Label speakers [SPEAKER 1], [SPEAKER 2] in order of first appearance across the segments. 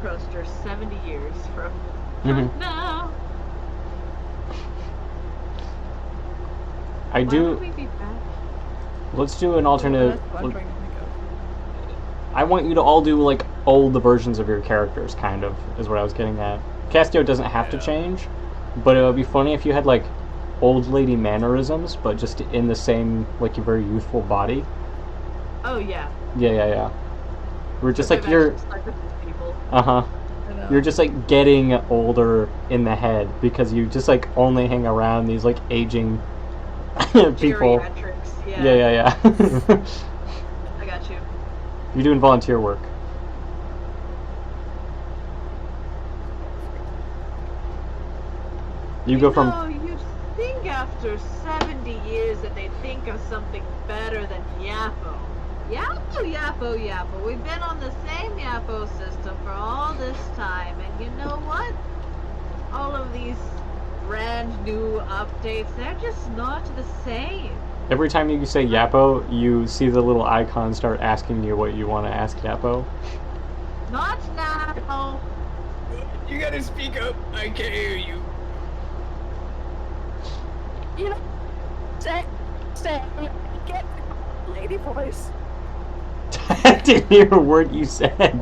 [SPEAKER 1] Cruster 70 years from
[SPEAKER 2] Mm-hmm.
[SPEAKER 1] now.
[SPEAKER 2] I
[SPEAKER 1] Why
[SPEAKER 2] do.
[SPEAKER 1] would we be back?
[SPEAKER 2] Let's do an alternate.
[SPEAKER 3] That's what I'm trying to think of.
[SPEAKER 2] I want you to all do like old versions of your characters, kind of, is what I was getting at. Castio doesn't have to change, but it would be funny if you had like old lady mannerisms, but just in the same like your very youthful body.
[SPEAKER 1] Oh yeah.
[SPEAKER 2] Yeah. We're just like
[SPEAKER 1] I've
[SPEAKER 2] you're.
[SPEAKER 1] actually slept with these people.
[SPEAKER 3] I know.
[SPEAKER 2] You're just like getting older in the head because you just like only hang around these like aging people.
[SPEAKER 1] Geriatrics,
[SPEAKER 2] Yeah.
[SPEAKER 1] I got you.
[SPEAKER 2] You're doing volunteer work. You go from.
[SPEAKER 1] No, you'd think after 70 years that they'd think of something better than Yappo. Yappo. We've been on the same Yappo system for all this time, and you know what? All of these brand new updates, they're just not the same.
[SPEAKER 2] Every time you say Yappo, you see the little icon start asking you what you want to ask Yappo.
[SPEAKER 1] Not now.
[SPEAKER 4] You gotta speak up. I can't hear you.
[SPEAKER 3] You know, say, get the lady voice.
[SPEAKER 2] I didn't hear a word you said.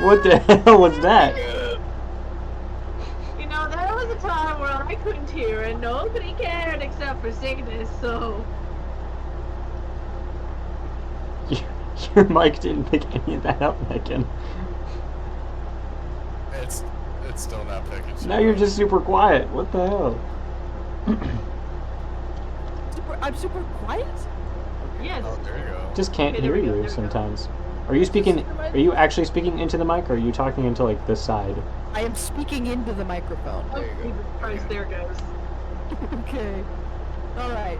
[SPEAKER 2] What the hell was that?
[SPEAKER 1] You know, there was a time where I couldn't hear and nobody cared except for sickness, so...
[SPEAKER 2] Your mic didn't pick any of that up, Megan.
[SPEAKER 5] It's still not picking.
[SPEAKER 2] Now you're just super quiet. What the hell?
[SPEAKER 3] I'm super quiet?
[SPEAKER 1] Yes.
[SPEAKER 5] Oh, there you go.
[SPEAKER 2] Just can't
[SPEAKER 1] Okay, there
[SPEAKER 2] hear
[SPEAKER 1] we go,
[SPEAKER 2] you
[SPEAKER 1] there we go.
[SPEAKER 2] sometimes. Are you speaking? Are you actually speaking into the mic, or are you talking into like this side?
[SPEAKER 3] I am speaking into the microphone.
[SPEAKER 1] Oh, Jesus Christ, there goes.
[SPEAKER 3] Okay. Alright.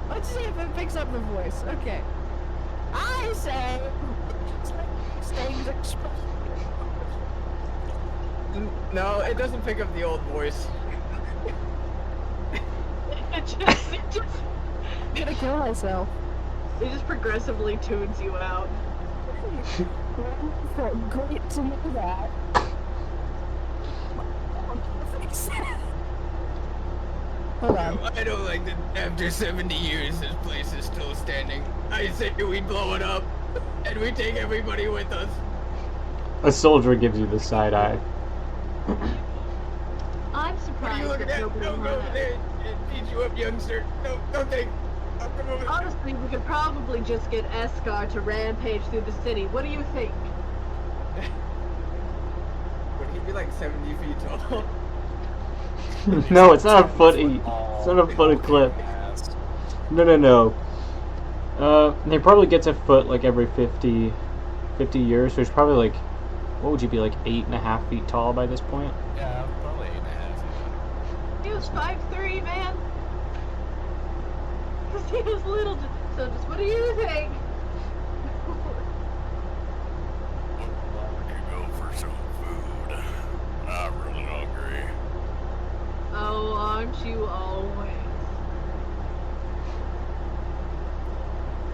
[SPEAKER 3] Let's see if it picks up the voice. Okay. I say... Things expressed.
[SPEAKER 4] No, it doesn't pick up the old voice.
[SPEAKER 1] It just
[SPEAKER 3] I'm gonna kill myself.
[SPEAKER 1] progressively tunes you out.
[SPEAKER 3] Great to know that. Hold on.
[SPEAKER 4] I don't like that after 70 years this place is still standing. I say we blow it up and we take everybody with us.
[SPEAKER 2] A soldier gives you the side eye.
[SPEAKER 1] I'm
[SPEAKER 4] What are
[SPEAKER 1] surprised
[SPEAKER 4] you looking
[SPEAKER 1] that
[SPEAKER 4] at?
[SPEAKER 1] nobody
[SPEAKER 4] Don't go over
[SPEAKER 1] wanna-
[SPEAKER 4] there and beat you up, youngster. No, don't think. I'll come over there.
[SPEAKER 1] Honestly, we could probably just get Escar to rampage through the city. What do you think?
[SPEAKER 4] Would he be like 70 feet tall?
[SPEAKER 2] No, it's not a foot. It's not a foot a clip. No. He probably gets a foot like every 50 years. So he's probably like, what would you be, like 8.5 feet tall by this point?
[SPEAKER 5] Yeah, probably 8.5.
[SPEAKER 1] He was 5'3", man. Cause he was little. So just what do you think?
[SPEAKER 5] We could go for some food. I'm really hungry.
[SPEAKER 1] Oh, aren't you always?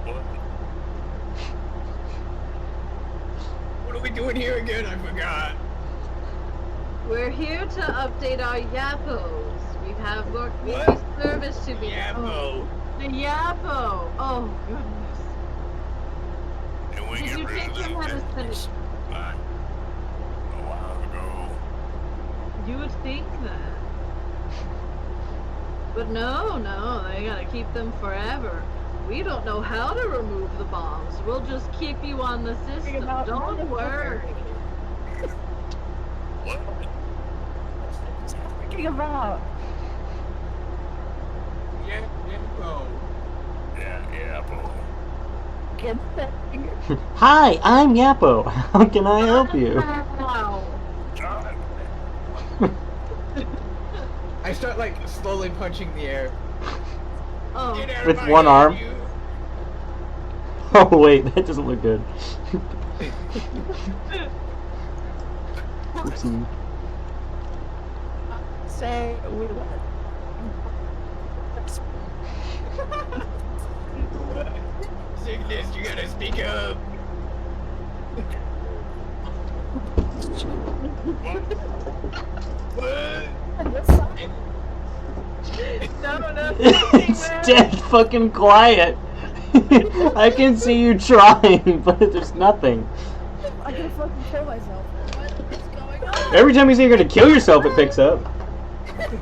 [SPEAKER 5] What?
[SPEAKER 4] What are we doing here again? I forgot.
[SPEAKER 1] We're here to update our Yappos. We have more
[SPEAKER 4] What?
[SPEAKER 1] community service to be
[SPEAKER 4] Yappo.
[SPEAKER 1] The Yappo! Oh, goodness.
[SPEAKER 5] And we
[SPEAKER 1] Did
[SPEAKER 5] get
[SPEAKER 1] you
[SPEAKER 5] rid
[SPEAKER 1] think
[SPEAKER 5] of
[SPEAKER 1] you
[SPEAKER 5] them
[SPEAKER 1] had a
[SPEAKER 5] vendors a while ago.
[SPEAKER 1] You would think that. But no, they gotta keep them forever. We don't know how to remove the bombs. We'll just keep you on the system. Don't worry.
[SPEAKER 5] What?
[SPEAKER 3] What's he talking about?
[SPEAKER 4] Yappo.
[SPEAKER 5] Yeah, bro.
[SPEAKER 3] Good thing.
[SPEAKER 2] Hi, I'm Yappo. How can I help you?
[SPEAKER 1] Wow.
[SPEAKER 5] John.
[SPEAKER 4] I start like slowly punching the air.
[SPEAKER 1] Oh,
[SPEAKER 4] Get out of
[SPEAKER 2] With
[SPEAKER 4] my
[SPEAKER 2] one
[SPEAKER 4] head,
[SPEAKER 2] arm?
[SPEAKER 4] you.
[SPEAKER 2] Oh wait, that doesn't look good. Oopsie.
[SPEAKER 3] Say we let.
[SPEAKER 4] Sickness, you gotta speak up.
[SPEAKER 1] No,
[SPEAKER 2] It's dead fucking quiet. I can see you trying, but there's nothing.
[SPEAKER 3] I'm gonna fucking kill myself.
[SPEAKER 1] What is going on?
[SPEAKER 2] Every time you say you're gonna kill yourself, it picks up.
[SPEAKER 3] At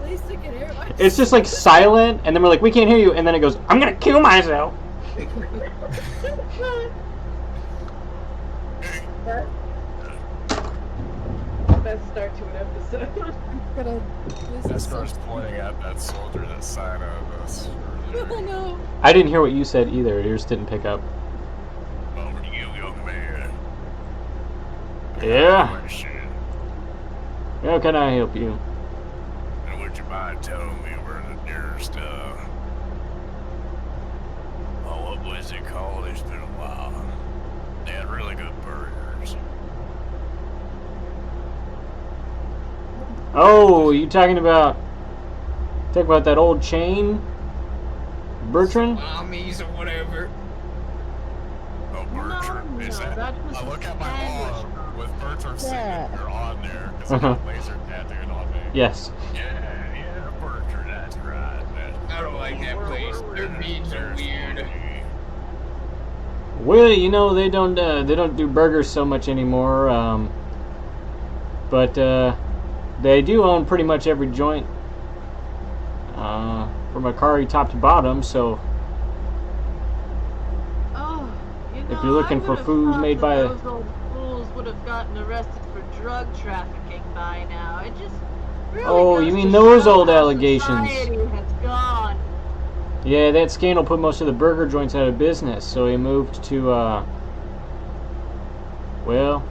[SPEAKER 3] least I can hear myself.
[SPEAKER 2] It's just like silent, and then we're like, we can't hear you, and then it goes, I'm gonna kill myself.
[SPEAKER 1] Best start to an episode.
[SPEAKER 5] That starts pointing at that soldier that signed us earlier.
[SPEAKER 3] Oh no.
[SPEAKER 2] I didn't hear what you said either. Yours didn't pick up.
[SPEAKER 5] Over to you, young man.
[SPEAKER 2] Yeah.
[SPEAKER 5] Question.
[SPEAKER 2] How can I help you?
[SPEAKER 5] And would you mind telling me where the nearest, oh, what was it called? It's been a while. They had really good burgers.
[SPEAKER 2] Oh, you talking about that old chain, Bertrand?
[SPEAKER 4] Mommies or whatever.
[SPEAKER 5] Oh, Bertrand. Is
[SPEAKER 1] no, that was
[SPEAKER 5] I look at my
[SPEAKER 1] Spanish.
[SPEAKER 5] arm with Bertrand's
[SPEAKER 3] Yeah.
[SPEAKER 5] signature on there because I got laser tattooed on me.
[SPEAKER 2] Yes.
[SPEAKER 5] Yeah, Bertrand, that's right.
[SPEAKER 4] I don't like that place. Their beans are weird.
[SPEAKER 2] Well, you know they don't do burgers so much anymore. But they do own pretty much every joint from Akari top to bottom. So
[SPEAKER 1] Oh, you know,
[SPEAKER 2] if you're looking
[SPEAKER 1] I
[SPEAKER 2] for
[SPEAKER 1] would've
[SPEAKER 2] food
[SPEAKER 1] thought
[SPEAKER 2] made
[SPEAKER 1] that
[SPEAKER 2] by a-
[SPEAKER 1] those old fools would have gotten arrested for drug trafficking by now. It just really
[SPEAKER 2] Oh,
[SPEAKER 1] goes
[SPEAKER 2] you mean
[SPEAKER 1] to
[SPEAKER 2] those
[SPEAKER 1] show
[SPEAKER 2] old
[SPEAKER 1] how
[SPEAKER 2] allegations.
[SPEAKER 1] Society has gone.
[SPEAKER 2] yeah, that scandal put most of the burger joints out of business. So he moved to well,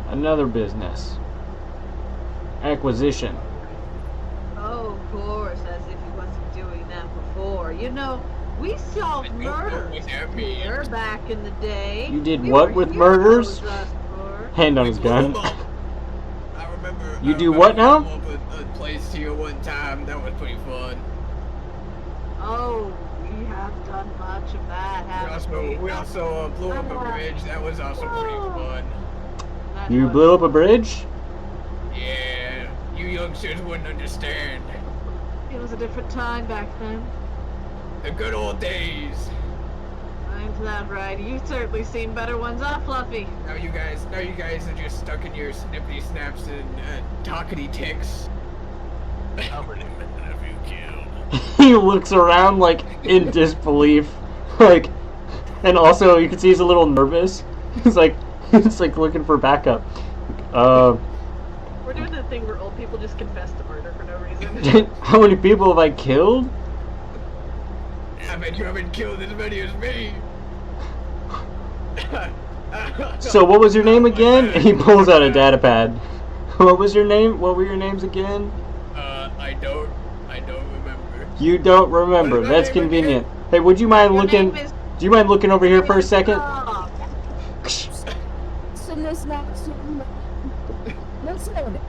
[SPEAKER 2] another business acquisition.
[SPEAKER 1] Oh, of course, as if he wasn't doing that before. You know, we solved
[SPEAKER 4] I don't know
[SPEAKER 1] murders
[SPEAKER 4] what that means.
[SPEAKER 1] here back in the day.
[SPEAKER 2] You did
[SPEAKER 1] We
[SPEAKER 2] what
[SPEAKER 1] were
[SPEAKER 2] with
[SPEAKER 1] heroes,
[SPEAKER 2] murders?
[SPEAKER 1] us four.
[SPEAKER 2] Hand on his gun.
[SPEAKER 4] I remember.
[SPEAKER 2] You
[SPEAKER 4] I
[SPEAKER 2] do
[SPEAKER 4] remember
[SPEAKER 2] what now?
[SPEAKER 4] blew up a place here one time. That was pretty fun.
[SPEAKER 1] Oh, we have done much of that, haven't
[SPEAKER 4] We also blew up a bridge. That was also pretty fun.
[SPEAKER 1] That
[SPEAKER 2] You
[SPEAKER 1] was-
[SPEAKER 2] blew up a bridge?
[SPEAKER 4] Yeah, you youngsters wouldn't understand.
[SPEAKER 1] It was a different time back then.
[SPEAKER 4] The good old days.
[SPEAKER 1] Ain't that right? You've certainly seen better ones, huh, Fluffy?
[SPEAKER 4] Now you guys are just stuck in your snippity snaps and talkity ticks.
[SPEAKER 5] How many men have you killed?
[SPEAKER 2] He looks around like in disbelief, like, and also you can see he's a little nervous. He's like looking for backup.
[SPEAKER 1] We're doing the thing where old people just confess to murder for no reason.
[SPEAKER 2] How many people have I killed?
[SPEAKER 4] I bet you haven't killed as many as me.
[SPEAKER 2] So what was your name again? And he pulls out a data pad. What was your name? What were your names again?
[SPEAKER 4] I don't remember.
[SPEAKER 2] You don't remember.
[SPEAKER 4] What is my
[SPEAKER 2] That's
[SPEAKER 4] name again?
[SPEAKER 2] convenient. Hey, would you mind
[SPEAKER 1] Your
[SPEAKER 2] looking?
[SPEAKER 1] name is-
[SPEAKER 2] Do you mind looking over here for a second?
[SPEAKER 1] Stop.
[SPEAKER 3] Send this not no sound.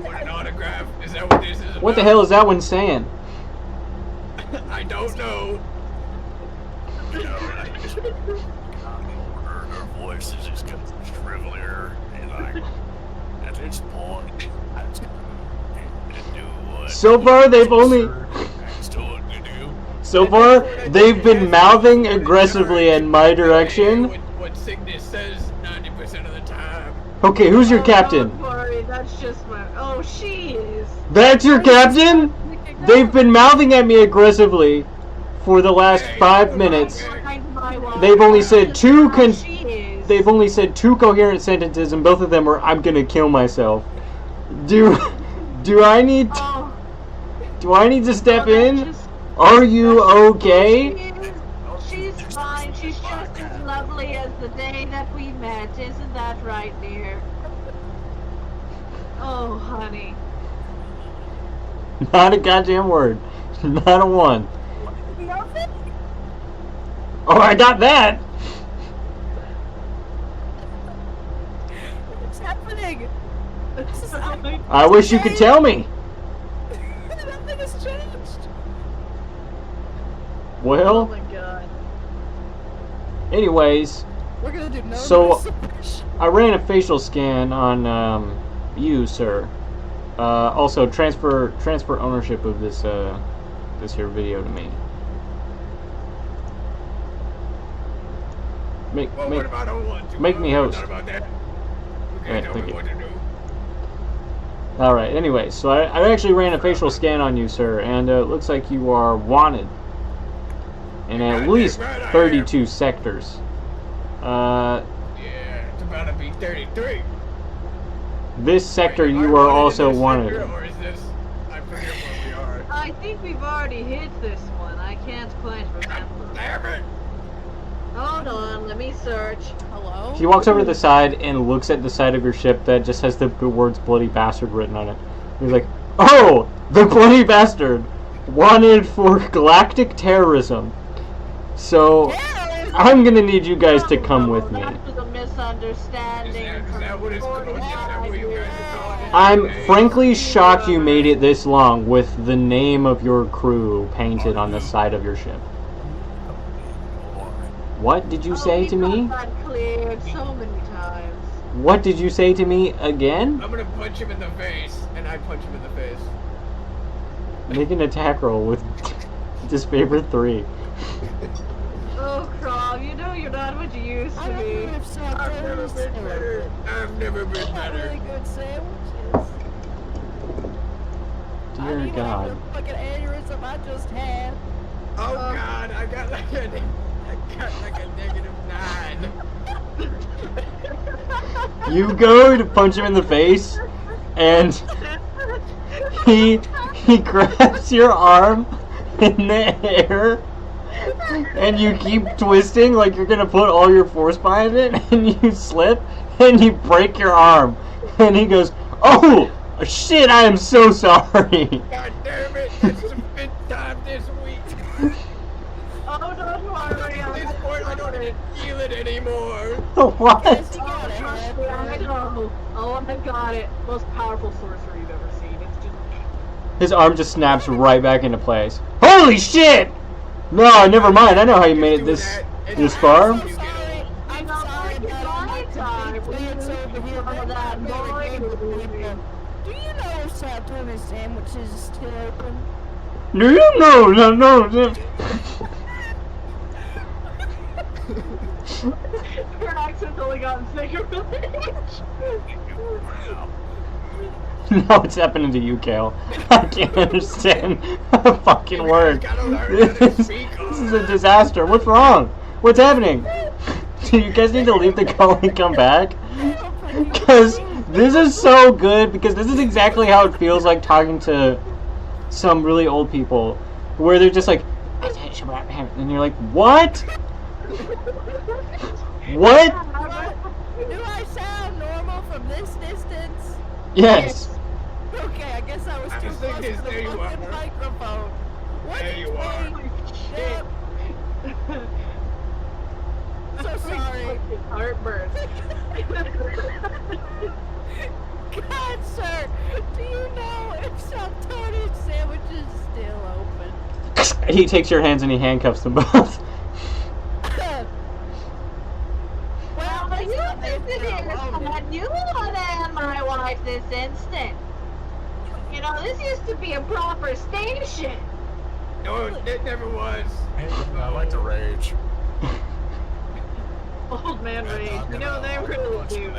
[SPEAKER 4] Want an autograph? Is that what this is about?
[SPEAKER 2] What the hell is that one saying?
[SPEAKER 4] I don't know.
[SPEAKER 5] Her voice is just getting shrivelier, and at this point, I just gotta do what.
[SPEAKER 2] So far, they've only.
[SPEAKER 5] Told you to do.
[SPEAKER 2] So far, they've been mouthing aggressively in my direction.
[SPEAKER 4] What sickness says 90% of the time.
[SPEAKER 2] Okay, who's your
[SPEAKER 1] Oh,
[SPEAKER 2] captain?
[SPEAKER 1] Don't worry, that's just my. Oh, she is.
[SPEAKER 2] That's your captain? They've been mouthing at me aggressively for the last 5 minutes.
[SPEAKER 1] Behind my wall.
[SPEAKER 2] They've only said two
[SPEAKER 1] Oh, she is.
[SPEAKER 2] They've only said 2 coherent sentences, and both of them were, "I'm gonna kill myself." Do I need
[SPEAKER 1] Oh,
[SPEAKER 2] to step
[SPEAKER 1] well,
[SPEAKER 2] in?
[SPEAKER 1] that's just-
[SPEAKER 2] Are you okay?
[SPEAKER 1] She is. She's fine. She's just as lovely as the day that we met. Isn't that right, dear? Oh, honey.
[SPEAKER 2] Not a goddamn word. Not a one.
[SPEAKER 3] Nothing?
[SPEAKER 2] Oh, I got that.
[SPEAKER 3] What's happening? This is
[SPEAKER 2] I wish you could tell me.
[SPEAKER 3] Nothing has changed.
[SPEAKER 1] Oh
[SPEAKER 2] Well,
[SPEAKER 1] my god.
[SPEAKER 2] anyways,
[SPEAKER 3] We're gonna do no
[SPEAKER 2] So-
[SPEAKER 3] research.
[SPEAKER 2] I ran a facial scan on you, sir. Also, transfer ownership of this here video to me.
[SPEAKER 4] Well, what about I want to?
[SPEAKER 2] make me host.
[SPEAKER 4] Not about that. Okay,
[SPEAKER 2] Right,
[SPEAKER 4] tell
[SPEAKER 2] thank
[SPEAKER 4] me
[SPEAKER 2] you.
[SPEAKER 4] what to do.
[SPEAKER 2] All right. Anyway, so I actually ran a facial scan on you, sir, and it looks like you are wanted in at least 32 sectors.
[SPEAKER 4] Yeah, it's about to be 33.
[SPEAKER 2] This sector
[SPEAKER 4] Wait,
[SPEAKER 2] you
[SPEAKER 4] are
[SPEAKER 2] are
[SPEAKER 4] we in
[SPEAKER 2] also
[SPEAKER 4] this
[SPEAKER 2] wanted.
[SPEAKER 4] sector, or is this? I forget where we are.
[SPEAKER 1] I think we've already hit this one. I can't quite remember.
[SPEAKER 4] Damn it!
[SPEAKER 1] Hold on, let me search.
[SPEAKER 3] Hello?
[SPEAKER 2] He walks over to the side and looks at the side of your ship that just has the words "Bloody Bastard" written on it. He's like, "Oh, the Bloody Bastard, wanted for galactic terrorism." So I'm gonna need you guys to come with me.
[SPEAKER 1] That was a misunderstanding.
[SPEAKER 4] Is that what it's called? Is that what you guys are calling it?
[SPEAKER 2] I'm frankly shocked you made it this long with the name of your crew painted on the side of your ship. What did you say to me?
[SPEAKER 1] That cleared so many times.
[SPEAKER 2] What did you say to me again?
[SPEAKER 4] I'm gonna punch him in the face, and I punch him in the face.
[SPEAKER 2] Make an attack roll with disfavor 3.
[SPEAKER 1] Oh, Crawl, you know you're not what you used
[SPEAKER 3] I
[SPEAKER 1] to
[SPEAKER 3] don't
[SPEAKER 1] be.
[SPEAKER 3] know if South
[SPEAKER 4] I've never
[SPEAKER 3] Korea's
[SPEAKER 4] been better. I've never been
[SPEAKER 3] They got really
[SPEAKER 4] better.
[SPEAKER 3] good sandwiches. I
[SPEAKER 2] Dear
[SPEAKER 3] need
[SPEAKER 2] God.
[SPEAKER 3] whatever fucking aneurysm I just had.
[SPEAKER 4] Oh God, I got like a -9.
[SPEAKER 2] You go to punch him in the face, and he grabs your arm in the air, and you keep twisting like you're gonna put all your force behind it, and you slip, and you break your arm, and he goes, "Oh shit! I am so sorry."
[SPEAKER 4] God damn it! That's the 5th time this week.
[SPEAKER 1] Oh, don't worry.
[SPEAKER 4] At this point, I don't even feel it anymore.
[SPEAKER 2] What?
[SPEAKER 3] Yes, you got it,
[SPEAKER 1] Trust me, I know. Oh, I got it. Most powerful sorcerer you've ever seen. It's just...
[SPEAKER 2] His arm just snaps right back into place. Holy shit! No, never mind. I know how you made it this far.
[SPEAKER 3] I'm so sorry. I'm sorry about my time. Plants over here. They're not very good with people. Do you know if South Korea's sandwiches is still open?
[SPEAKER 2] No, no.
[SPEAKER 1] Her accent's only gotten thicker with age.
[SPEAKER 2] No, it's happening to you, Kale. I can't understand a fucking word. This is a disaster. What's wrong? What's happening? Do you guys need to leave the call and come back? Because this is so good, because this is exactly how it feels like talking to some really old people, where they're just like, and you're like, what? What?
[SPEAKER 3] Do I sound normal from this distance?
[SPEAKER 2] Yes.
[SPEAKER 3] Okay, I guess I was
[SPEAKER 4] I
[SPEAKER 3] too
[SPEAKER 4] was
[SPEAKER 3] close
[SPEAKER 4] thinking,
[SPEAKER 3] to the
[SPEAKER 4] there you
[SPEAKER 3] fucking
[SPEAKER 4] are.
[SPEAKER 3] microphone. What
[SPEAKER 4] There you are.
[SPEAKER 3] Yep. So sorry.
[SPEAKER 1] Heartburn.
[SPEAKER 3] God, sir, do you know if South Tony's sandwich is still open?
[SPEAKER 2] He takes your hands and he handcuffs them both.
[SPEAKER 3] Well,
[SPEAKER 1] Well, you
[SPEAKER 3] it's
[SPEAKER 1] think it is
[SPEAKER 3] not
[SPEAKER 1] that you want to end my wife this instant. You know, this used to be a proper station.
[SPEAKER 4] No, it never was.
[SPEAKER 5] Hey, I like to rage.
[SPEAKER 1] Old man rage. You know, they really do.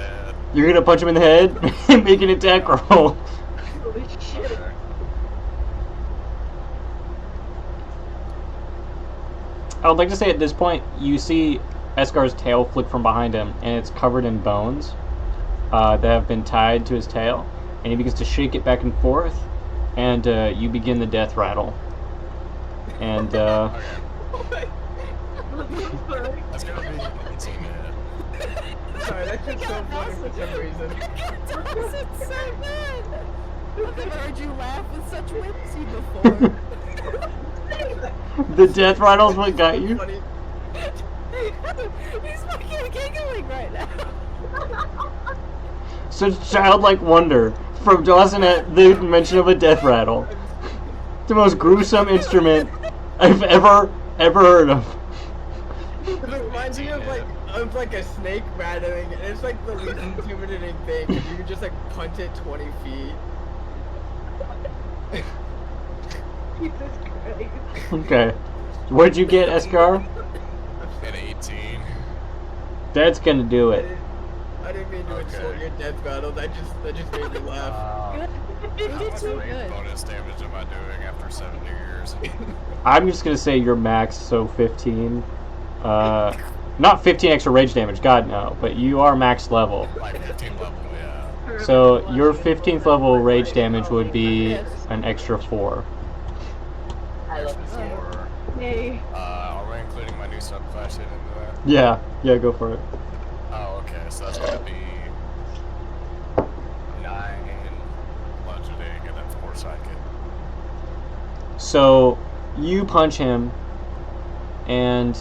[SPEAKER 2] You're gonna punch him in the head and make an attack roll.
[SPEAKER 1] Holy shit.
[SPEAKER 2] I would like to say at this point, you see Escar's tail flick from behind him, and it's covered in bones that have been tied to his tail, and he begins to shake it back and forth, and you begin the death rattle. And
[SPEAKER 5] That's gonna be intimate.
[SPEAKER 4] Sorry, that's just so funny for some reason.
[SPEAKER 3] It's so good. I've never heard you laugh with such whimsy before.
[SPEAKER 2] the death rattle's what got you.
[SPEAKER 4] Funny.
[SPEAKER 3] He's fucking giggling right now.
[SPEAKER 2] Such childlike wonder from Dawson at the mention of a death rattle. The most gruesome instrument I've ever heard of.
[SPEAKER 4] It reminds me of like a snake rattling, and it's like the least intimidating thing. 'Cause you can just like punt it 20 feet.
[SPEAKER 1] Jesus Christ.
[SPEAKER 2] Okay. What'd you get, Escar?
[SPEAKER 5] An 18.
[SPEAKER 2] That's gonna do it.
[SPEAKER 4] I didn't mean to
[SPEAKER 5] Okay.
[SPEAKER 4] insult your death battle. That just made me laugh.
[SPEAKER 3] You
[SPEAKER 5] How
[SPEAKER 3] did
[SPEAKER 5] much
[SPEAKER 3] so
[SPEAKER 5] rate
[SPEAKER 3] good.
[SPEAKER 5] bonus damage am I doing after 70 years?
[SPEAKER 2] I'm just gonna say you're max, so 15. Not 15 extra rage damage, God no, but you are max level.
[SPEAKER 5] Like 15 level, yeah.
[SPEAKER 2] So your 15th level rage damage would be an extra 4.
[SPEAKER 1] I love this game.
[SPEAKER 5] Or,
[SPEAKER 1] Yay.
[SPEAKER 5] are we including my new subclass shit into that?
[SPEAKER 2] Yeah, go for it.
[SPEAKER 5] Oh, okay, so that's gonna be 9 bludgeoning and then 4 psychic.
[SPEAKER 2] So you punch him, and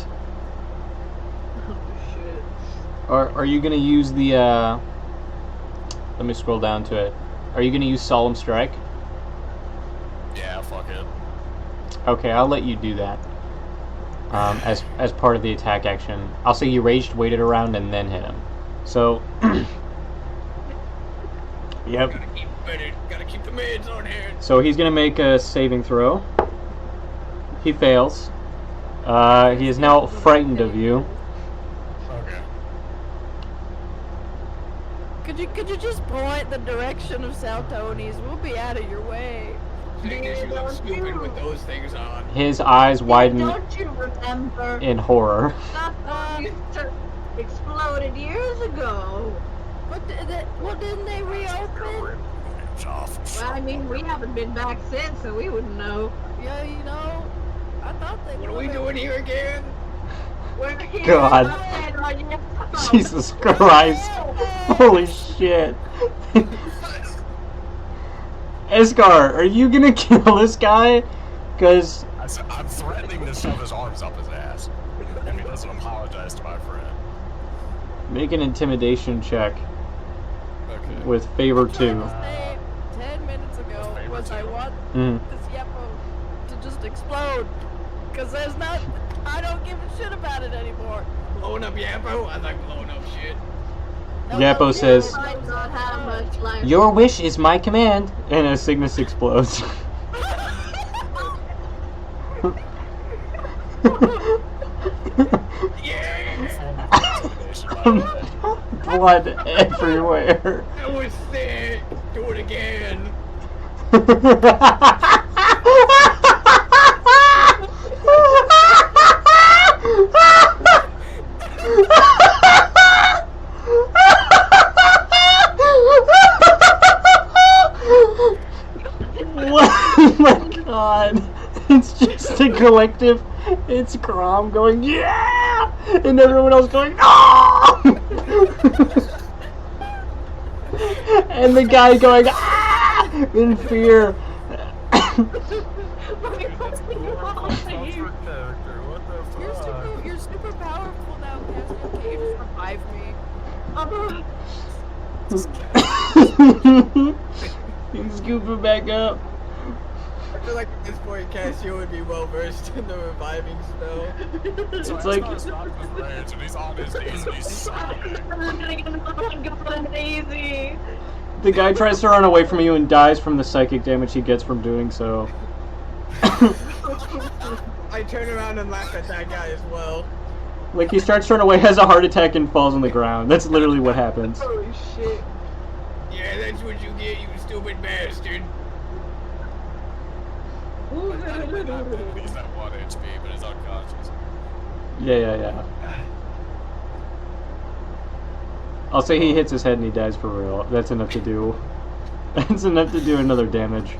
[SPEAKER 1] Oh shit.
[SPEAKER 2] are you gonna use the let me scroll down to it. Are you gonna use Solemn Strike?
[SPEAKER 5] Yeah, fuck it.
[SPEAKER 2] Okay, I'll let you do that. As part of the attack action. I'll say you raged, waited around, and then hit him. So yep.
[SPEAKER 4] Gotta keep the meds on hand.
[SPEAKER 2] So he's gonna make a saving throw. He fails. He is now frightened of you.
[SPEAKER 5] Okay.
[SPEAKER 3] Could you just point the direction of Saltoni's? We'll be out of your way.
[SPEAKER 4] Thing is, you look stupid with those things on.
[SPEAKER 2] His eyes widen
[SPEAKER 1] Don't you remember?
[SPEAKER 2] in horror.
[SPEAKER 1] That one used to exploded years ago.
[SPEAKER 3] Well, didn't they reopen?
[SPEAKER 5] Hands off.
[SPEAKER 1] Well, I mean, we haven't been back since, so we wouldn't know.
[SPEAKER 3] Yeah, you know, I thought they
[SPEAKER 4] What are we
[SPEAKER 3] would.
[SPEAKER 4] doing here again?
[SPEAKER 1] We're here
[SPEAKER 2] God.
[SPEAKER 1] on your phone.
[SPEAKER 2] Jesus Christ. Holy shit. Escar, are you gonna kill this guy? Because
[SPEAKER 5] I'm threatening to shove his arms up his ass. And he doesn't apologize to my friend.
[SPEAKER 2] make an intimidation check
[SPEAKER 5] Okay.
[SPEAKER 2] with favor 2.
[SPEAKER 3] 10 minutes ago was I want
[SPEAKER 2] Mm.
[SPEAKER 3] this Yepo to just explode. Cause there's not, I don't give a shit about it anymore.
[SPEAKER 4] Blowing up Yappo? I like blowing up shit.
[SPEAKER 2] Yappo says,
[SPEAKER 1] Might not have much life.
[SPEAKER 2] "Your wish is my command," and a Cygnus explodes. Blood everywhere.
[SPEAKER 4] That was sick. Do it again.
[SPEAKER 2] Oh my god. It's just a collective. It's Grom going, yeah! And everyone else going, no! And the guy going, ah! In fear.
[SPEAKER 3] You're super powerful now, Cassie. Can you just revive me?
[SPEAKER 2] You scoop it back up.
[SPEAKER 4] I feel like at this point Cassio would be well versed in the reviving spell.
[SPEAKER 2] It's like,
[SPEAKER 5] and he's on his knees and he's sobbing.
[SPEAKER 1] Easy.
[SPEAKER 2] the guy tries to run away from you and dies from the psychic damage he gets from doing so.
[SPEAKER 4] I turn around and laugh at that guy as well.
[SPEAKER 2] Like, he starts to run away, has a heart attack, and falls on the ground. That's literally what happens.
[SPEAKER 4] Holy shit. Yeah, that's what you get, you stupid bastard.
[SPEAKER 5] He's at 1 HP, but he's unconscious.
[SPEAKER 2] Yeah. I'll say he hits his head and he dies for real. That's enough to do. That's enough to do another damage.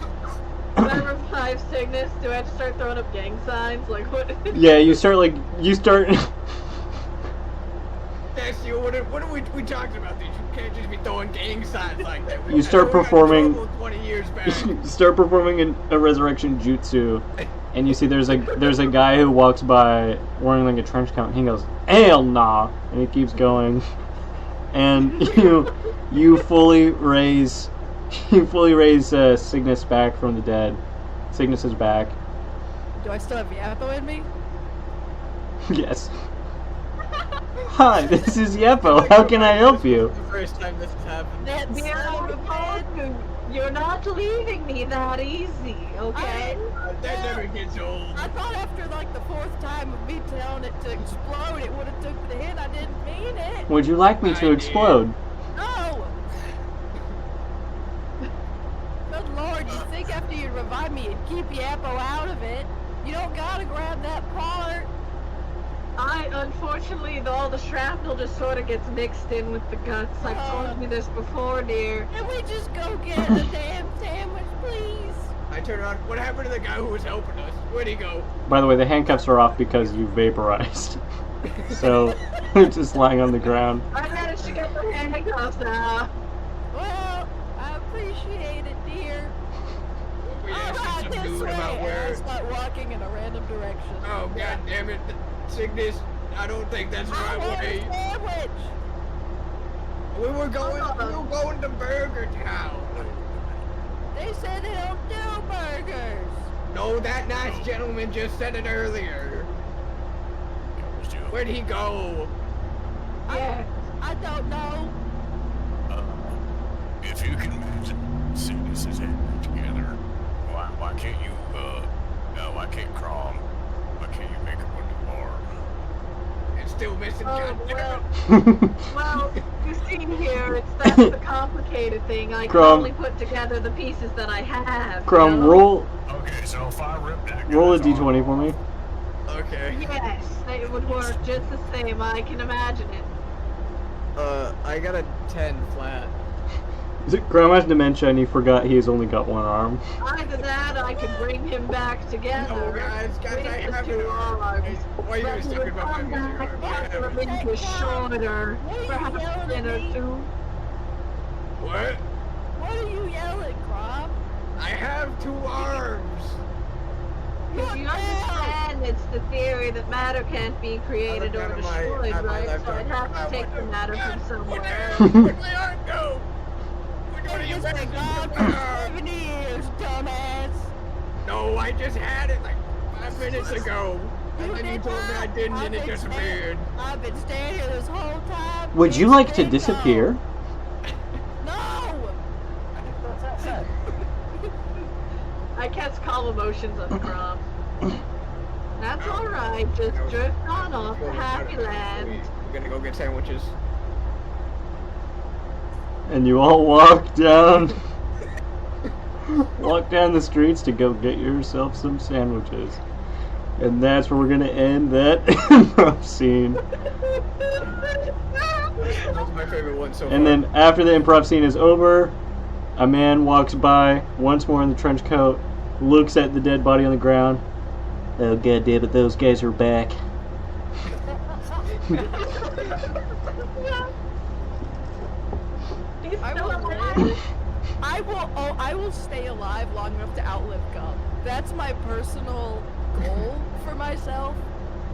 [SPEAKER 1] When I revive Cygnus, do I have to start throwing up gang signs? Like, what?
[SPEAKER 2] Yeah, you start.
[SPEAKER 4] Cassio, what are we talking about? These? You can't just be throwing gang signs like that.
[SPEAKER 2] You start performing.
[SPEAKER 4] 20 years back.
[SPEAKER 2] Start performing a resurrection jutsu, and you see there's a guy who walks by wearing like a trench coat, and he goes, "Hell nah," and he keeps going, and you fully raise Cygnus back from the dead. Cygnus is back.
[SPEAKER 3] Do I still have Yappo in me?
[SPEAKER 2] Yes. Hi, this is Yeppo. How can I help you?
[SPEAKER 4] The first time this has happened.
[SPEAKER 3] That's
[SPEAKER 1] Dear, I'm supposed to. You're not leaving me that easy, okay?
[SPEAKER 4] That never gets old.
[SPEAKER 3] I thought after like the 4th time of me telling it to explode, it would have took the hint. I didn't mean it.
[SPEAKER 2] Would you like me to explode?
[SPEAKER 3] No. Good lord, you think after you revive me and keep Yappo out of it, you don't gotta grab that part.
[SPEAKER 1] Unfortunately, all the shrapnel just sort of gets mixed in with the guts. I've told you this before, dear.
[SPEAKER 3] Can we just go get a damn sandwich, please?
[SPEAKER 4] I turn around. What happened to the guy who was helping us? Where'd he go?
[SPEAKER 2] By the way, the handcuffs are off because you vaporized. So, they're just lying on the ground.
[SPEAKER 1] I managed to get the handcuffs out.
[SPEAKER 3] Well, I appreciate it, dear.
[SPEAKER 4] We asked
[SPEAKER 3] Alright,
[SPEAKER 4] some
[SPEAKER 3] this
[SPEAKER 4] dude
[SPEAKER 3] way.
[SPEAKER 4] about
[SPEAKER 3] And I
[SPEAKER 4] where.
[SPEAKER 3] start walking in a random direction.
[SPEAKER 4] Oh god damn it! Cygnus, I don't think that's the
[SPEAKER 3] I
[SPEAKER 4] right
[SPEAKER 3] want a
[SPEAKER 4] way.
[SPEAKER 3] sandwich.
[SPEAKER 4] We were going to Burger Town.
[SPEAKER 3] They said they don't do burgers.
[SPEAKER 4] No, that nice gentleman just said it earlier.
[SPEAKER 5] It was Joe.
[SPEAKER 4] Where'd he go?
[SPEAKER 1] Yeah.
[SPEAKER 3] I don't know.
[SPEAKER 5] If you can imagine Cygnus's head together, why can't you, why can't Crom? Why can't you make it one arm?
[SPEAKER 4] It's still missing.
[SPEAKER 1] Oh,
[SPEAKER 4] goddamn.
[SPEAKER 1] well, you see here, that's the complicated thing. I can
[SPEAKER 2] Grum.
[SPEAKER 1] only put together the pieces that I have.
[SPEAKER 2] Crumb,
[SPEAKER 1] you know?
[SPEAKER 2] roll
[SPEAKER 5] Okay, so if I rip that
[SPEAKER 2] a
[SPEAKER 5] guy's arm
[SPEAKER 2] d20 for me.
[SPEAKER 4] Okay.
[SPEAKER 1] Yes, it would work just the same. I can imagine it.
[SPEAKER 4] I got a 10 flat.
[SPEAKER 2] Is it Crumb has dementia and he forgot he's only got one arm?
[SPEAKER 1] Either that, I could bring him back together.
[SPEAKER 4] No, guys, I
[SPEAKER 1] with
[SPEAKER 4] have
[SPEAKER 1] the two
[SPEAKER 4] an arm.
[SPEAKER 1] arms.
[SPEAKER 4] Why are you guys
[SPEAKER 1] But he
[SPEAKER 4] talking
[SPEAKER 1] would
[SPEAKER 4] about my
[SPEAKER 1] come
[SPEAKER 4] missing
[SPEAKER 1] back
[SPEAKER 4] arm? I
[SPEAKER 1] after
[SPEAKER 4] have
[SPEAKER 1] a
[SPEAKER 4] a-
[SPEAKER 1] minute was shorter,
[SPEAKER 3] What are you
[SPEAKER 1] perhaps a
[SPEAKER 3] yelling
[SPEAKER 1] minute
[SPEAKER 3] at
[SPEAKER 1] or
[SPEAKER 3] me?
[SPEAKER 1] two.
[SPEAKER 4] What?
[SPEAKER 3] What are you yelling, Crom?
[SPEAKER 4] I have 2 arms.
[SPEAKER 1] If you understand, it's the theory that matter can't be created or
[SPEAKER 4] Out of my-
[SPEAKER 1] destroyed,
[SPEAKER 4] out of my
[SPEAKER 1] right?
[SPEAKER 4] left
[SPEAKER 1] So I'd
[SPEAKER 4] arm.
[SPEAKER 1] have to take the matter from somewhere.
[SPEAKER 4] Where'd my arm go? Which one of you
[SPEAKER 3] It's
[SPEAKER 4] guys
[SPEAKER 3] been
[SPEAKER 4] is
[SPEAKER 3] gone
[SPEAKER 4] my
[SPEAKER 3] for
[SPEAKER 4] arm?
[SPEAKER 3] 70 years, dumbass.
[SPEAKER 4] No, I just had it like 5 minutes ago. And then you told me I didn't and it disappeared.
[SPEAKER 3] I've been staying here this whole time.
[SPEAKER 2] Would you
[SPEAKER 3] It's
[SPEAKER 2] like to
[SPEAKER 3] been
[SPEAKER 2] disappear?
[SPEAKER 3] gone. No!
[SPEAKER 1] I cast calm emotions on Grom. That's alright, just drift on off to happy land.
[SPEAKER 4] We're gonna go get sandwiches.
[SPEAKER 2] And you all walk down the streets to go get yourself some sandwiches. And that's where we're gonna end that improv scene.
[SPEAKER 4] That's my favorite one so far.
[SPEAKER 2] And then after the improv scene is over, a man walks by once more in the trench coat, looks at the dead body on the ground. Oh god damn it, those guys are back.
[SPEAKER 1] He's
[SPEAKER 3] I
[SPEAKER 1] still
[SPEAKER 3] will
[SPEAKER 1] alive.
[SPEAKER 3] live. I will stay alive long enough to outlive Gum. That's my personal goal for myself.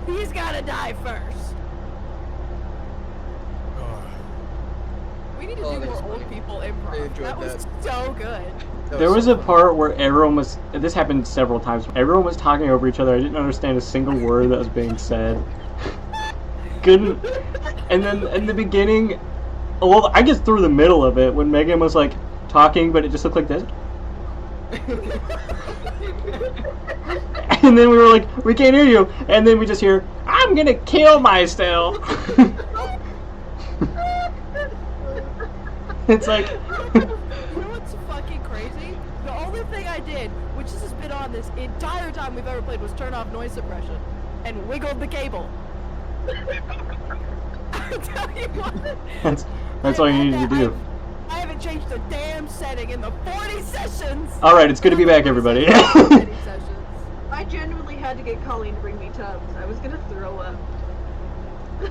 [SPEAKER 3] He's gotta die first. We need to
[SPEAKER 4] Oh,
[SPEAKER 3] do
[SPEAKER 4] that
[SPEAKER 3] more
[SPEAKER 4] was
[SPEAKER 3] old
[SPEAKER 4] funny.
[SPEAKER 3] people
[SPEAKER 4] I
[SPEAKER 3] improv.
[SPEAKER 4] enjoyed
[SPEAKER 3] That was
[SPEAKER 4] that.
[SPEAKER 3] so good.
[SPEAKER 2] There was a part where everyone was. This happened several times. Everyone was talking over each other. I didn't understand a single word that was being said. Couldn't. And then in the beginning, well, I guess through the middle of it, when Megan was like talking, but it just looked like this. And then we were like, we can't hear you. And then we just hear, I'm gonna kill myself. It's like.
[SPEAKER 3] You know what's fucking crazy? The only thing I did, which has been on this entire time we've ever played, was turn off noise suppression and wiggled the cable. I tell you what.
[SPEAKER 2] That's all you needed to do.
[SPEAKER 3] I haven't changed a damn setting in the 40 sessions.
[SPEAKER 2] Alright, it's good to be back, everybody.
[SPEAKER 3] 40 sessions.
[SPEAKER 1] I genuinely had to get Colleen to bring me tubs. I was gonna throw up.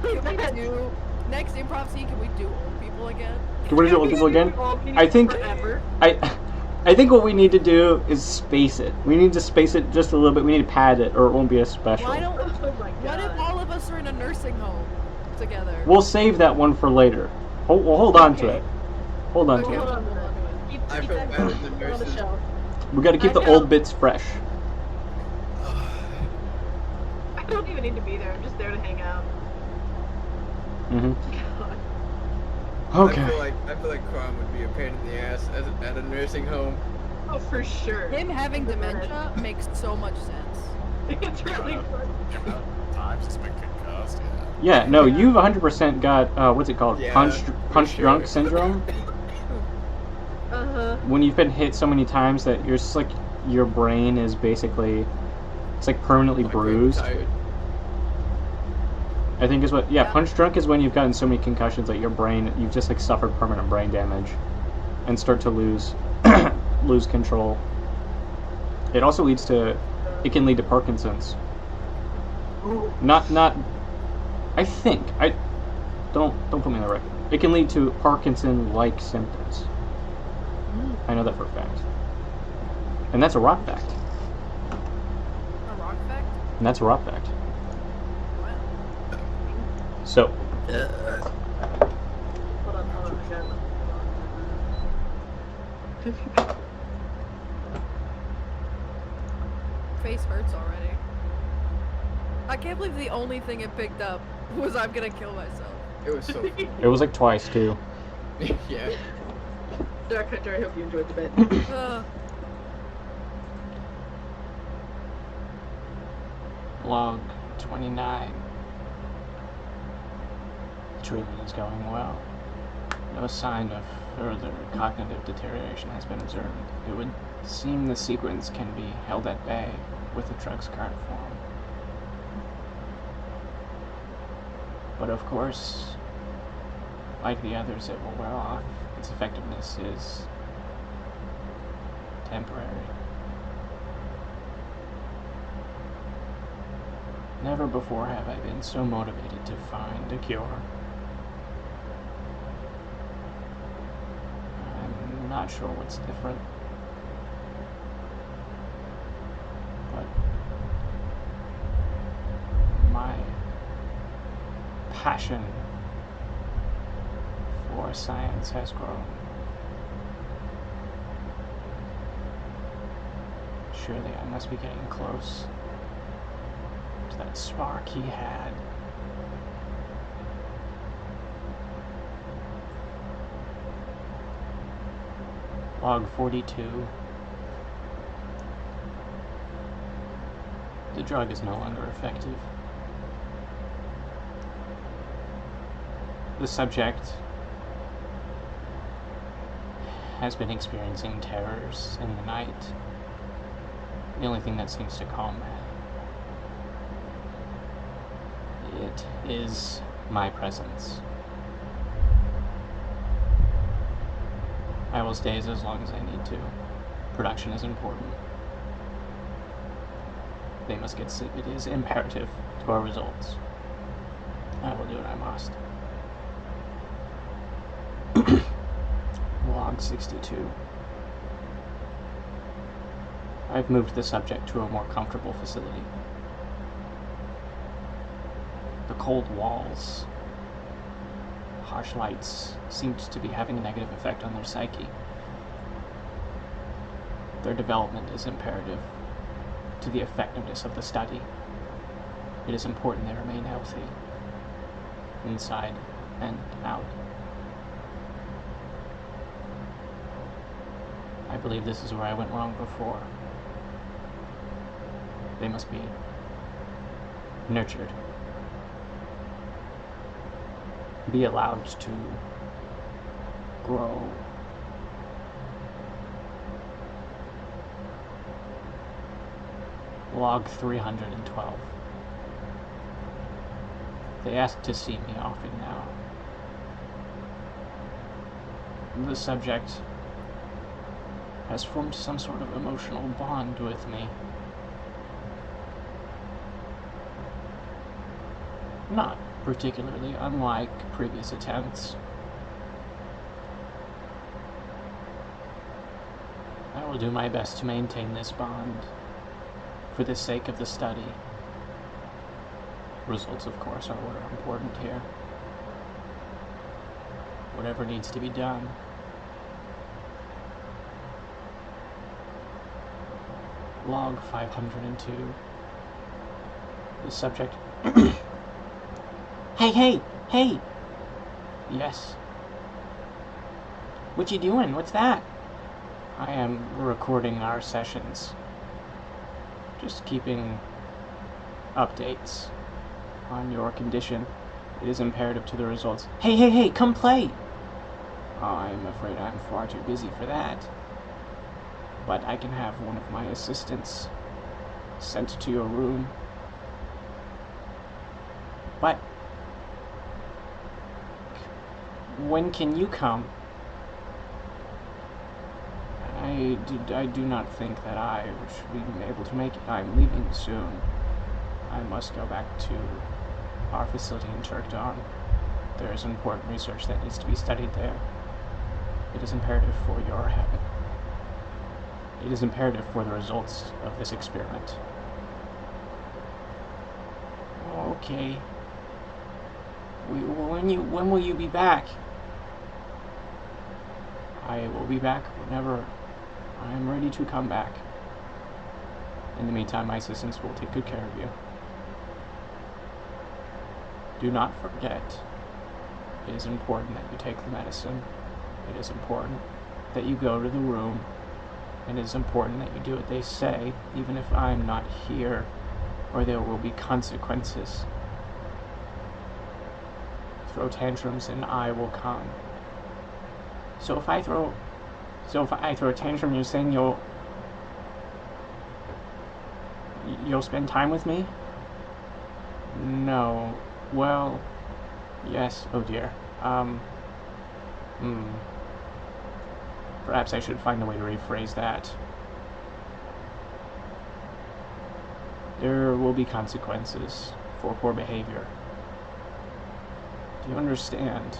[SPEAKER 3] Can we do next improv scene? Can we do old people again?
[SPEAKER 2] Can we do old people again?
[SPEAKER 1] Old people
[SPEAKER 2] I think
[SPEAKER 1] forever.
[SPEAKER 2] I think what we need to do is space it. We need to space it just a little bit. We need to pad it, or it won't be as special.
[SPEAKER 3] Why don't?
[SPEAKER 1] Oh my
[SPEAKER 3] What if
[SPEAKER 1] god.
[SPEAKER 3] all of us are in a nursing home together?
[SPEAKER 2] We'll save that one for later. We'll hold on to it. Hold on to
[SPEAKER 1] Hold
[SPEAKER 2] it.
[SPEAKER 1] on a minute. Keep
[SPEAKER 4] I feel
[SPEAKER 1] that
[SPEAKER 4] bad
[SPEAKER 1] going
[SPEAKER 4] as the
[SPEAKER 1] on the
[SPEAKER 4] nurses.
[SPEAKER 1] shelf.
[SPEAKER 2] We got to keep
[SPEAKER 1] I
[SPEAKER 2] the
[SPEAKER 1] know.
[SPEAKER 2] old bits fresh.
[SPEAKER 1] I don't even need to be there. I'm just there to hang out.
[SPEAKER 2] Mm-hmm.
[SPEAKER 1] God.
[SPEAKER 2] Okay.
[SPEAKER 4] I feel like Crom would be a pain in the ass at a nursing home.
[SPEAKER 1] Oh, for sure.
[SPEAKER 3] Him having
[SPEAKER 1] Look at that.
[SPEAKER 3] dementia makes so much sense.
[SPEAKER 1] It's really fun.
[SPEAKER 5] The amount of times it's been concussed, yeah.
[SPEAKER 2] Yeah, no, you've 100% got, what's it called?
[SPEAKER 4] Yeah,
[SPEAKER 2] Punch
[SPEAKER 4] for
[SPEAKER 2] drunk
[SPEAKER 4] sure.
[SPEAKER 2] syndrome?
[SPEAKER 1] Uh-huh.
[SPEAKER 2] When you've been hit so many times that you're just like, your brain is basically, it's like permanently
[SPEAKER 4] My brain
[SPEAKER 2] bruised.
[SPEAKER 4] tired.
[SPEAKER 2] I think is what,
[SPEAKER 3] Yeah.
[SPEAKER 2] punch drunk is when you've gotten so many concussions that your brain, you've just like suffered permanent brain damage and start to lose control. It also leads to, it can lead to Parkinson's. Not, I think, don't put me on the record. It can lead to Parkinson-like symptoms. I know that for a fact. And that's a rock fact.
[SPEAKER 3] A rock fact?
[SPEAKER 2] And that's a rock fact.
[SPEAKER 3] Wow.
[SPEAKER 2] So,
[SPEAKER 1] Hold on, again.
[SPEAKER 3] Face hurts already. I can't believe the only thing it picked up was I'm gonna kill myself.
[SPEAKER 4] It was so fun.
[SPEAKER 2] it was like twice, too.
[SPEAKER 4] Yeah.
[SPEAKER 1] Dark Hunter, I hope you enjoyed the bit.
[SPEAKER 2] Log 29. Treatment is going well. No sign of further cognitive deterioration has been observed. It would seem the sequence can be held at bay with the drug's current form. But of course, like the others, it will wear off. Its effectiveness is temporary. Never before have I been so motivated to find a cure. I'm not sure what's different, but my passion for science has grown. Surely I must be getting close to that spark he had. Log 42. The drug is no longer effective. The subject has been experiencing terrors in the night. The only thing that seems to calm it is my presence. I will stay as long as I need to. Production is important. They must get sleep. It is imperative to our results. I will do what I must. Log 62. I've moved the subject to a more comfortable facility. The cold walls, harsh lights seemed to be having a negative effect on their psyche. Their development is imperative to the effectiveness of the study. It is important they remain healthy, inside and out. I believe this is where I went wrong before. They must be nurtured. Be allowed to grow. Log 312. They ask to see me often now. The subject has formed some sort of emotional bond with me. Not particularly unlike previous attempts. I will do my best to maintain this bond for the sake of the study. Results, of course, are what are important here. Whatever needs to be done. Log 502. The subject... Hey! Yes. What you doing? What's that? I am recording our sessions. Just keeping updates on your condition. It is imperative to the results. Hey, come play! Oh, I'm afraid I'm far too busy for that. But I can have one of my assistants sent to your room. But when can you come? I do not think that I should be able to make it. I'm leaving soon. I must go back to our facility in Turkdon. There is important research that needs to be studied there. It is imperative for your habit. It is imperative for the results of this experiment. Okay. When will you be back? I will be back whenever I am ready to come back. In the meantime, my assistants will take good care of you. Do not forget, it is important that you take the medicine. It is important that you go to the room. It is important that you do what they say, even if I'm not here, or there will be consequences. Throw tantrums and I will come. So if I throw a tantrum, you're saying you'll spend time with me? No. Well, yes. Oh dear. Perhaps I should find a way to rephrase that. There will be consequences for poor behavior. Do you understand?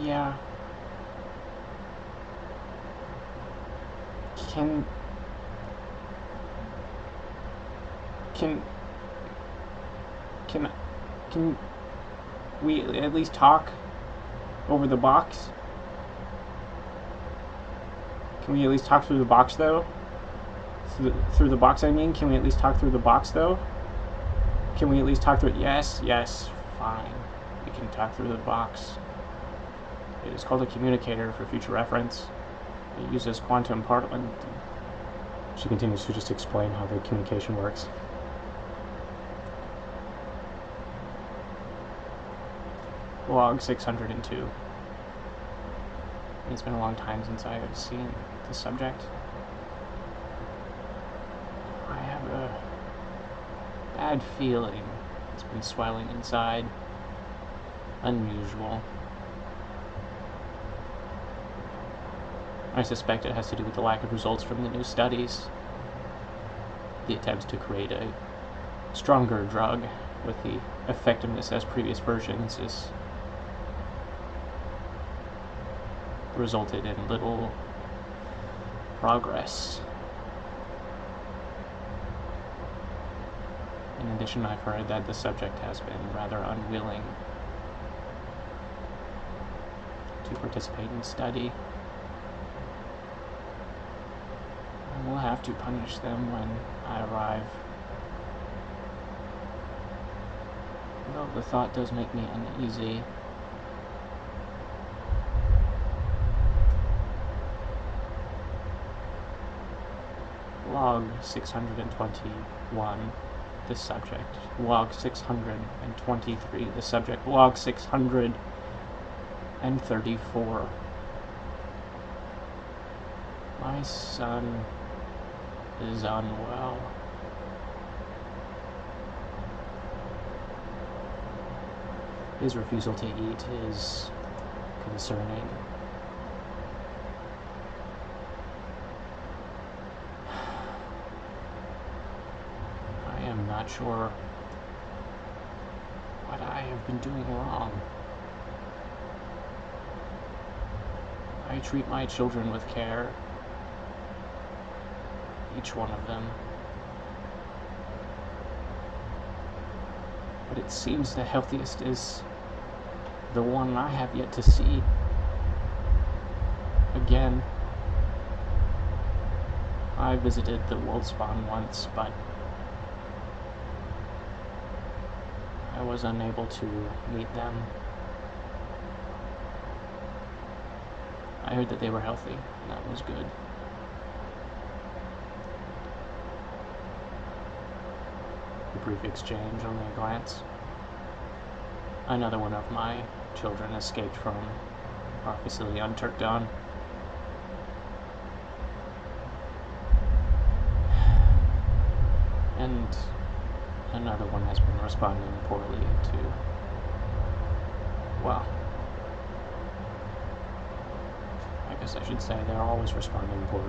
[SPEAKER 2] Yeah. Can we at least talk over the box? Can we at least talk through the box, though? Through the box, I mean? Can we at least talk through the box, though? Can we at least talk through it? Yes, fine. We can talk through the box. It is called a communicator for future reference. It uses quantum particle. She continues to just explain how the communication works. Log 602. It's been a long time since I have seen the subject. I have a bad feeling. It's been swelling inside. Unusual. I suspect it has to do with the lack of results from the new studies. The attempts to create a stronger drug with the effectiveness as previous versions is resulted in little progress. In addition, I've heard that the subject has been rather unwilling to participate in study. I will have to punish them when I arrive. Though the thought does make me uneasy. Log 621, the subject. Log 623, the subject. Log 634. My son is unwell. His refusal to eat is concerning. I am not sure what I have been doing wrong. I treat my children with care. Each one of them. But it seems the healthiest is the one I have yet to see. Again, I visited the world spawn once, but I was unable to meet them. I heard that they were healthy, and that was good. A brief exchange, only a glance. Another one of my children escaped from our facility on Turkdon. And another one has been responding poorly to, well, I guess I should say they're always responding poorly.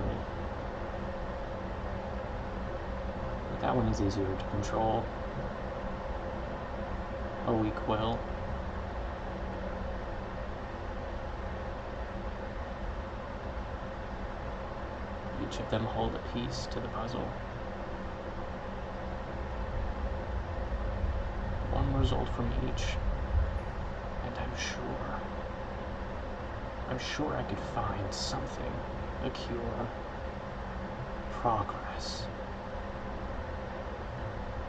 [SPEAKER 2] But that one is easier to control. A weak will. Each of them hold a piece to the puzzle. One result from each, and I'm sure I could find something, a cure, progress.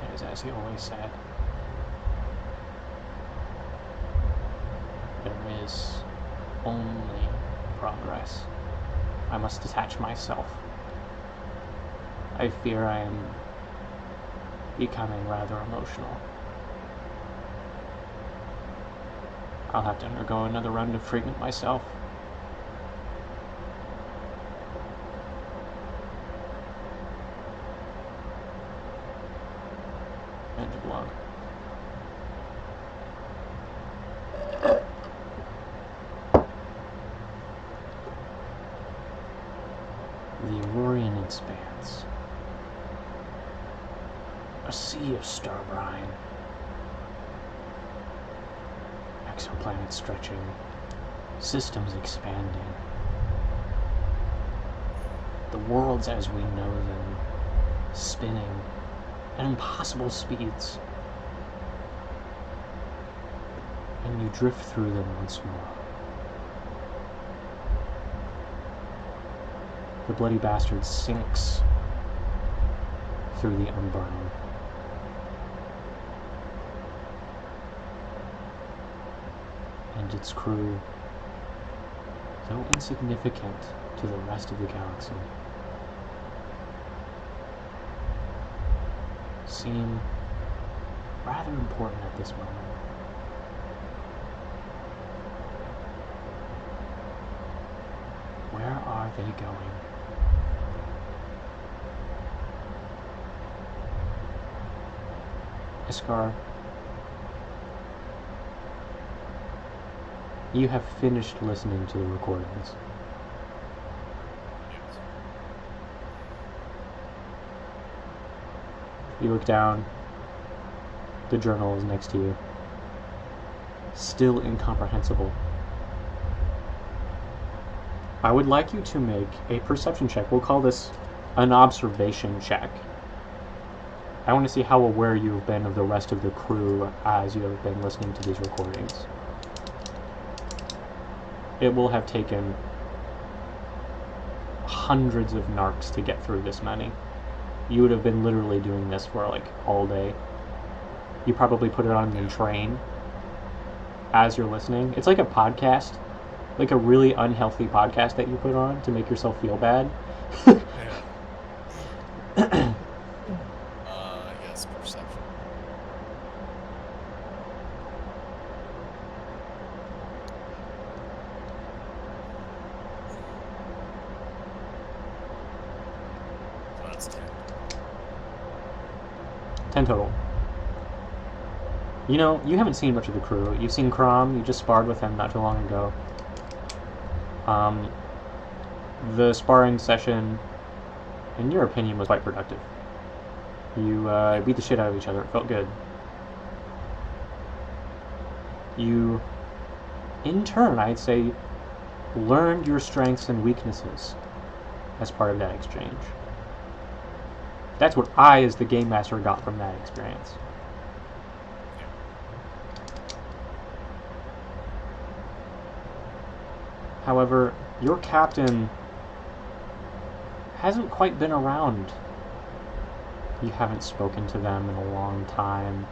[SPEAKER 2] It is as he always said, there is only progress. I must detach myself. I fear I am becoming rather emotional. I'll have to undergo another round of treatment myself. End of log. The Aurorian expanse. A sea of star brine. Exoplanets stretching. Systems expanding. The worlds as we know them spinning at impossible speeds. And you drift through them once more. The bloody bastard sinks through the unburning. And its crew, though insignificant to the rest of the galaxy, seem rather important at this moment. Where are they going? Iskar, you have finished listening to the recordings. You look down. The journal is next to you. Still incomprehensible. I would like you to make a perception check. We'll call this an observation check. I want to see how aware you have been of the rest of the crew as you have been listening to these recordings. It will have taken hundreds of narcs to get through this many. You would have been literally doing this for like all day. You probably put it on the train as you're listening. It's like a podcast, like a really unhealthy podcast that you put on to make yourself feel bad.
[SPEAKER 5] Yes, perception. So that's 10.
[SPEAKER 2] 10 total. You know, you haven't seen much of the crew. You've seen Crom, you just sparred with him not too long ago. The sparring session, in your opinion, was quite productive. You beat the shit out of each other. It felt good. You, in turn, I'd say, learned your strengths and weaknesses as part of that exchange. That's what I, as the game master, got from that experience. However, your captain hasn't quite been around. You haven't spoken to them in a long time.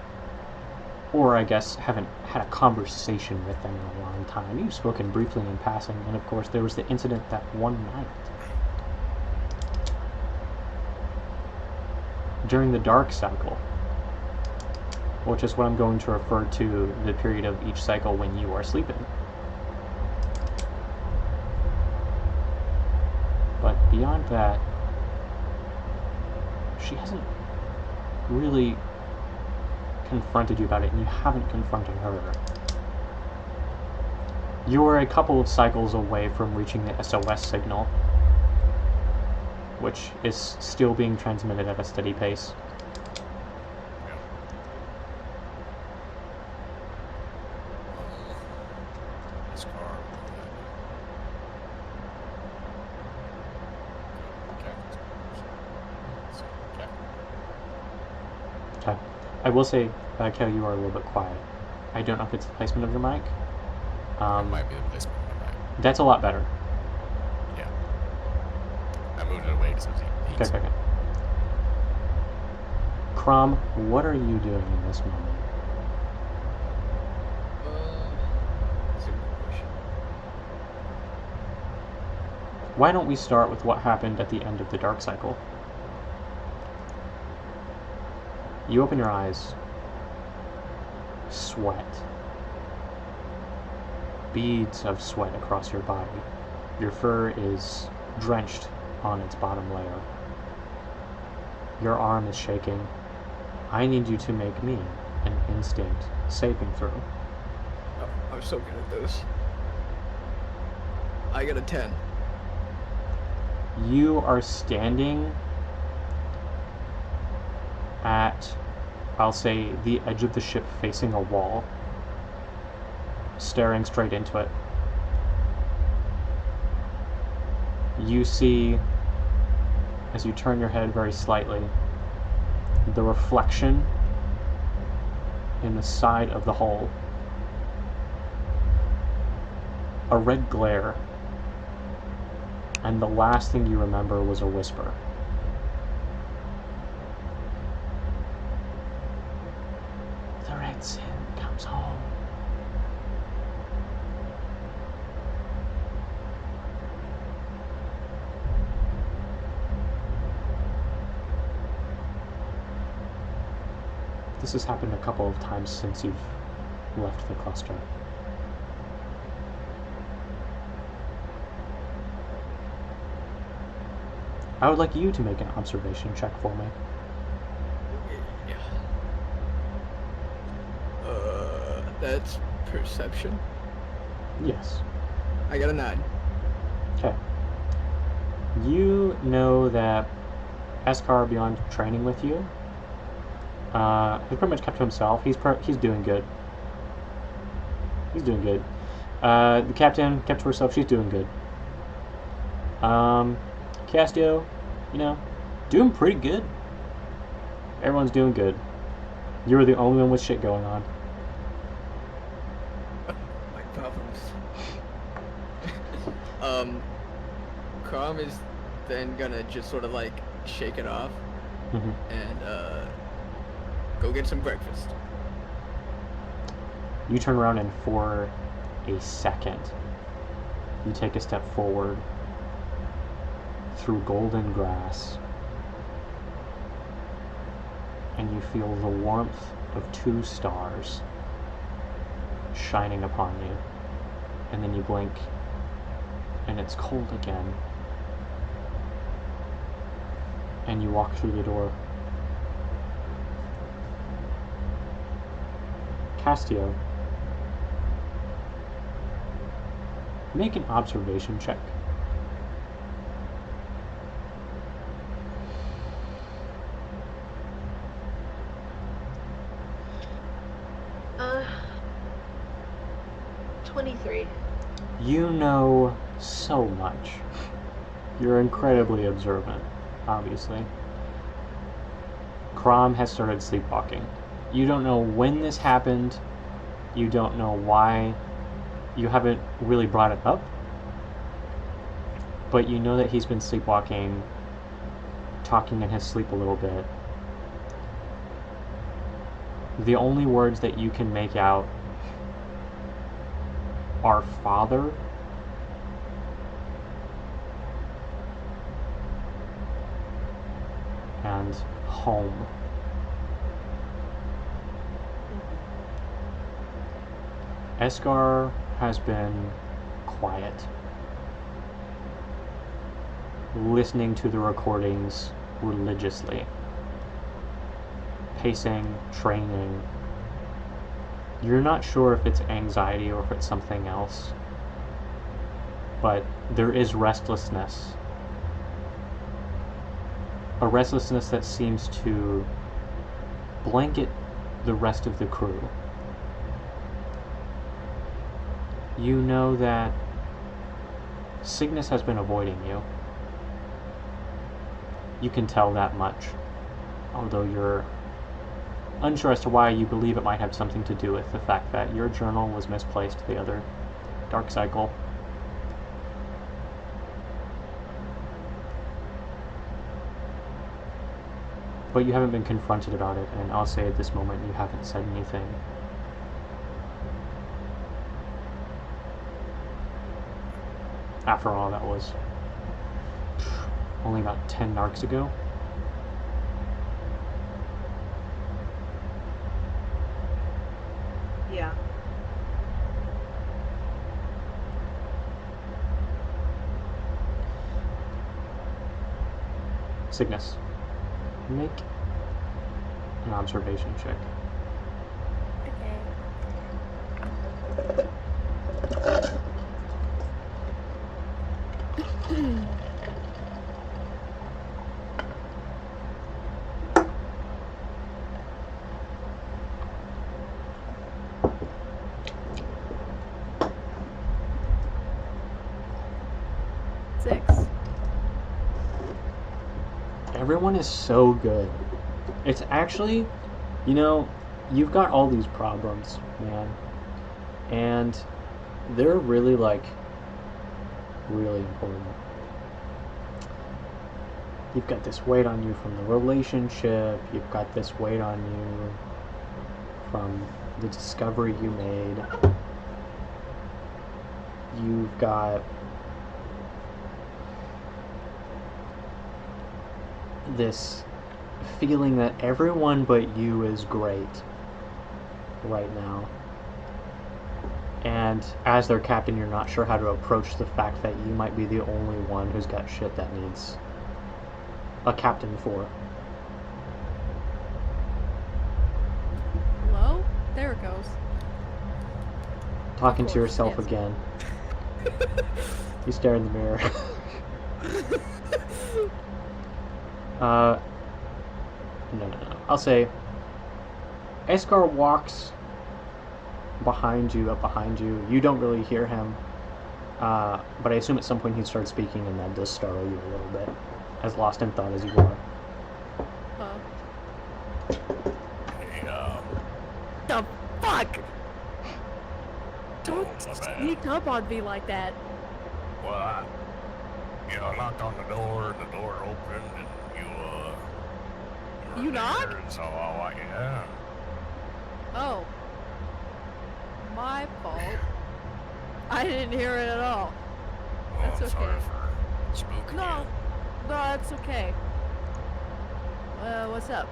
[SPEAKER 2] or I guess haven't had a conversation with them in a long time. You've spoken briefly in passing, and of course there was the incident that one night. During the dark cycle, which is what I'm going to refer to the period of each cycle when you are sleeping. But beyond that, she hasn't really confronted you about it, and you haven't confronted her. You are a couple of cycles away from reaching the SOS signal, which is still being transmitted at a steady pace.
[SPEAKER 5] This car.
[SPEAKER 2] Okay. I will say, Kel, you are a little bit quiet. I don't know if it's the placement of your mic.
[SPEAKER 5] It might be the placement of my mic.
[SPEAKER 2] That's a lot better.
[SPEAKER 5] Yeah. I moved it away because I was eating pizza.
[SPEAKER 2] Okay. Crom, what are you doing in this moment?
[SPEAKER 4] That's a good question.
[SPEAKER 2] Why don't we start with what happened at the end of the dark cycle? You open your eyes. Sweat. Beads of sweat across your body. Your fur is drenched on its bottom layer. Your arm is shaking. I need you to make me an instinct saving throw.
[SPEAKER 4] Oh, I'm so good at this. I got a 10.
[SPEAKER 2] You are standing at, I'll say, the edge of the ship facing a wall, staring straight into it. You see, as you turn your head very slightly, the reflection in the side of the hull. A red glare. And the last thing you remember was a whisper. The red sin comes home. This has happened a couple of times since you've left the cluster. I would like you to make an observation check for me.
[SPEAKER 4] Yeah. That's perception.
[SPEAKER 2] Yes.
[SPEAKER 4] I got a 9.
[SPEAKER 2] Okay. You know that Eskar, beyond training with you, he's pretty much kept to himself. He's doing good. He's doing good. The captain kept to herself. She's doing good. Castio, doing pretty good. Everyone's doing good. You were the only one with shit going on.
[SPEAKER 4] My problems. Crom is then gonna just sort of like shake it off and go get some breakfast.
[SPEAKER 2] You turn around and for a second, you take a step forward through golden grass, and you feel the warmth of 2 stars shining upon you, and then you blink and it's cold again, and you walk through the door. Castio, make an observation check.
[SPEAKER 1] Uh, 23.
[SPEAKER 2] You know so much. You're incredibly observant, obviously. Crom has started sleepwalking. You don't know when this happened. You don't know why. You haven't really brought it up. But you know that he's been sleepwalking, talking in his sleep a little bit. the only words that you can make out are father and home. Escar has been quiet, listening to the recordings religiously, pacing, training. You're not sure if it's anxiety or if it's something else, but there is restlessness. A restlessness that seems to blanket the rest of the crew. You know that Cygnus has been avoiding you. You can tell that much, although you're unsure as to why. You believe it might have something to do with the fact that your journal was misplaced the other dark cycle. But you haven't been confronted about it, and I'll say at this moment you haven't said anything. After all, that was only about 10 narcs ago.
[SPEAKER 1] Yeah.
[SPEAKER 2] Cygnus, make an observation check. Everyone is so good. It's actually, you know, you've got all these problems, man. And they're really, like, really important. You've got this weight on you from the relationship. You've got this weight on you from the discovery you made. You've got this feeling that everyone but you is great right now. And as their captain, you're not sure how to approach the fact that you might be the only one who's got shit that needs a captain for.
[SPEAKER 3] Hello? There it goes.
[SPEAKER 2] Talking to yourself
[SPEAKER 3] yes.
[SPEAKER 2] again. You stare in the mirror. No. I'll say, Escar walks behind you, up behind you. You don't really hear him, but I assume at some point he'd start speaking, and that does startle you a little bit, as lost in thought as you are.
[SPEAKER 5] Hey,
[SPEAKER 3] The fuck? Don't sneak up on me like that.
[SPEAKER 5] well, I knocked on the door, and the door opened, and
[SPEAKER 3] You knocked?
[SPEAKER 5] and so yeah.
[SPEAKER 3] Oh. My fault. I didn't hear it at all.
[SPEAKER 5] Well,
[SPEAKER 3] That's
[SPEAKER 5] I'm sorry
[SPEAKER 3] okay.
[SPEAKER 5] for spooking
[SPEAKER 3] No.
[SPEAKER 5] you.
[SPEAKER 3] No, that's okay. What's up?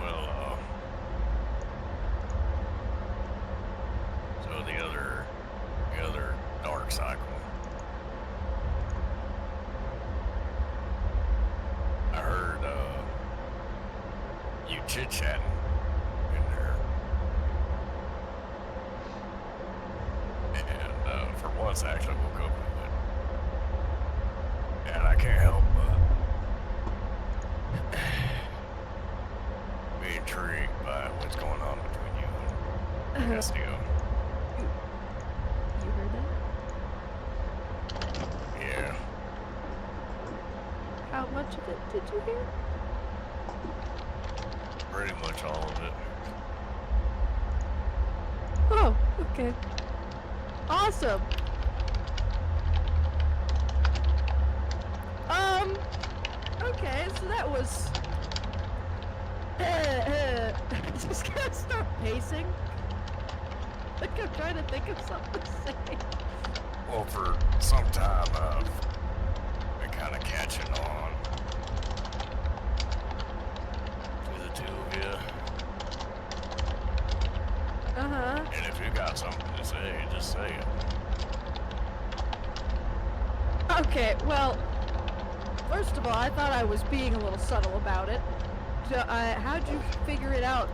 [SPEAKER 5] Well, so the other dark cycle. I heard, you chit-chatting in there. And, for once I actually woke up with it. And I can't help but be intrigued by what's going on between you and Castillo.
[SPEAKER 3] You heard that?
[SPEAKER 5] Yeah.
[SPEAKER 3] How much of it did you hear?
[SPEAKER 5] Pretty much all of it.
[SPEAKER 3] Oh, okay. Awesome. Okay, so that was just gonna start pacing. Like I'm trying to think of something to say.
[SPEAKER 5] Well, for some time, I've been kind of catching on to the two of you.
[SPEAKER 3] Uh-huh.
[SPEAKER 5] And if you got something to say, just say it.
[SPEAKER 3] Okay, well, first of all, I thought I was being a little subtle about it. So, how'd you figure it out?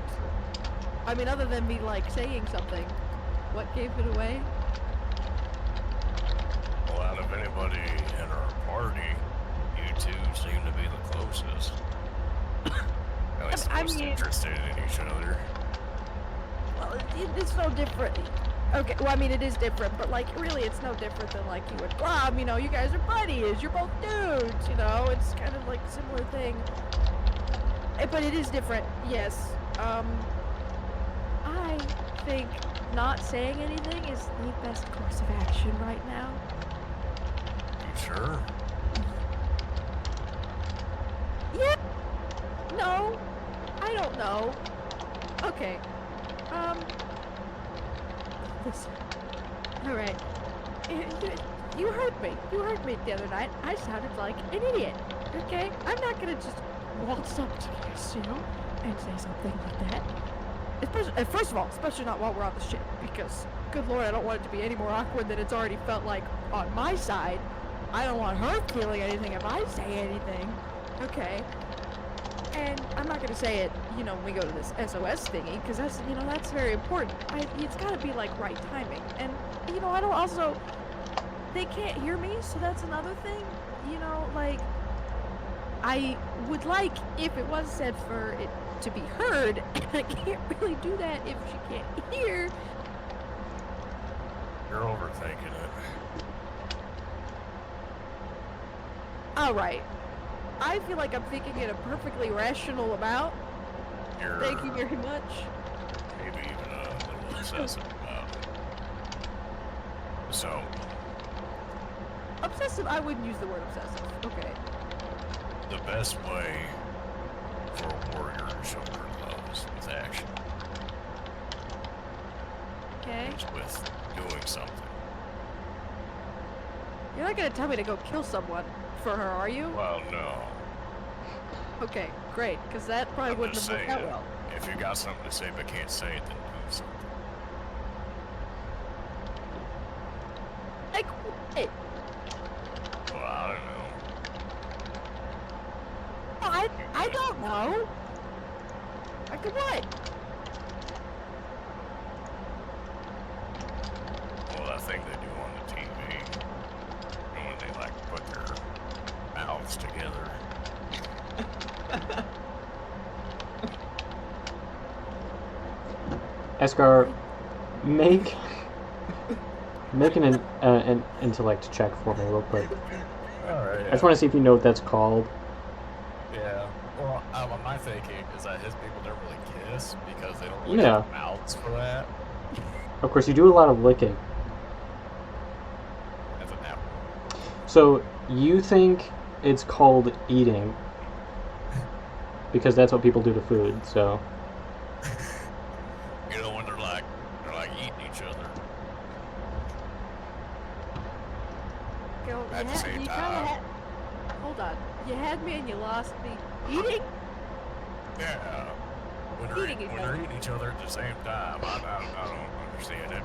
[SPEAKER 3] I mean, other than me, like, saying something, what gave it away?
[SPEAKER 5] Well, out of anybody in our party, you two seem to be the closest. At least the
[SPEAKER 3] I
[SPEAKER 5] most
[SPEAKER 3] mean-
[SPEAKER 5] interested in each other.
[SPEAKER 3] Well, it's no different. Okay, well, I mean, it is different, but, like, really, it's no different than, like, you and Rob, you know, you guys are buddies, you're both dudes, you know, it's kind of, like, a similar thing. But it is different, yes. I think not saying anything is the best course of action right now.
[SPEAKER 5] You sure?
[SPEAKER 3] Yeah. No. I don't know. Okay. Listen. Alright. You heard me. You heard me the other night. I sounded like an idiot. Okay? I'm not gonna just waltz up to you, you know, and say something like that. Especially, first of all, especially not while we're on the ship, because, good lord, I don't want it to be any more awkward than it's already felt like on my side. I don't want her feeling anything if I say anything. Okay? And I'm not gonna say it, you know, when we go to this SOS thingy, because that's, you know, that's very important. It's gotta be, like, right timing. And, you know, I don't also... They can't hear me, so that's another thing. You know, like... I would like, if it was said, for it to be heard, and I can't really do that if she can't hear.
[SPEAKER 5] You're overthinking it.
[SPEAKER 3] Alright. I feel like I'm thinking it a perfectly rational amount.
[SPEAKER 5] You're
[SPEAKER 3] Thank you very much.
[SPEAKER 5] maybe even a little obsessive about it. So,
[SPEAKER 3] Obsessive, I wouldn't use the word obsessive. Okay.
[SPEAKER 5] the best way for a warrior to show her love is with action.
[SPEAKER 3] Okay.
[SPEAKER 5] It's with doing something.
[SPEAKER 3] You're not gonna tell me to go kill someone for her, are you?
[SPEAKER 5] Well, no.
[SPEAKER 3] Okay, great, because that probably
[SPEAKER 5] I'm
[SPEAKER 3] wouldn't
[SPEAKER 5] just
[SPEAKER 3] have worked
[SPEAKER 5] saying,
[SPEAKER 3] out well.
[SPEAKER 5] if you got something to say but can't say it, then do something.
[SPEAKER 3] Like, what?
[SPEAKER 5] Well, I don't know.
[SPEAKER 3] I don't know. Like what?
[SPEAKER 5] Well, that thing they do on the TV, and when they like put their mouths together.
[SPEAKER 2] Escar, make an intellect check for me real quick.
[SPEAKER 5] Alright.
[SPEAKER 2] I just want to see if you know what that's called.
[SPEAKER 5] Yeah. Well, my thinking is that his people don't really kiss because they don't really
[SPEAKER 2] Yeah.
[SPEAKER 5] have mouths for that.
[SPEAKER 2] Of course, you do a lot of licking.
[SPEAKER 5] As an apple.
[SPEAKER 2] So you think it's called eating because that's what people do to food. So
[SPEAKER 5] You know when they're like eating each other.
[SPEAKER 3] Go,
[SPEAKER 5] At the same
[SPEAKER 3] you
[SPEAKER 5] time.
[SPEAKER 3] kinda had... Hold on. You had me and you lost me. Eating?
[SPEAKER 5] Yeah. When
[SPEAKER 3] Eating each
[SPEAKER 5] they're
[SPEAKER 3] other.
[SPEAKER 5] eating each other at the same time, I don't understand it,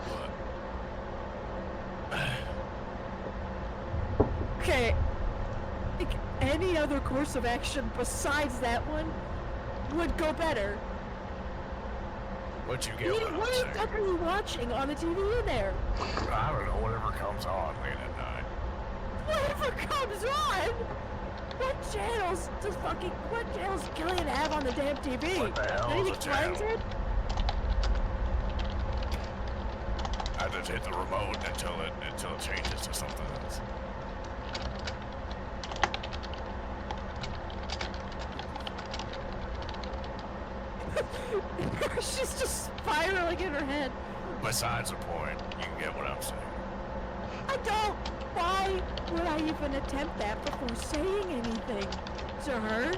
[SPEAKER 5] but
[SPEAKER 3] Okay. Like, any other course of action besides that one would go better.
[SPEAKER 5] what you get what I'm
[SPEAKER 3] What the
[SPEAKER 5] saying.
[SPEAKER 3] fuck are you watching on the TV in there?
[SPEAKER 5] I don't know, whatever comes on late at night.
[SPEAKER 3] Whatever comes on! What channels does Gillian have on the damn TV?
[SPEAKER 5] What the hell is
[SPEAKER 3] Anything
[SPEAKER 5] a channel?
[SPEAKER 3] slanted?
[SPEAKER 5] I just hit the remote until it changes to something else.
[SPEAKER 3] She's just spiraling in her head.
[SPEAKER 5] Besides the point, you can get what I'm saying.
[SPEAKER 3] I don't. Why would I even attempt that before saying anything to her?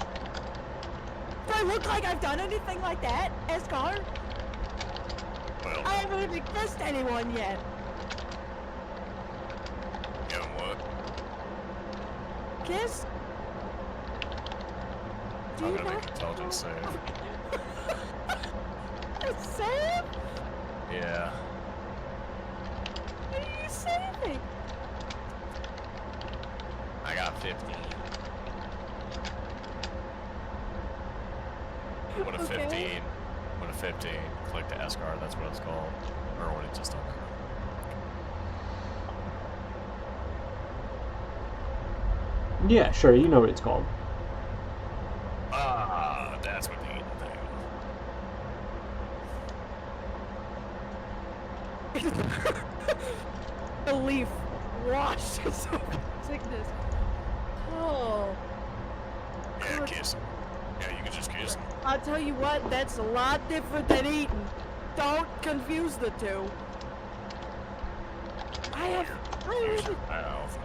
[SPEAKER 3] I look like I've done anything like that, Escar?
[SPEAKER 5] Well,
[SPEAKER 3] I haven't even kissed anyone yet.
[SPEAKER 5] you know what?
[SPEAKER 3] Kiss? Do
[SPEAKER 5] I'm
[SPEAKER 3] you
[SPEAKER 5] gonna
[SPEAKER 3] know?
[SPEAKER 5] make intelligence save.
[SPEAKER 3] Sam?
[SPEAKER 5] Yeah.
[SPEAKER 3] What are you saving?
[SPEAKER 5] I got 15. What a
[SPEAKER 3] Okay.
[SPEAKER 5] 15. What a 15. Click the Escar, that's what it's called. Or when it just on
[SPEAKER 2] Yeah, sure, you know what it's called.
[SPEAKER 5] Ah, that's what the eating thing.
[SPEAKER 3] The leaf washes over sickness. Oh.
[SPEAKER 5] Yeah,
[SPEAKER 3] God.
[SPEAKER 5] kiss him. Yeah, you can just kiss him.
[SPEAKER 3] I'll tell you what, that's a lot different than eating. Don't confuse the two.
[SPEAKER 5] Use your mouth.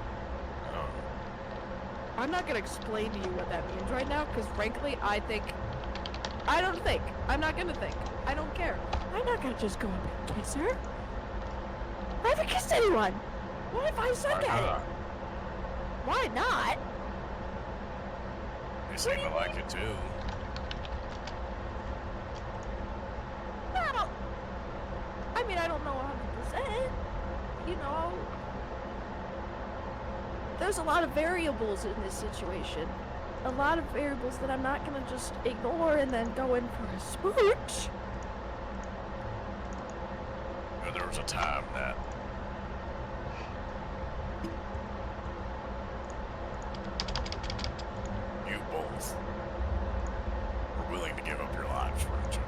[SPEAKER 3] I'm not gonna explain to you what that means right now, because frankly, I don't think. I don't care. I'm not gonna just go up and kiss her. I haven't kissed anyone. What if I suck at it? Why not?
[SPEAKER 5] They seem to like it too.
[SPEAKER 3] Well, I mean, I don't know 100%. You know, there's a lot of variables in this situation. A lot of variables that I'm not gonna just ignore and then go in for a smooch.
[SPEAKER 5] You know, there was a time that you both were willing to give up your lives for each other.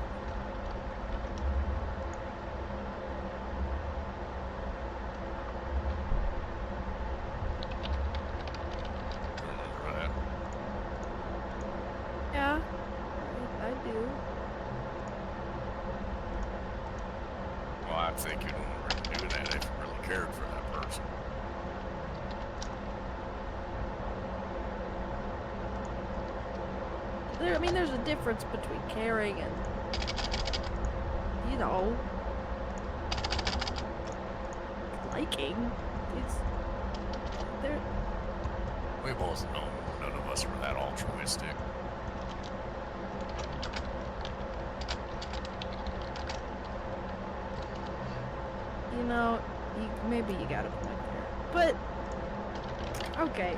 [SPEAKER 5] Remember that?
[SPEAKER 3] Yeah, I do.
[SPEAKER 5] Well, I think you'd want to do that if you really cared for that person.
[SPEAKER 3] I mean, there's a difference between caring and, you know, liking. There.
[SPEAKER 5] We both know none of us were that altruistic.
[SPEAKER 3] You know, maybe you got a point there. But, okay.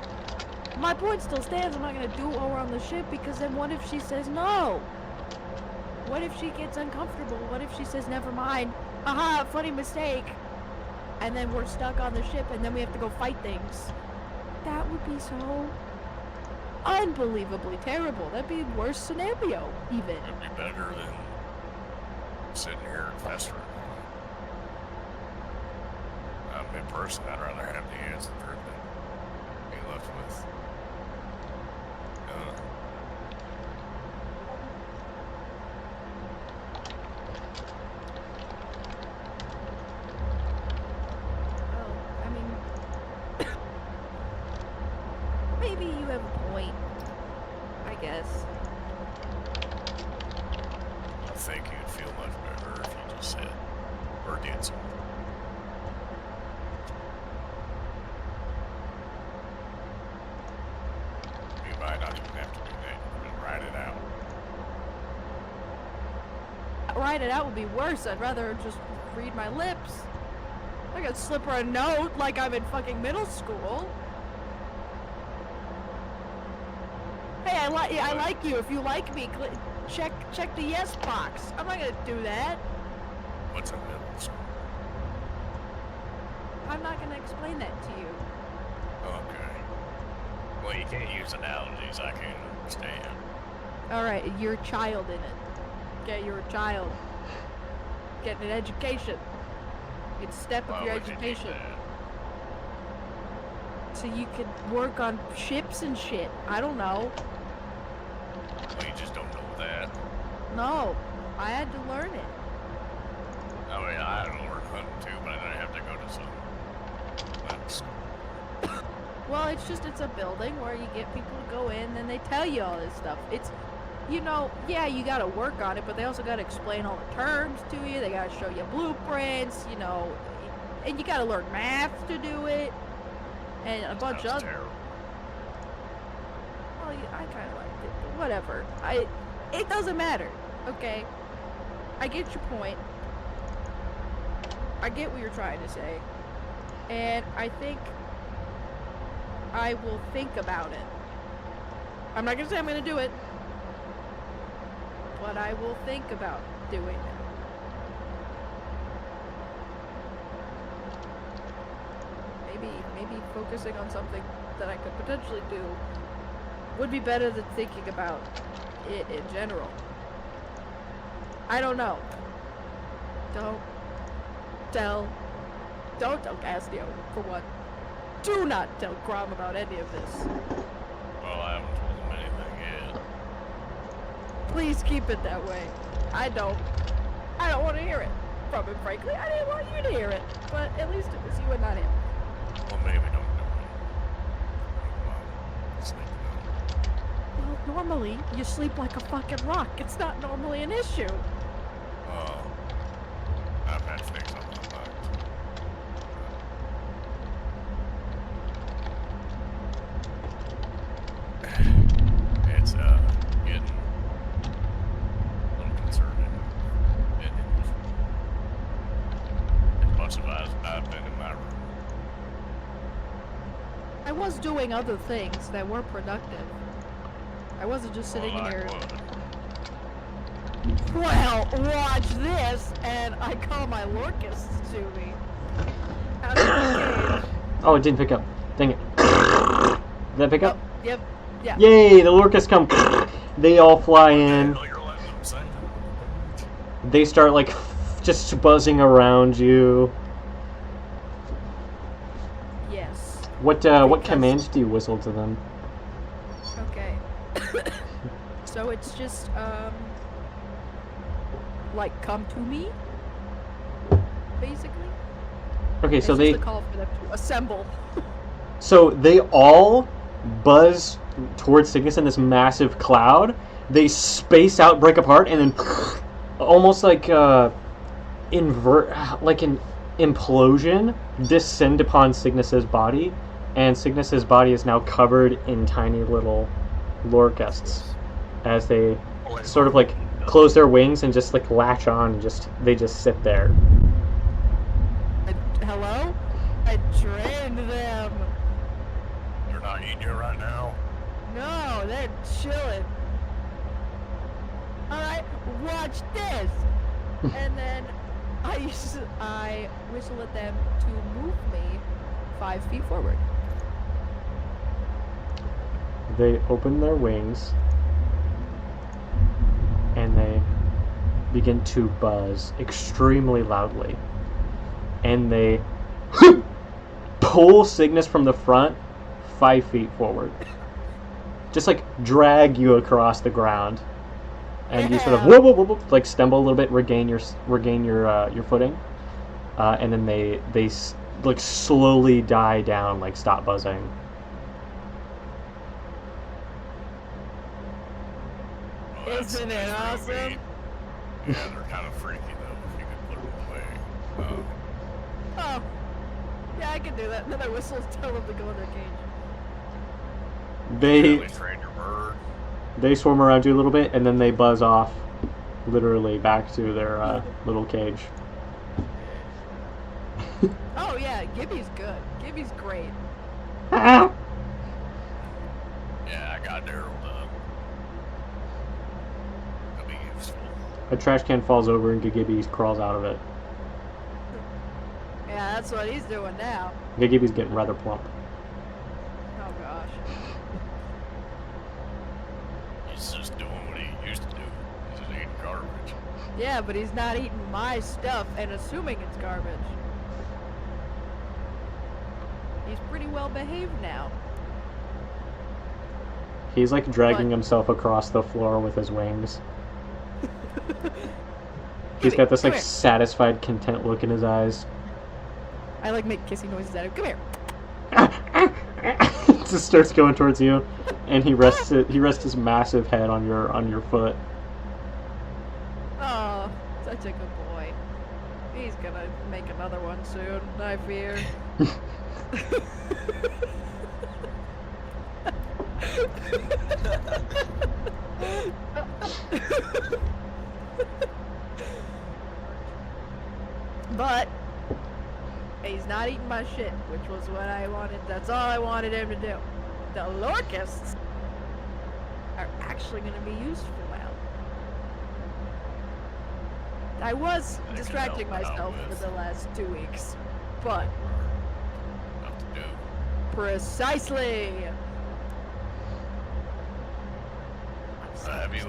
[SPEAKER 3] My point still stands. I'm not going to do it while we're on the ship, because then what if she says no? What if she gets uncomfortable? What if she says, never mind, haha, funny mistake, and then we're stuck on the ship and then we have to go fight things? That would be so unbelievably terrible. That'd be the worst scenario, even.
[SPEAKER 5] It'd be better than sitting here and festering. Me personally, I'd rather have the answer than be left with.
[SPEAKER 3] Well, I mean, maybe you have a point, I guess.
[SPEAKER 5] I think you'd feel much better if you just said or did something. You might not even have to do that. You can write it out.
[SPEAKER 3] Write it out would be worse. I'd rather just read my lips. I could slip her a note like I'm in fucking middle school. Hey, I like you. If you like me, check the yes box. I'm not gonna do that.
[SPEAKER 5] What's a middle school?
[SPEAKER 3] I'm not gonna explain that to you.
[SPEAKER 5] Okay. Well, you can't use analogies I can't understand.
[SPEAKER 3] Alright, you're a child in it. Okay, you're a child. Getting an education. You can step up
[SPEAKER 5] Why
[SPEAKER 3] your
[SPEAKER 5] would you need
[SPEAKER 3] education.
[SPEAKER 5] that?
[SPEAKER 3] So you could work on ships and shit. I don't know.
[SPEAKER 5] Well, you just don't know that.
[SPEAKER 3] No, I had to learn it.
[SPEAKER 5] I mean, I had to learn hunting too, but I didn't have to go to some school.
[SPEAKER 3] Well, it's a building where you get people to go in and they tell you all this stuff. you know, yeah, you gotta work on it, but they also gotta explain all the terms to you. They gotta show you blueprints, you know, and you gotta learn math to do it, and a bunch of.
[SPEAKER 5] Terrible.
[SPEAKER 3] Well, yeah, I kind of liked it, but whatever. It doesn't matter, okay? I get your point. I get what you're trying to say, and I think I will think about it. I'm not gonna say I'm gonna do it, but I will think about doing it. Maybe focusing on something that I could potentially do would be better than thinking about it in general. I don't know. Don't tell Castio, for one. Do not tell Grom about any of this.
[SPEAKER 5] Well, I haven't told him anything yet.
[SPEAKER 3] Please keep it that way. I don't want to hear it from him, frankly. I didn't want you to hear it, but at least it was you and not him.
[SPEAKER 5] Well, maybe don't do it. Well, sleep now.
[SPEAKER 3] Well, normally, you sleep like a fucking rock. It's not normally an issue.
[SPEAKER 5] Well, I've had things on my mind. It's, getting a little concerning. As much as I've been in my room.
[SPEAKER 3] I was doing other things that were productive. I wasn't just sitting
[SPEAKER 5] Well,
[SPEAKER 3] here.
[SPEAKER 5] what?
[SPEAKER 3] Well, watch this, and I call my Lorcus to me. Out of the cage.
[SPEAKER 2] Oh, it didn't pick up. Dang it. Did that pick up?
[SPEAKER 3] Oh, yep, yeah.
[SPEAKER 2] Yay, the Lorcas come. They all fly in.
[SPEAKER 5] Hell, you're letting them say.
[SPEAKER 2] They start, like, just buzzing around you.
[SPEAKER 3] Yes.
[SPEAKER 2] What
[SPEAKER 3] Because-
[SPEAKER 2] commands do you whistle to them?
[SPEAKER 3] Okay. So it's just, like, come to me? Basically?
[SPEAKER 2] Okay, so
[SPEAKER 3] it's
[SPEAKER 2] they
[SPEAKER 3] just a call for them to assemble.
[SPEAKER 2] all buzz towards Cygnus in this massive cloud. They space out, break apart, and then almost like like an implosion descend upon Cygnus's body, and Cygnus's body is now covered in tiny little Lorcasts as they sort of like close their wings and just like latch on and they just sit there.
[SPEAKER 3] Hello? I trained them.
[SPEAKER 5] They're not eating you right now.
[SPEAKER 3] No, they're chilling. Alright, watch this. And then I whistle at them to move me 5 feet forward.
[SPEAKER 2] They open their wings and they begin to buzz extremely loudly. And they pull Cygnus from the front 5 feet forward. Just like drag you across the ground. And you sort of whoop, whoop, whoop, whoop, like stumble a little bit, regain your footing. And then they like slowly die down, like stop buzzing.
[SPEAKER 5] Well, that's
[SPEAKER 3] Isn't it
[SPEAKER 5] real
[SPEAKER 3] awesome?
[SPEAKER 5] neat. Yeah, they're kind of freaky though. If you could put them away.
[SPEAKER 3] Oh. Yeah, I can do that. And then I whistle and tell them to go in their cage.
[SPEAKER 2] They
[SPEAKER 5] Really train your bird.
[SPEAKER 2] they swarm around you a little bit, and then they buzz off, literally back to their little cage.
[SPEAKER 3] Oh yeah, Gibby's good. Gibby's great.
[SPEAKER 5] Yeah, I got Daryl done. That'll be useful.
[SPEAKER 2] A trash can falls over, and Gigibby crawls out of it.
[SPEAKER 3] Yeah, that's what he's doing now.
[SPEAKER 2] Gigibby's getting rather plump.
[SPEAKER 3] Oh gosh.
[SPEAKER 5] He's just doing what he used to do. He's just eating garbage.
[SPEAKER 3] Yeah, but he's not eating my stuff and assuming it's garbage. He's pretty well behaved now.
[SPEAKER 2] He's like dragging
[SPEAKER 3] But-
[SPEAKER 2] himself across the floor with his wings. He's
[SPEAKER 3] Gibby,
[SPEAKER 2] got this
[SPEAKER 3] come
[SPEAKER 2] like
[SPEAKER 3] here.
[SPEAKER 2] satisfied, content look in his eyes.
[SPEAKER 3] I like make kissy noises at him. Come here.
[SPEAKER 2] just starts going towards you, and he rests his massive head on your foot.
[SPEAKER 3] Oh, such a good boy. He's gonna make another one soon, I fear. But he's not eating my shit, which was what I wanted. That's all I wanted him to do. The locusts are actually going to be useful now. I was distracting myself for the last 2 weeks, but
[SPEAKER 5] Enough to do.
[SPEAKER 3] precisely.
[SPEAKER 5] Have you,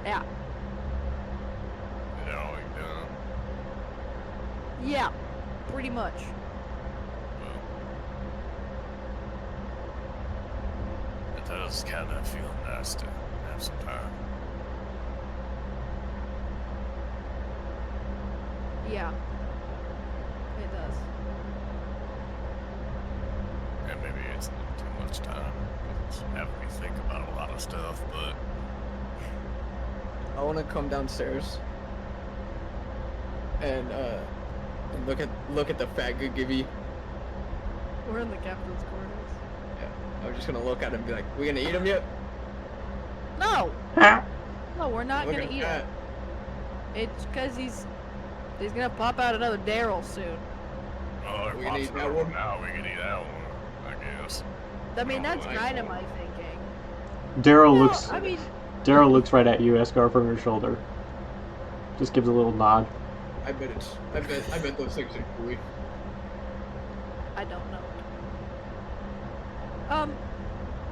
[SPEAKER 3] Yeah,
[SPEAKER 5] is that all you've done?
[SPEAKER 3] yeah, pretty much.
[SPEAKER 5] Well, it does kind of feel nice to have some time.
[SPEAKER 3] Yeah, it does.
[SPEAKER 5] And maybe it's too much time. It's having me think about a lot of stuff, but
[SPEAKER 4] I want to come downstairs and look at the fat good gibby.
[SPEAKER 3] We're in the captain's quarters.
[SPEAKER 4] Yeah, I'm just gonna look at him and be like, "We gonna eat him yet?"
[SPEAKER 3] No, no, we're not
[SPEAKER 4] Look
[SPEAKER 3] gonna
[SPEAKER 4] at
[SPEAKER 3] eat
[SPEAKER 4] that.
[SPEAKER 3] him. It's because he's gonna pop out another Daryl soon.
[SPEAKER 5] oh,
[SPEAKER 4] We
[SPEAKER 5] if
[SPEAKER 4] gonna
[SPEAKER 5] Pop's
[SPEAKER 4] eat that
[SPEAKER 5] another
[SPEAKER 4] one?
[SPEAKER 5] now, we can eat that one, I guess.
[SPEAKER 3] I mean, that's
[SPEAKER 4] like
[SPEAKER 3] kind of
[SPEAKER 4] one.
[SPEAKER 3] my thinking.
[SPEAKER 2] Daryl
[SPEAKER 3] No,
[SPEAKER 2] looks
[SPEAKER 3] I mean,
[SPEAKER 2] Daryl looks right at you, Escar, from your shoulder. Just gives a little nod.
[SPEAKER 4] I bet those things are gooey.
[SPEAKER 3] I don't know.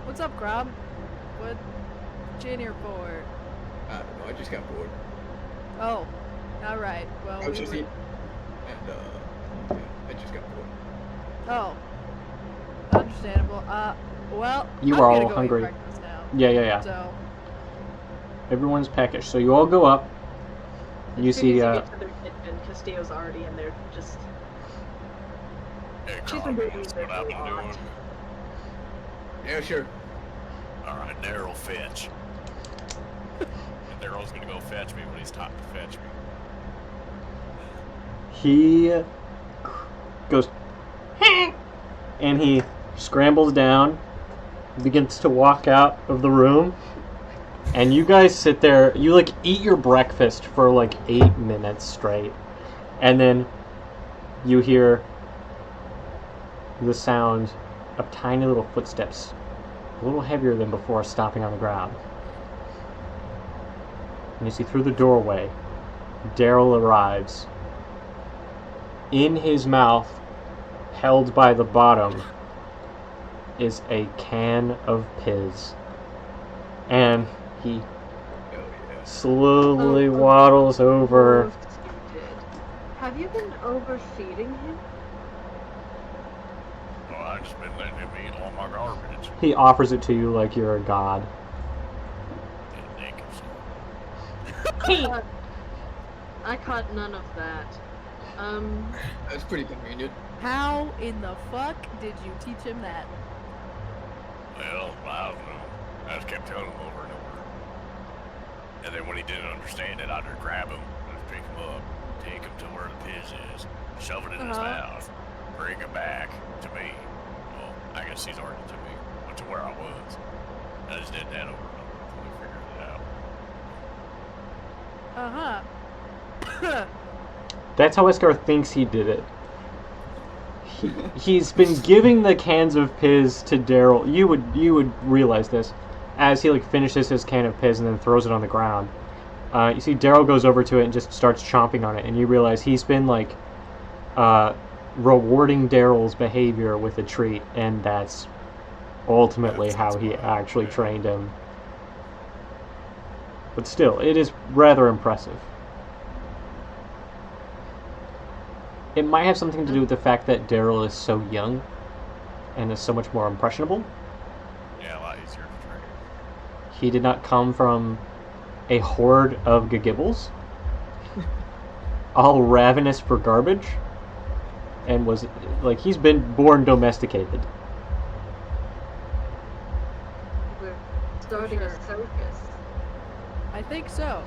[SPEAKER 3] What's up, Grob? What you in here for?
[SPEAKER 4] I don't know. I just got bored.
[SPEAKER 3] Oh, all right. Well,
[SPEAKER 4] I was
[SPEAKER 3] we
[SPEAKER 4] just
[SPEAKER 3] were-
[SPEAKER 4] eating, and yeah, I just got bored.
[SPEAKER 3] Oh, understandable. Well,
[SPEAKER 2] You
[SPEAKER 3] I'm
[SPEAKER 2] are
[SPEAKER 3] gonna
[SPEAKER 2] all
[SPEAKER 3] go
[SPEAKER 2] hungry.
[SPEAKER 3] Eat breakfast now.
[SPEAKER 2] Yeah.
[SPEAKER 3] So,
[SPEAKER 2] Everyone's peckish. So you all go up. You
[SPEAKER 1] As soon
[SPEAKER 2] see,
[SPEAKER 1] as you get to their kitchen, Castillo's already in there, just
[SPEAKER 5] Hey,
[SPEAKER 1] She's
[SPEAKER 5] Carl,
[SPEAKER 1] been
[SPEAKER 5] you want to see
[SPEAKER 1] doing
[SPEAKER 5] what I've
[SPEAKER 1] this a
[SPEAKER 5] been
[SPEAKER 1] lot.
[SPEAKER 5] doing?
[SPEAKER 4] Yeah, sure.
[SPEAKER 5] Alright, Daryl, fetch. And Daryl's gonna go fetch me when he's taught to fetch me.
[SPEAKER 2] he goes, and he scrambles down, begins to walk out of the room, and you guys sit there. You like eat your breakfast for like 8 minutes straight, and then you hear the sound of tiny little footsteps, a little heavier than before, stopping on the ground. And you see through the doorway, Daryl arrives. In his mouth, held by the bottom, is a can of Piz. And he
[SPEAKER 4] Hell yeah.
[SPEAKER 2] slowly
[SPEAKER 1] Oh,
[SPEAKER 2] waddles over.
[SPEAKER 1] of course you did. Have you been overfeeding him?
[SPEAKER 5] Well, I've just been letting him eat all my garbage.
[SPEAKER 2] He offers it to you like you're a god.
[SPEAKER 5] And naked.
[SPEAKER 1] I caught none of that.
[SPEAKER 4] That's pretty convenient.
[SPEAKER 3] how in the fuck did you teach him that?
[SPEAKER 5] Well, I don't know. I just kept telling him over and over. And then when he didn't understand it, I'd just grab him and just pick him up, take him to where the Piz is, shove it in his mouth, bring him back to me. Well, I guess he's already to me, but to where I was. I just did that over and over until we figured it out.
[SPEAKER 3] Uh-huh.
[SPEAKER 2] That's how Escar thinks he did it. He's been giving the cans of Piz to Daryl. You would realize this as he like finishes his can of Piz and then throws it on the ground. You see Daryl goes over to it and just starts chomping on it, and you realize he's been like rewarding Daryl's behavior with a treat, and that's ultimately how he actually trained him. But still, it is rather impressive. It might have something to do with the fact that Daryl is so young and is so much more impressionable.
[SPEAKER 5] Yeah, a lot easier to train.
[SPEAKER 2] He did not come from a horde of gagibbles, all ravenous for garbage. and was like he's been born domesticated.
[SPEAKER 1] We're starting
[SPEAKER 3] sure.
[SPEAKER 1] a circus.
[SPEAKER 3] I think so.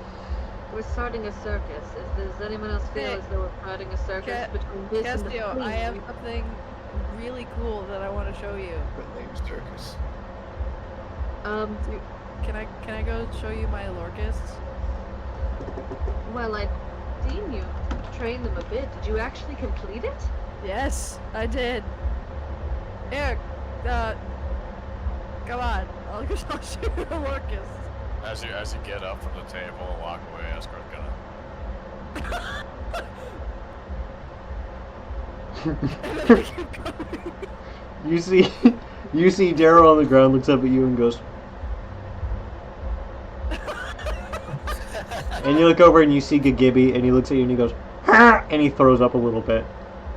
[SPEAKER 1] We're starting a circus. Does anyone else feel
[SPEAKER 3] Hey,
[SPEAKER 1] as though we're starting a circus
[SPEAKER 3] Ca-
[SPEAKER 1] between this and the
[SPEAKER 3] Castio,
[SPEAKER 1] queen?
[SPEAKER 3] I have something really cool that I want to show you.
[SPEAKER 4] Good name circus.
[SPEAKER 3] Can I go show you my Lorkists?
[SPEAKER 1] Well, I've seen you train them a bit. Did you actually complete it?
[SPEAKER 3] Yes, I did. Here, come on. I'll show you the Lorkists.
[SPEAKER 5] As you get up from the table and walk away, Escar's gonna.
[SPEAKER 2] You see Daryl on the ground, looks up at you and goes. And you look over and you see Gagibby, and he looks at you and he goes, "Ha!" And he throws up a little bit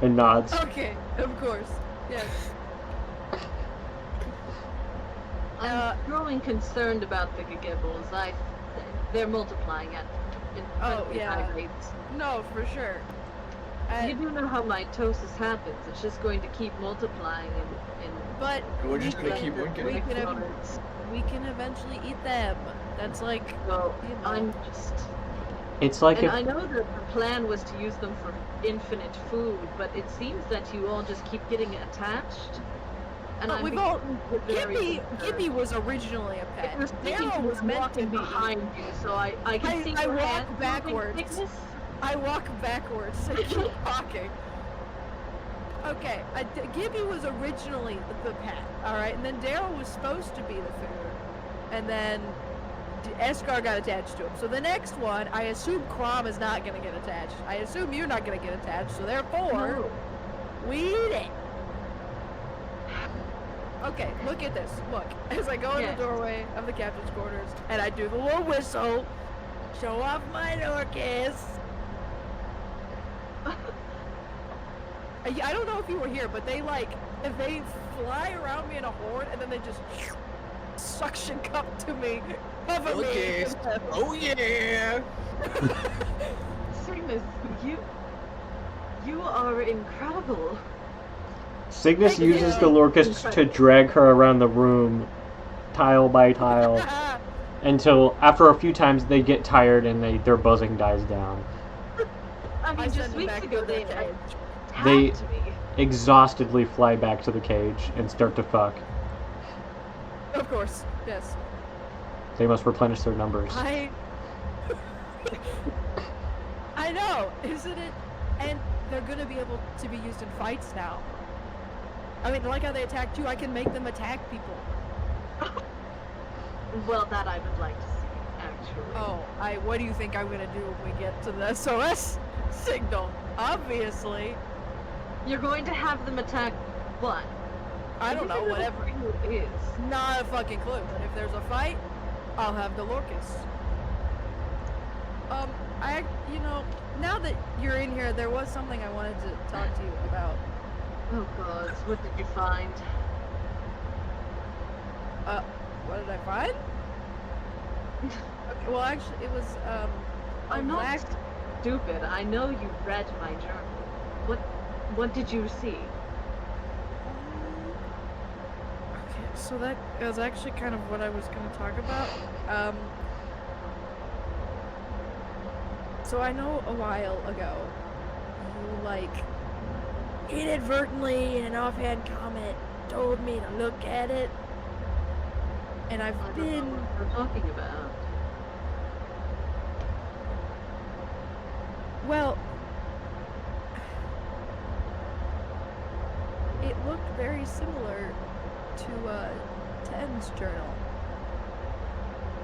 [SPEAKER 2] and nods.
[SPEAKER 3] Okay, of course. Yes.
[SPEAKER 1] I'm growing concerned about the Gagibbles. They're multiplying at incredibly
[SPEAKER 3] yeah.
[SPEAKER 1] high rates.
[SPEAKER 3] No, for sure.
[SPEAKER 1] You do know how mitosis happens. It's just going to keep multiplying
[SPEAKER 3] But
[SPEAKER 4] We're just gonna
[SPEAKER 1] like
[SPEAKER 4] keep
[SPEAKER 1] the
[SPEAKER 4] winking.
[SPEAKER 3] we can
[SPEAKER 1] products.
[SPEAKER 3] we can eventually eat them. That's like,
[SPEAKER 1] So
[SPEAKER 3] you know.
[SPEAKER 1] I'm just...
[SPEAKER 2] It's like
[SPEAKER 1] And
[SPEAKER 2] if
[SPEAKER 1] I know that the plan was to use them for infinite food, but it seems that you all just keep getting attached. And
[SPEAKER 3] But
[SPEAKER 1] I'm
[SPEAKER 3] we've all
[SPEAKER 1] very
[SPEAKER 3] Gibby
[SPEAKER 1] concerned.
[SPEAKER 3] was originally a pet.
[SPEAKER 1] It was
[SPEAKER 3] Daryl was meant to be.
[SPEAKER 1] behind you, so I can see
[SPEAKER 3] I
[SPEAKER 1] your
[SPEAKER 3] walk
[SPEAKER 1] hands moving,
[SPEAKER 3] backwards.
[SPEAKER 1] Cygnus.
[SPEAKER 3] I walk backwards and keep walking. Okay, Gibby was originally the pet, alright? And then Daryl was supposed to be the food. And then Escar got attached to him. So the next one, I assume Crom is not going to get attached. I assume you're not going to get attached, so therefore,
[SPEAKER 1] No.
[SPEAKER 3] we eat it. Okay, look at this. Look, as I go in
[SPEAKER 1] Yes.
[SPEAKER 3] the doorway of the captain's quarters, and I do the little whistle, show off my Dorcas. I don't know if you were here, but they fly around me in a horde, and then they just suction cup to me, cover
[SPEAKER 4] Okay.
[SPEAKER 3] me.
[SPEAKER 4] Oh yeah.
[SPEAKER 1] Cygnus, you are incredible.
[SPEAKER 2] Cygnus
[SPEAKER 3] Thank
[SPEAKER 2] uses
[SPEAKER 3] you.
[SPEAKER 2] the Lorcus to drag her around the room, tile by tile, until after a few times they get tired and their buzzing dies down.
[SPEAKER 1] I mean,
[SPEAKER 3] I
[SPEAKER 1] just
[SPEAKER 3] send them
[SPEAKER 1] weeks
[SPEAKER 3] back
[SPEAKER 1] ago
[SPEAKER 3] to
[SPEAKER 1] they
[SPEAKER 3] their cage.
[SPEAKER 2] They-
[SPEAKER 1] attacked me.
[SPEAKER 2] Exhaustedly fly back to the cage and start to fuck.
[SPEAKER 3] Of course, yes.
[SPEAKER 2] They must replenish their numbers.
[SPEAKER 3] I know, isn't it? And they're gonna be able to be used in fights now. I mean, like how they attacked you, I can make them attack people.
[SPEAKER 1] Well, that I would like to see, actually.
[SPEAKER 3] Oh, what do you think I'm gonna do when we get to the SOS signal? Obviously.
[SPEAKER 1] You're going to have them attack what?
[SPEAKER 3] I don't know, whatever.
[SPEAKER 1] It is.
[SPEAKER 3] Not a fucking clue, but if there's a fight, I'll have the Lorcus. Now that you're in here, there was something I wanted to talk to you about.
[SPEAKER 1] Oh god, what did you find?
[SPEAKER 3] What did I find? Okay, well, actually, it was,
[SPEAKER 1] I'm not
[SPEAKER 3] black...
[SPEAKER 1] stupid. I know you read my journal. What did you see?
[SPEAKER 3] Okay, so that was actually kind of what I was going to talk about. So I know a while ago, you, inadvertently in an offhand comment, told me to look at it. And
[SPEAKER 1] I don't know what you're talking about.
[SPEAKER 3] Well, it looked very similar to Ten's journal.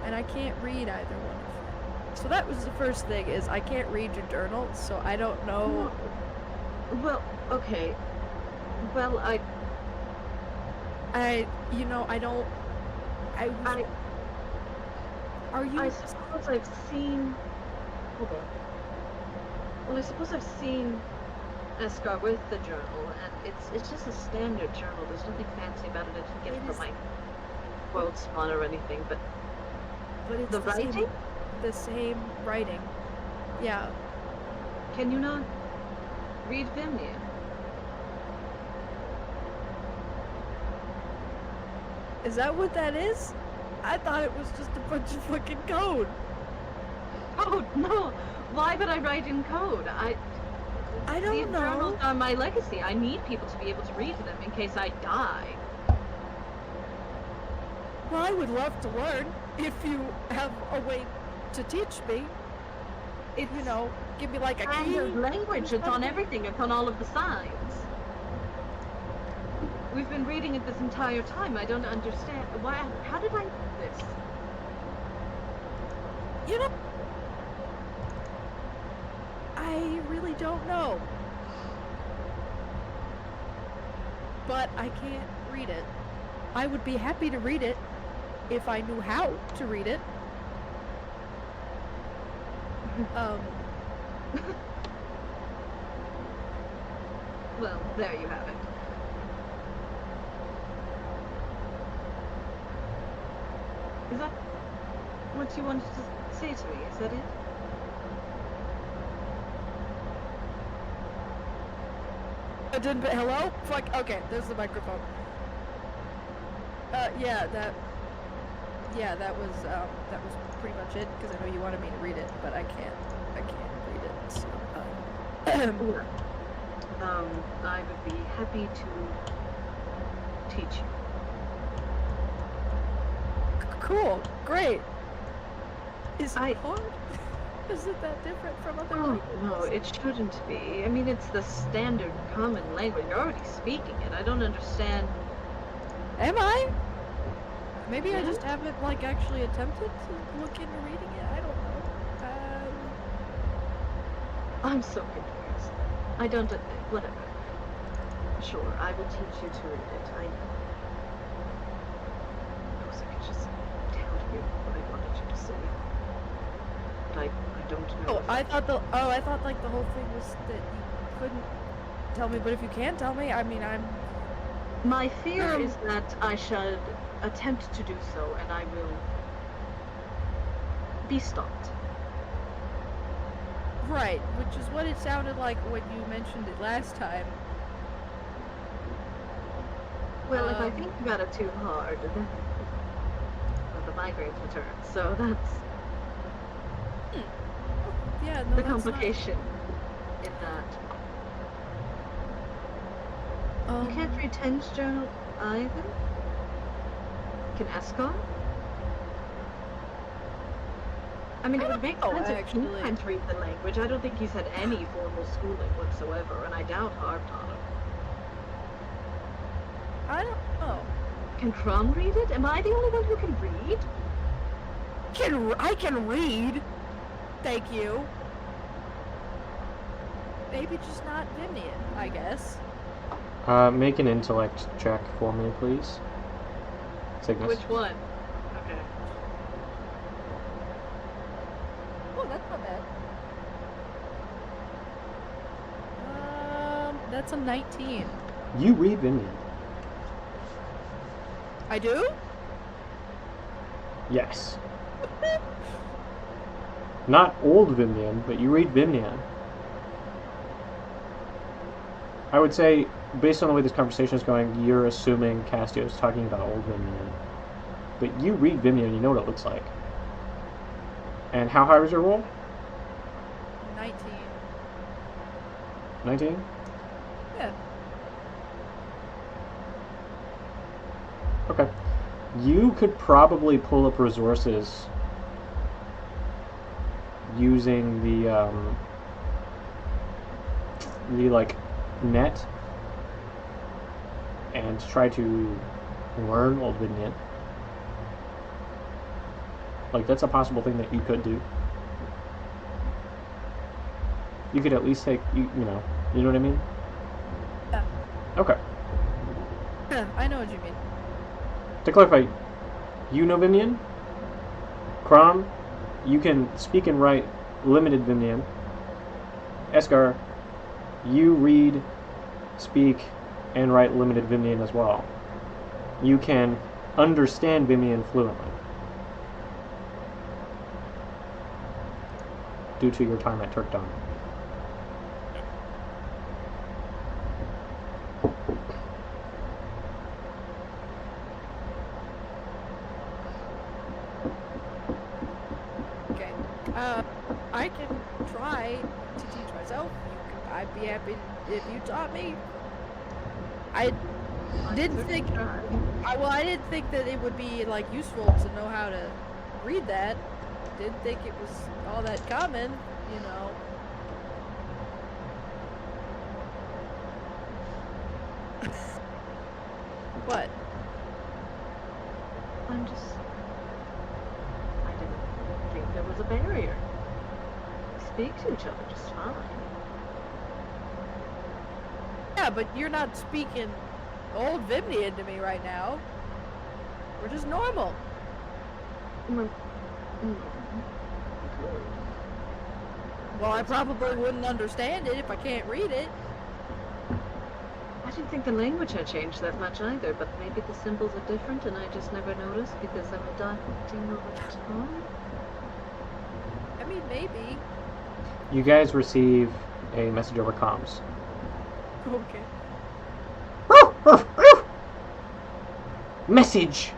[SPEAKER 3] And I can't read either one of them. So that was the first thing, is I can't read your journal, so I don't know.
[SPEAKER 1] Well, okay. Well, I
[SPEAKER 3] don't... Are you...
[SPEAKER 1] I suppose I've seen... Hold on. Well, I suppose I've seen Escar with the journal, and it's just a standard journal. There's nothing fancy about it. I didn't get it from my quote spawn or anything, but
[SPEAKER 3] it's
[SPEAKER 1] the writing?
[SPEAKER 3] The same writing. Yeah.
[SPEAKER 1] Can you not read Vimnia?
[SPEAKER 3] Is that what that is? I thought it was just a bunch of fucking code.
[SPEAKER 1] Oh, no. Why would I write in code?
[SPEAKER 3] I
[SPEAKER 1] These
[SPEAKER 3] don't know.
[SPEAKER 1] journals are my legacy. I need people to be able to read them in case I die.
[SPEAKER 3] Well, I would love to learn if you have a way to teach me. If, you know, give me like a
[SPEAKER 1] Kind
[SPEAKER 3] key.
[SPEAKER 1] of language. It's on everything. It's on all of the signs. We've been reading it this entire time. I don't understand. Why? How did I know this?
[SPEAKER 3] You know, I really don't know. But I can't read it. I would be happy to read it if I knew how to read it.
[SPEAKER 1] Well, there you have it. Is that what you wanted to say to me? Is that it?
[SPEAKER 3] I didn't. Hello? Fuck. Okay, there's the microphone. Yeah, that was pretty much it. Because I know you wanted me to read it, but I can't read it. So,
[SPEAKER 1] I would be happy to teach you.
[SPEAKER 3] Cool. Great. Is it
[SPEAKER 1] I-
[SPEAKER 3] hard? Is it that different from other
[SPEAKER 1] Oh,
[SPEAKER 3] languages?
[SPEAKER 1] no, it shouldn't be. I mean, it's the standard common language. You're already speaking it. I don't understand.
[SPEAKER 3] Am I? Maybe I
[SPEAKER 1] Yeah.
[SPEAKER 3] just haven't like actually attempted to look into reading it. I don't know.
[SPEAKER 1] I'm so confused. I don't. Whatever. Sure, I will teach you to read it. I wish I could just tell you what I wanted you to say. But I don't know.
[SPEAKER 3] Oh, I thought like the whole thing was that you couldn't tell me. But if you can tell me, I mean,
[SPEAKER 1] My fear is that I should attempt to do so, and I will be stopped.
[SPEAKER 3] right, which is what it sounded like when you mentioned it last time.
[SPEAKER 1] Well, if I think about it too hard, then the migraines return. So that's
[SPEAKER 3] Yeah, no,
[SPEAKER 1] the
[SPEAKER 3] that's
[SPEAKER 1] complication in that.
[SPEAKER 3] Not,
[SPEAKER 1] You can't read Ten's journal either? Can Escon? I mean, it would make
[SPEAKER 3] know,
[SPEAKER 1] sense if he
[SPEAKER 3] actually.
[SPEAKER 1] can't read the language. I don't think he's had any formal schooling whatsoever, and I doubt Harp taught him.
[SPEAKER 3] I don't know.
[SPEAKER 1] Can Kron read it? Am I the only one who can read?
[SPEAKER 3] I can read. Thank you. Maybe just not Vimian, I guess.
[SPEAKER 2] Make an intellect check for me, please. Cygnus.
[SPEAKER 1] Which one? Okay.
[SPEAKER 3] Oh, that's not bad. That's a 19.
[SPEAKER 2] You read Vimian.
[SPEAKER 3] I do?
[SPEAKER 2] Yes. Not old Vimian, but you read Vimian. I would say, based on the way this conversation is going, you're assuming Castio is talking about old Vimian. But you read Vimian, you know what it looks like. And how high was your roll?
[SPEAKER 3] 19.
[SPEAKER 2] 19?
[SPEAKER 3] Yeah.
[SPEAKER 2] Okay. You could probably pull up resources using the like net and try to learn Old Vimian. Like, that's a possible thing that you could do. You could at least take, you know what I mean?
[SPEAKER 3] Yeah.
[SPEAKER 2] Okay.
[SPEAKER 3] I know what you mean.
[SPEAKER 2] To clarify, you know Vimian? Crom, you can speak and write limited Vimian. Escar, you read, speak, and write limited Vimian as well. You can understand Vimian fluently due to your time at Turkdom.
[SPEAKER 3] I can try to teach myself. I'd be happy if you taught me. I didn't think that it would be like useful to know how to read that. Didn't think it was all that common, you know. What?
[SPEAKER 1] I didn't think there was a barrier. We speak to each other just fine.
[SPEAKER 3] Yeah, but you're not speaking old Vimnian to me right now. We're just normal.
[SPEAKER 1] Good.
[SPEAKER 3] Well, I probably wouldn't understand it if I can't read it.
[SPEAKER 1] I didn't think the language had changed that much either, but maybe the symbols are different and I just never noticed because I'm adapting over time.
[SPEAKER 3] I mean, maybe.
[SPEAKER 2] You guys receive a message over comms.
[SPEAKER 3] Okay.
[SPEAKER 2] Message!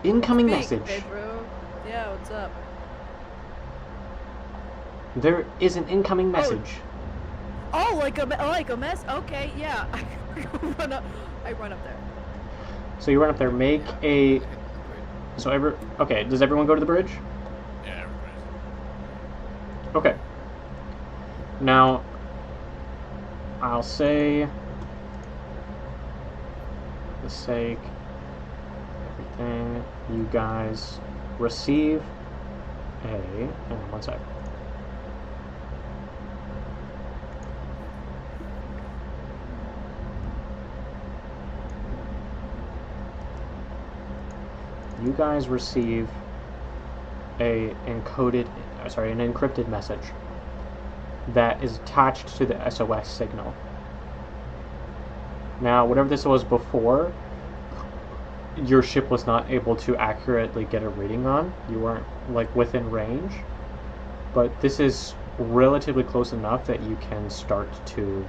[SPEAKER 2] Incoming
[SPEAKER 3] Speak,
[SPEAKER 2] message.
[SPEAKER 3] Pedro. Yeah, what's up?
[SPEAKER 2] There is an incoming message.
[SPEAKER 3] Oh, like a mess? Okay, yeah. I run up there.
[SPEAKER 2] So you run up there, make a... Okay, does everyone go to the bridge?
[SPEAKER 5] Yeah, everybody's.
[SPEAKER 2] Okay. Now, I'll say... for the sake of everything, you guys receive a... Hang on one sec. You guys receive an encrypted message that is attached to the SOS signal. Now, whatever this was before, your ship was not able to accurately get a reading on. You weren't, like, within range. But this is relatively close enough that you can start to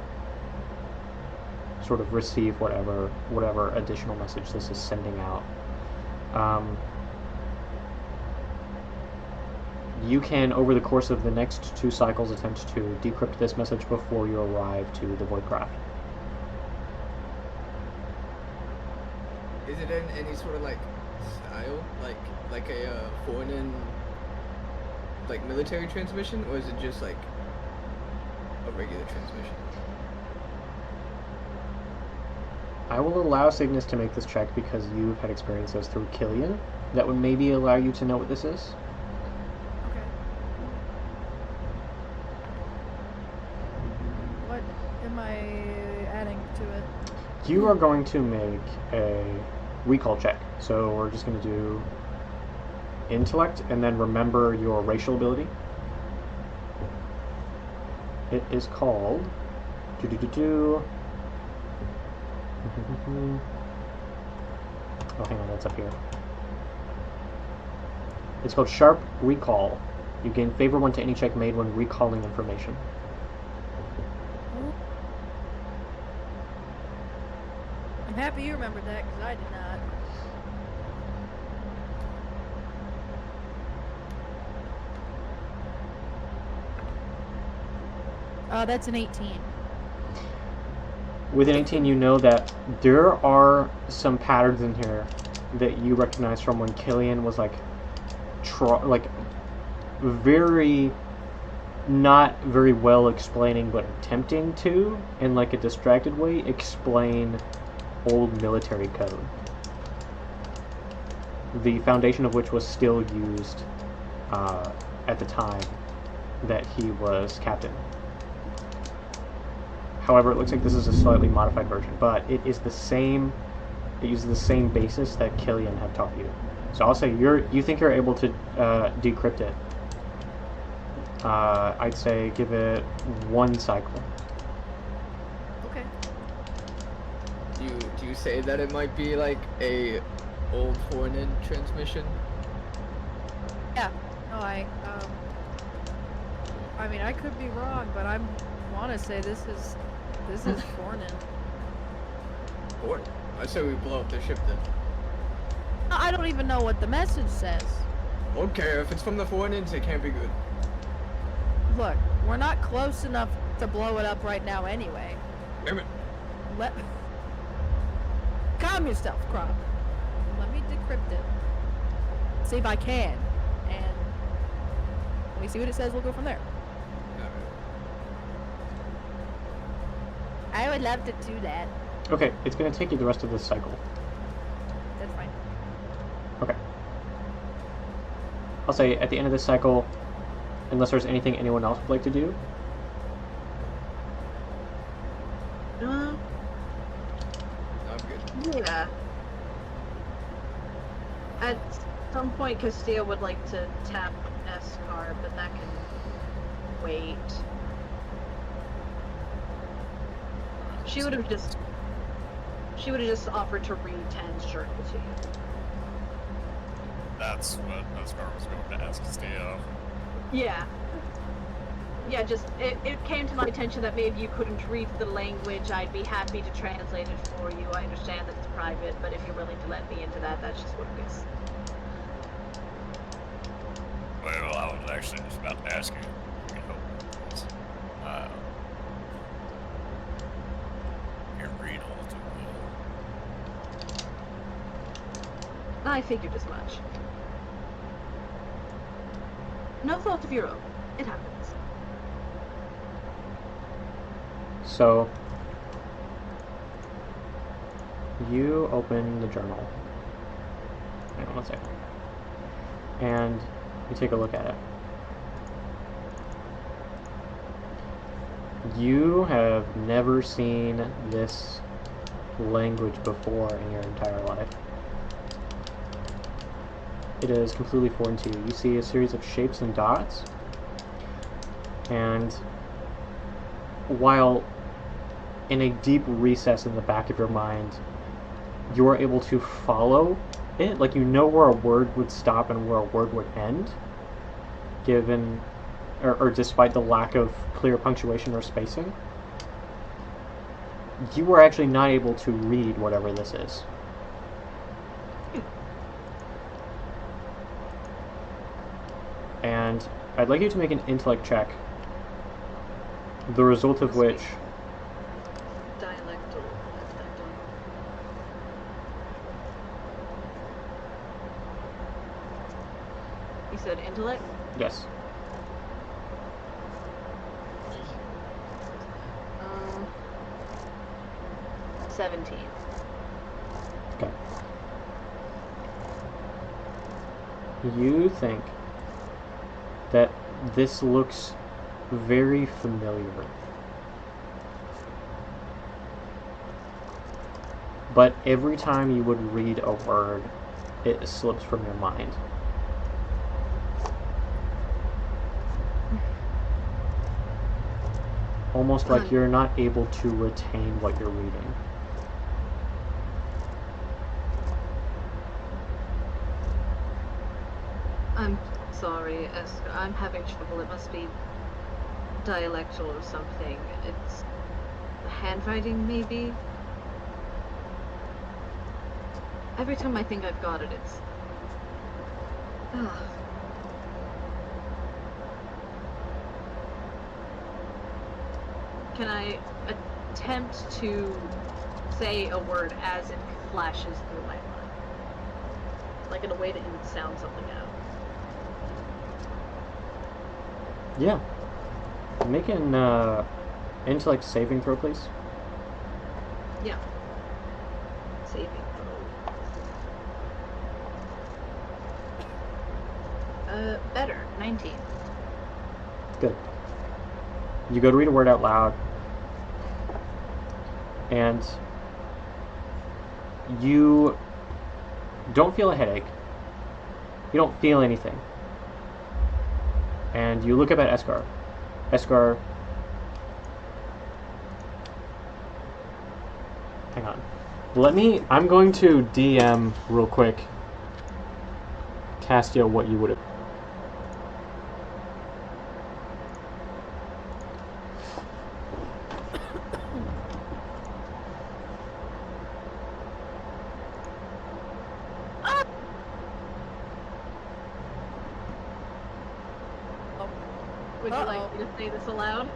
[SPEAKER 2] sort of receive whatever additional message this is sending out. You can, over the course of the next 2 cycles, attempt to decrypt this message before you arrive to the Voidcraft.
[SPEAKER 4] Is it in any sort of like style, like a foreign like military transmission, or is it just like a regular transmission?
[SPEAKER 2] I will allow Cygnus to make this check because you've had experiences through Killian that would maybe allow you to know what this is.
[SPEAKER 3] Okay. What am I adding to it?
[SPEAKER 2] You are going to make a recall check. So we're just going to do intellect and then remember your racial ability. It is called... Oh, hang on, that's up here. It's called Sharp Recall. You gain favor 1 to any check made when recalling information.
[SPEAKER 3] I'm happy you remembered that, because I did not. That's an 18.
[SPEAKER 2] With an 18, you know that there are some patterns in here that you recognize from when Killian was not very well explaining, but attempting to, in like a distracted way, explain old military code. The foundation of which was still used at the time that he was captain. However, it looks like this is a slightly modified version, but it is the same. It uses the same basis that Killian had taught you. So I'll say you think you're able to decrypt it. I'd say give it 1 cycle.
[SPEAKER 3] Okay.
[SPEAKER 4] Do you say that it might be like a old foreign transmission?
[SPEAKER 3] Yeah. No, I mean, I could be wrong, but I want to say this is foreign.
[SPEAKER 4] Or I say we blow up their ship then.
[SPEAKER 3] I don't even know what the message says.
[SPEAKER 4] Okay, if it's from the Fornins, it can't be good.
[SPEAKER 3] Look, we're not close enough to blow it up right now anyway.
[SPEAKER 4] Damn it.
[SPEAKER 3] Calm yourself, Crop. Let me decrypt it. See if I can. And when we see what it says, we'll go from there.
[SPEAKER 4] Alright.
[SPEAKER 3] I would love to do that.
[SPEAKER 2] Okay, it's gonna take you the rest of this cycle.
[SPEAKER 3] That's fine.
[SPEAKER 2] Okay. I'll say at the end of this cycle, unless there's anything anyone else would like to do.
[SPEAKER 4] I'm good.
[SPEAKER 1] Yeah. At some point, Castile would like to tap Escar, but that can wait. She would have just offered to read Ten's journal to you.
[SPEAKER 5] That's what Oscar was going to ask Steve.
[SPEAKER 1] Yeah. Yeah, just, it came to my attention that maybe you couldn't read the language. I'd be happy to translate it for you. I understand that it's private, but if you're willing to let me into that, that's just what it is.
[SPEAKER 5] Well, I was actually just about to ask you if you can help me with this. Can't read all too well.
[SPEAKER 1] I figured as much. No fault of your own. It happens.
[SPEAKER 2] So, you open the journal. Hang on one second. And you take a look at it. You have never seen this language before in your entire life. It is completely foreign to you. You see a series of shapes and dots, and while in a deep recess in the back of your mind, you are able to follow it, like you know where a word would stop and where a word would end, given, or despite the lack of clear punctuation or spacing. You are actually not able to read whatever this is. And I'd like you to make an intellect check, the result of which...
[SPEAKER 1] Dialectal. You said intellect?
[SPEAKER 2] Yes.
[SPEAKER 1] 17.
[SPEAKER 2] Okay. You think that this looks very familiar. But every time you would read a word, it slips from your mind. Almost like you're not able to retain what you're reading.
[SPEAKER 1] I'm sorry, Esther. I'm having trouble. It must be dialectal or something. It's handwriting, maybe? Every time I think I've got it, it's... Ugh. Can I attempt to say a word as it flashes through my mind? Like in a way that you would sound something out.
[SPEAKER 2] Yeah. Make an intellect saving throw, please.
[SPEAKER 1] Yeah. Saving throw. Better. 19.
[SPEAKER 2] Good. You go to read a word out loud, and you don't feel a headache. You don't feel anything. And you look up at Escar. Escar... Hang on. I'm going to DM real quick. Castia, what you would have...
[SPEAKER 1] Would you like me to say this aloud?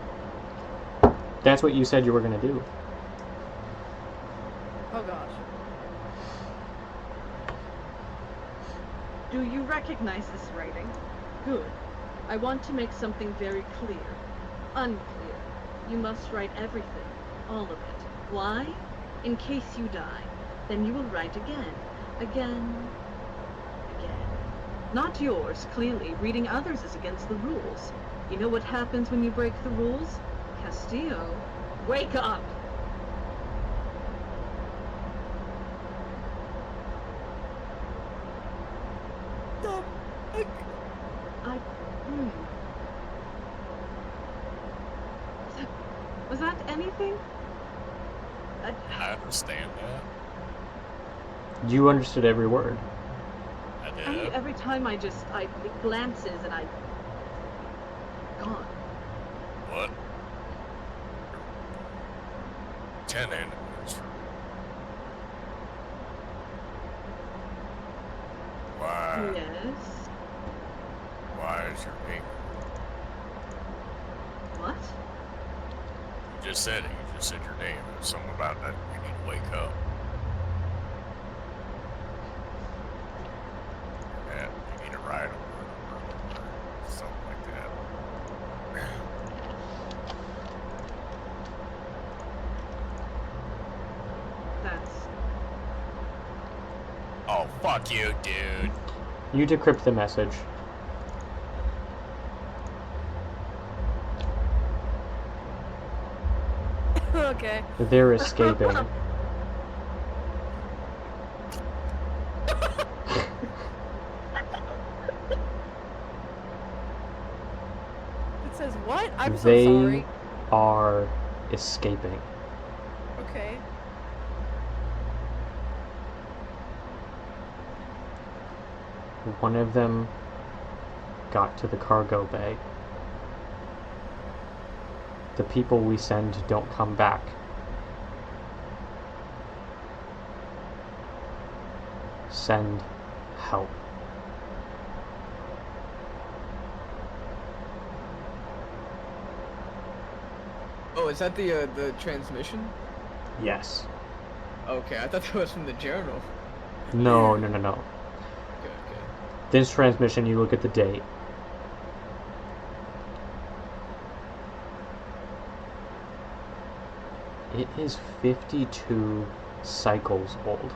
[SPEAKER 2] That's what you said you were gonna do.
[SPEAKER 3] Oh gosh.
[SPEAKER 1] Do you recognize this writing? Good. I want to make something very clear. Unclear. You must write everything. All of it. Why? In case you die. Then you will write again. Again. Again. Not yours, clearly. Reading others is against the rules. You know what happens when you break the rules? Castillo, wake up! Was that anything?
[SPEAKER 5] I understand that.
[SPEAKER 2] You understood every word.
[SPEAKER 5] I did.
[SPEAKER 1] Every time it glances and I... Gone.
[SPEAKER 5] What? 10 enemies. Why?
[SPEAKER 1] Yes.
[SPEAKER 5] Why is your name?
[SPEAKER 1] What?
[SPEAKER 5] You just said it. You just said your name. There's something about that. You need to wake up. Yeah, you need to ride over. Something like that.
[SPEAKER 1] That's...
[SPEAKER 5] Oh, fuck you, dude.
[SPEAKER 2] You decrypt the message.
[SPEAKER 3] Okay.
[SPEAKER 2] They're escaping.
[SPEAKER 3] It says what? I'm so
[SPEAKER 2] They
[SPEAKER 3] sorry.
[SPEAKER 2] are escaping.
[SPEAKER 3] Okay.
[SPEAKER 2] One of them got to the cargo bay. The people we send don't come back. Send help.
[SPEAKER 4] Oh, is that the transmission?
[SPEAKER 2] Yes.
[SPEAKER 4] Okay, I thought that was from the journal.
[SPEAKER 2] No.
[SPEAKER 4] Okay, okay.
[SPEAKER 2] This transmission, you look at the date. It is 52 cycles old.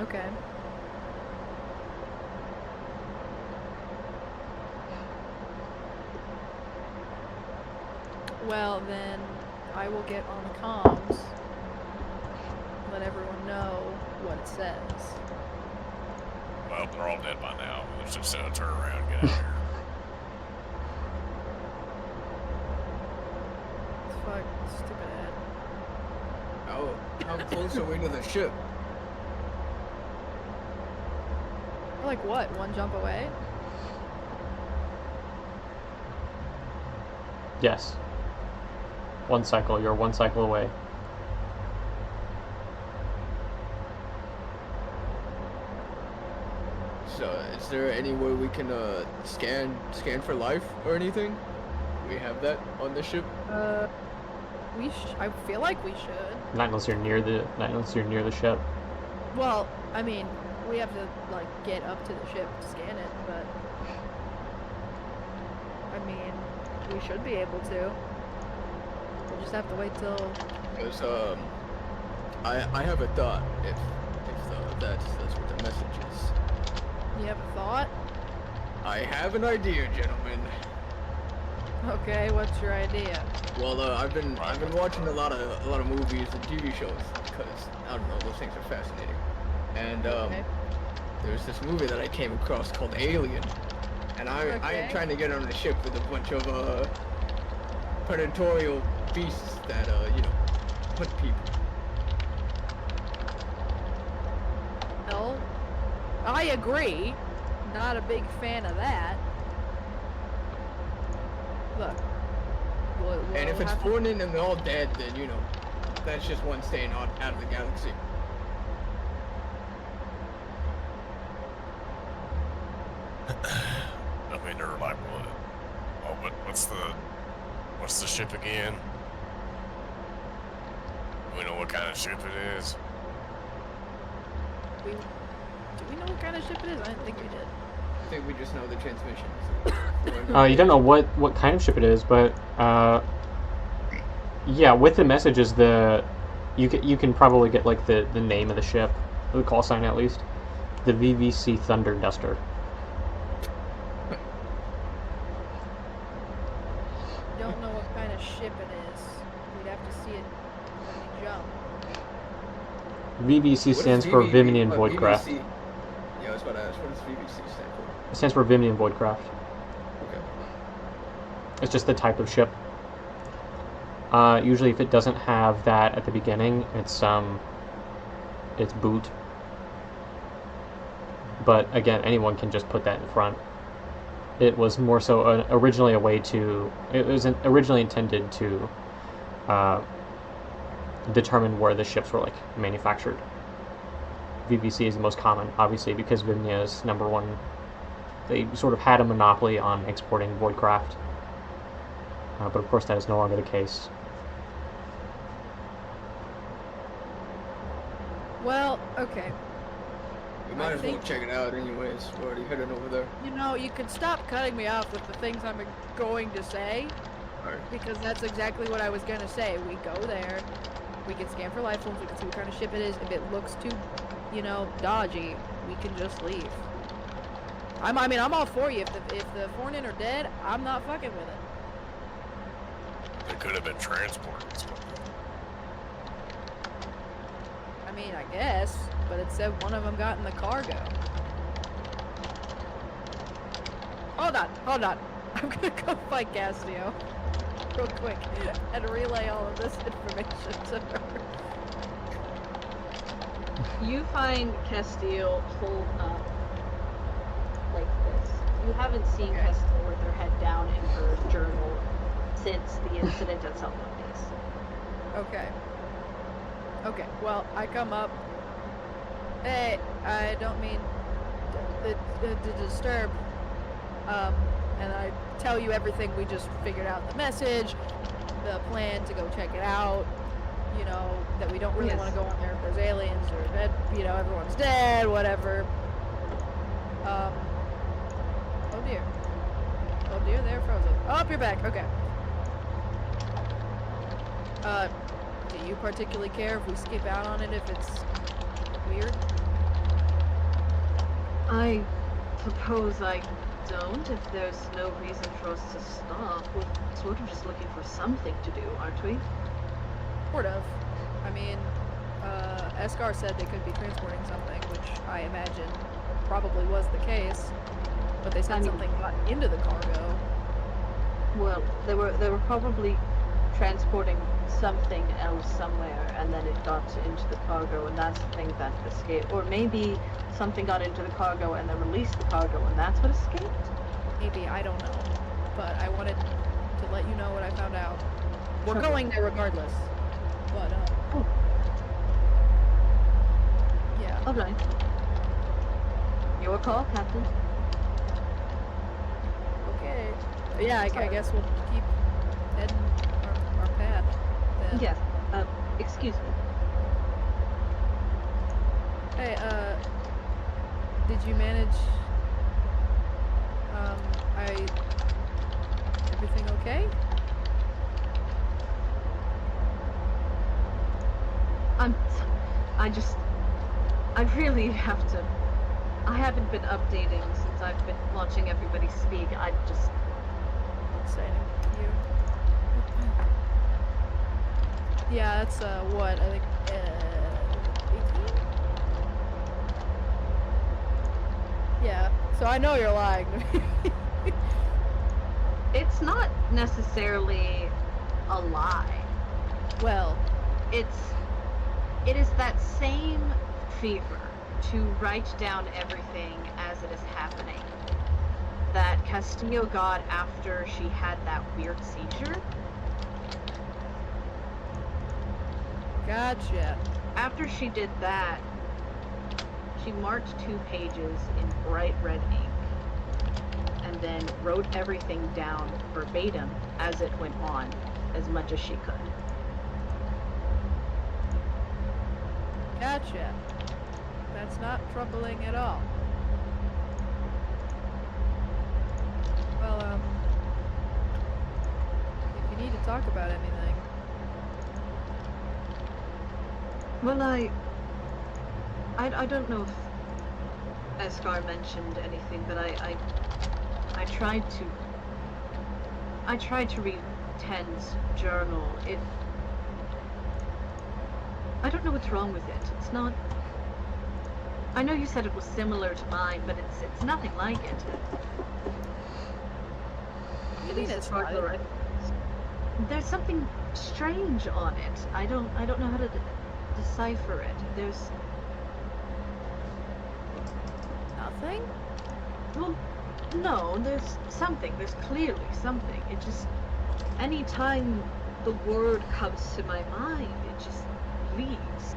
[SPEAKER 3] Okay. Well, then I will get on the comms, let everyone know what it says.
[SPEAKER 5] Well, they're all dead by now. Let's just turn around and get out of here.
[SPEAKER 3] Fuck, stupid ad.
[SPEAKER 4] How close are we to the ship?
[SPEAKER 3] Like what? One jump away?
[SPEAKER 2] Yes. One cycle. You're one cycle away.
[SPEAKER 4] So, is there any way we can scan for life or anything? We have that on the ship.
[SPEAKER 3] I feel like we should.
[SPEAKER 2] Not unless you're near the ship.
[SPEAKER 3] Well, I mean, we have to like get up to the ship to scan it, but I mean, we should be able to. We'll just have to wait till.
[SPEAKER 4] Because I have a thought. If that's what the message is.
[SPEAKER 3] You have a thought?
[SPEAKER 4] I have an idea, gentlemen.
[SPEAKER 3] Okay, what's your idea?
[SPEAKER 4] Well, I've been watching a lot of movies and TV shows because I don't know, those things are fascinating. And
[SPEAKER 3] Okay.
[SPEAKER 4] there's this movie that I came across called Alien, and I am trying to get on a ship with a bunch of predatorial beasts that hunt people.
[SPEAKER 3] Well, I agree. Not a big fan of that. Look.
[SPEAKER 4] And if it's spawning and they're all dead, then that's just one staying out of the galaxy.
[SPEAKER 5] I mean, they're like what? Oh, what's the ship again? Do we know what kind of ship it is?
[SPEAKER 3] Do we know what kind of ship it is? I didn't think we did.
[SPEAKER 4] I think we just know the transmission.
[SPEAKER 2] You don't know what kind of ship it is, but yeah, with the messages, you can probably get like the name of the ship, the call sign at least, the VVC Thunder Duster.
[SPEAKER 3] Don't know what kind of ship it is. We'd have to see it when we jump.
[SPEAKER 2] VVC stands for Vimian Voidcraft.
[SPEAKER 4] VVC? Yeah, I was about to ask, what does VVC stand for?
[SPEAKER 2] It stands for Vimian Voidcraft.
[SPEAKER 4] Okay.
[SPEAKER 2] It's just the type of ship. Usually, if it doesn't have that at the beginning, it's boot. But again, anyone can just put that in front. It was more so originally a way to. It was originally intended to determine where the ships were like manufactured. VVC is the most common, obviously, because Vimnia is number one. They sort of had a monopoly on exporting Voidcraft, but of course that is no longer the case.
[SPEAKER 3] Well, okay.
[SPEAKER 4] We might as well check it out anyways. We're already heading over there.
[SPEAKER 3] You know, you can stop cutting me off with the things I'm going to say,
[SPEAKER 4] Alright.
[SPEAKER 3] because that's exactly what I was going to say. We go there, we can scan for life forms, we can see what kind of ship it is. If it looks too, dodgy, we can just leave. I mean, I'm all for you. If the Fornin are dead, I'm not fucking with it.
[SPEAKER 5] They could have been transported.
[SPEAKER 3] I mean, I guess, but it said one of them got in the cargo. Hold on. I'm gonna go find Castillo real quick and relay all of this information to her.
[SPEAKER 1] You find Castillo pulled up like this. You haven't seen Castillo with her head down in her journal since the incident at South Mondays.
[SPEAKER 3] Okay, well, I come up. Hey, I don't mean to disturb. And I tell you everything we just figured out. The message, the plan to go check it out. That we don't really want to go on there if there's aliens or dead. Everyone's dead, whatever. Oh dear, they're frozen. Oh, you're back. Okay. Do you particularly care if we skip out on it if it's weird?
[SPEAKER 1] I suppose I don't, if there's no reason for us to stop. We're sort of just looking for something to do, aren't we?
[SPEAKER 3] Sort of. I mean, Eskar said they could be transporting something, which I imagine probably was the case. But they said something got into the cargo.
[SPEAKER 1] Well, they were probably transporting something else somewhere, and then it got into the cargo, and that's the thing that escaped. Or maybe something got into the cargo and then released the cargo, and that's what escaped?
[SPEAKER 3] Maybe, I don't know. But I wanted to let you know what I found out. We're going there regardless. But, yeah.
[SPEAKER 1] Okay. Your call, Captain.
[SPEAKER 3] Okay. Yeah, I guess we'll keep heading our path then.
[SPEAKER 1] Yes. Excuse me.
[SPEAKER 3] Hey, did you manage, everything okay?
[SPEAKER 1] I really have to. I haven't been updating since I've been watching everybody speak.
[SPEAKER 3] Exciting to you. Yeah, that's, what, I think, 18? Yeah, so I know you're lying to me.
[SPEAKER 1] It's not necessarily a lie.
[SPEAKER 3] Well,
[SPEAKER 1] It is that same fever to write down everything as it is happening that Castillo got after she had that weird seizure.
[SPEAKER 3] gotcha.
[SPEAKER 1] After she did that, she marked 2 pages in bright red ink. and then wrote everything down verbatim as it went on, as much as she could.
[SPEAKER 3] Gotcha. That's not troubling at all. Well, if you need to talk about anything.
[SPEAKER 1] Well, I don't know if Eskar mentioned anything, but I tried to read Ten's journal. I don't know what's wrong with it. It's not. I know you said it was similar to mine, but it's nothing like it. At least as far as the record. There's something strange on it. I don't know how to decipher it. There's
[SPEAKER 3] Nothing?
[SPEAKER 1] well, no. There's something. There's clearly something. It just anytime the word comes to my mind, it just leaves.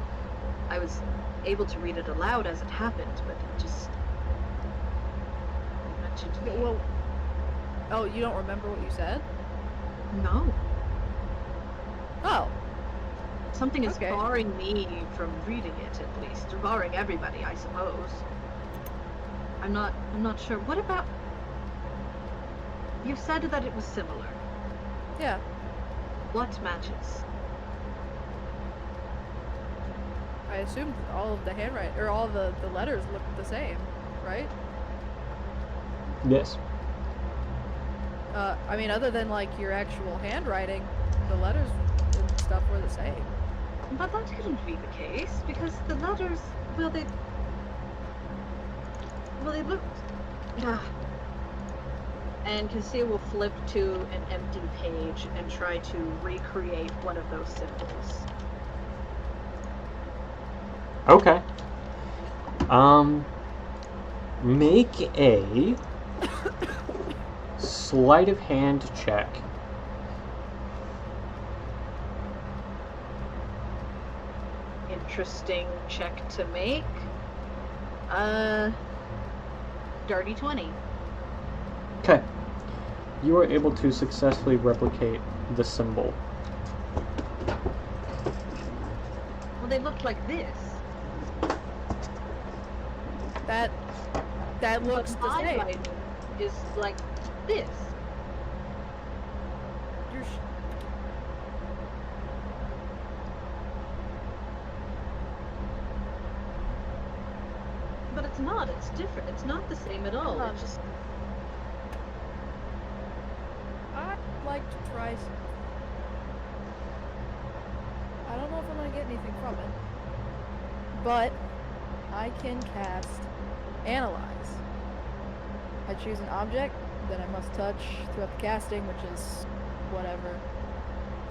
[SPEAKER 1] I was able to read it aloud as it happened, but it just mentioned
[SPEAKER 3] Yeah,
[SPEAKER 1] me.
[SPEAKER 3] well, oh, you don't remember what you said?
[SPEAKER 1] No.
[SPEAKER 3] Oh,
[SPEAKER 1] Something is
[SPEAKER 3] Okay.
[SPEAKER 1] barring me from reading it, at least. Or barring everybody, I suppose. I'm not sure. What about... You said that it was similar.
[SPEAKER 3] yeah.
[SPEAKER 1] What matches?
[SPEAKER 3] I assumed all of the handwriting, or all the letters looked the same, right?
[SPEAKER 2] Yes.
[SPEAKER 3] I mean, other than, like, your actual handwriting, the letters and stuff were the same.
[SPEAKER 1] But that couldn't be the case, because the letters, well, they looked... And Cassia will flip to an empty page and try to recreate one of those symbols.
[SPEAKER 2] Okay. Make a sleight of hand check.
[SPEAKER 1] Interesting check to make. Dirty 20.
[SPEAKER 2] Okay. You were able to successfully replicate the symbol.
[SPEAKER 1] Well, they looked like this.
[SPEAKER 3] That looks
[SPEAKER 1] But
[SPEAKER 3] the
[SPEAKER 1] my
[SPEAKER 3] same.
[SPEAKER 1] writing is like this.
[SPEAKER 3] You're
[SPEAKER 1] But it's not. It's different. It's not the same at all.
[SPEAKER 3] Hold on.
[SPEAKER 1] It's just...
[SPEAKER 3] I'd like to try some. I don't know if I'm gonna get anything from it, but I can cast Analyze. I choose an object that I must touch throughout the casting, which is whatever.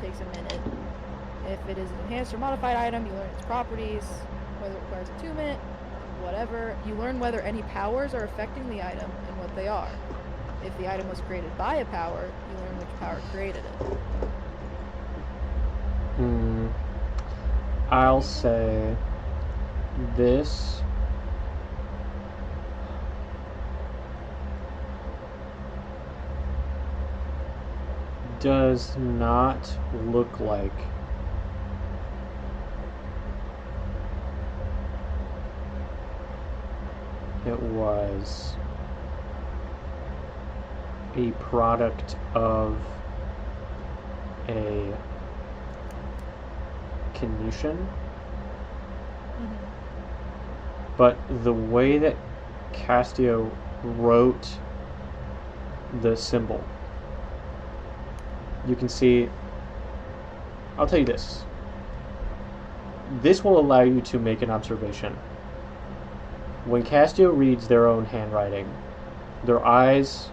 [SPEAKER 3] Takes a minute. If it is an enhanced or modified item, you learn its properties, whether it requires attunement, whatever. You learn whether any powers are affecting the item and what they are. If the item was created by a power, you learn which power created it.
[SPEAKER 2] I'll say this does not look like it was a product of a Canutian, but the way that Castio wrote the symbol, you can see, I'll tell you this. This will allow you to make an observation. When Castio reads their own handwriting, their eyes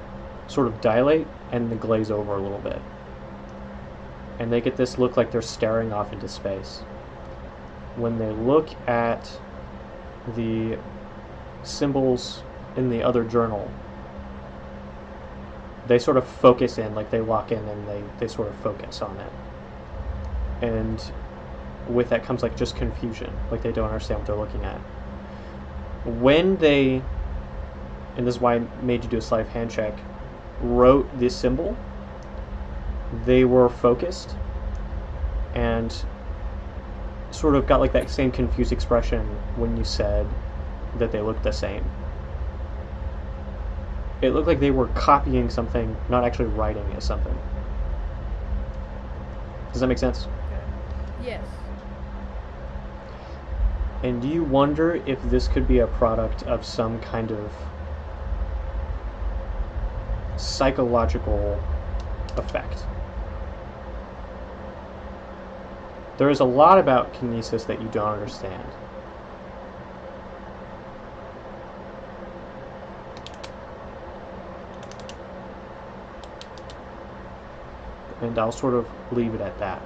[SPEAKER 2] sort of dilate and they glaze over a little bit. And they get this look like they're staring off into space. When they look at the symbols in the other journal, they sort of focus in, like they lock in and they sort of focus on it. And with that comes like just confusion, like they don't understand what they're looking at. When they, and this is why I made you do a sleight of hand check, wrote this symbol, they were focused and sort of got like that same confused expression when you said that they looked the same. It looked like they were copying something, not actually writing as something. Does that make sense?
[SPEAKER 3] Yes.
[SPEAKER 2] And do you wonder if this could be a product of some kind of psychological effect? There is a lot about kinesis that you don't understand. And I'll sort of leave it at that.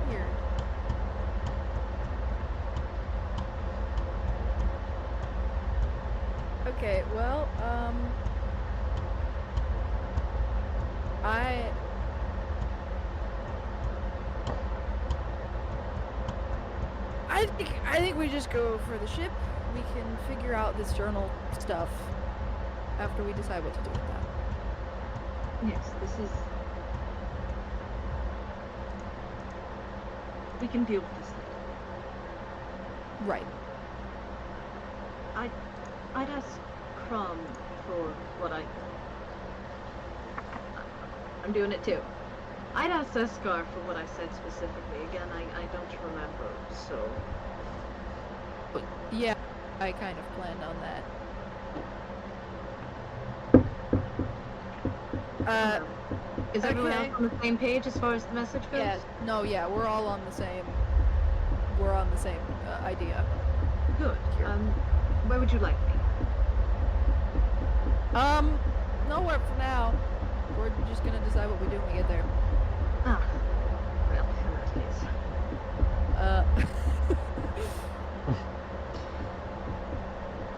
[SPEAKER 3] Weird. Okay, well, I think we just go for the ship. We can figure out this journal stuff after we decide what to do with that.
[SPEAKER 1] Yes, this is... We can deal with this later.
[SPEAKER 3] Right.
[SPEAKER 1] I'd ask Crumb for what I'm doing it too. I'd ask Eskar for what I said specifically. Again, I don't remember, so...
[SPEAKER 3] Yeah, I kind of planned on that.
[SPEAKER 1] Is everyone
[SPEAKER 3] okay.
[SPEAKER 1] else on the same page as far as the message goes?
[SPEAKER 3] Yeah, no, yeah, we're all on the same. We're on the same idea.
[SPEAKER 1] Good. Where would you like me?
[SPEAKER 3] Nowhere for now. We're just gonna decide what we do when we get there.
[SPEAKER 1] Ah, well, in that case.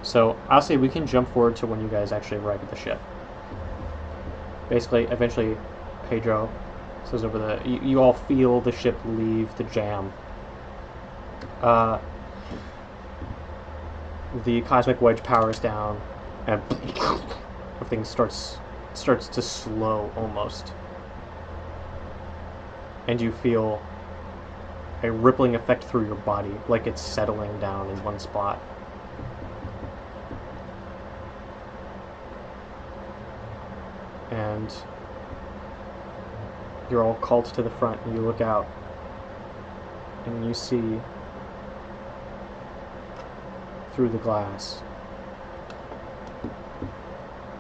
[SPEAKER 2] So I'll say we can jump forward to when you guys actually arrive at the ship. Basically, eventually, Pedro says over the... You all feel the ship leave the jam. The cosmic wedge powers down, and everything starts to slow almost. And you feel a rippling effect through your body, like it's settling down in one spot. And you're all called to the front, and you look out, and you see through the glass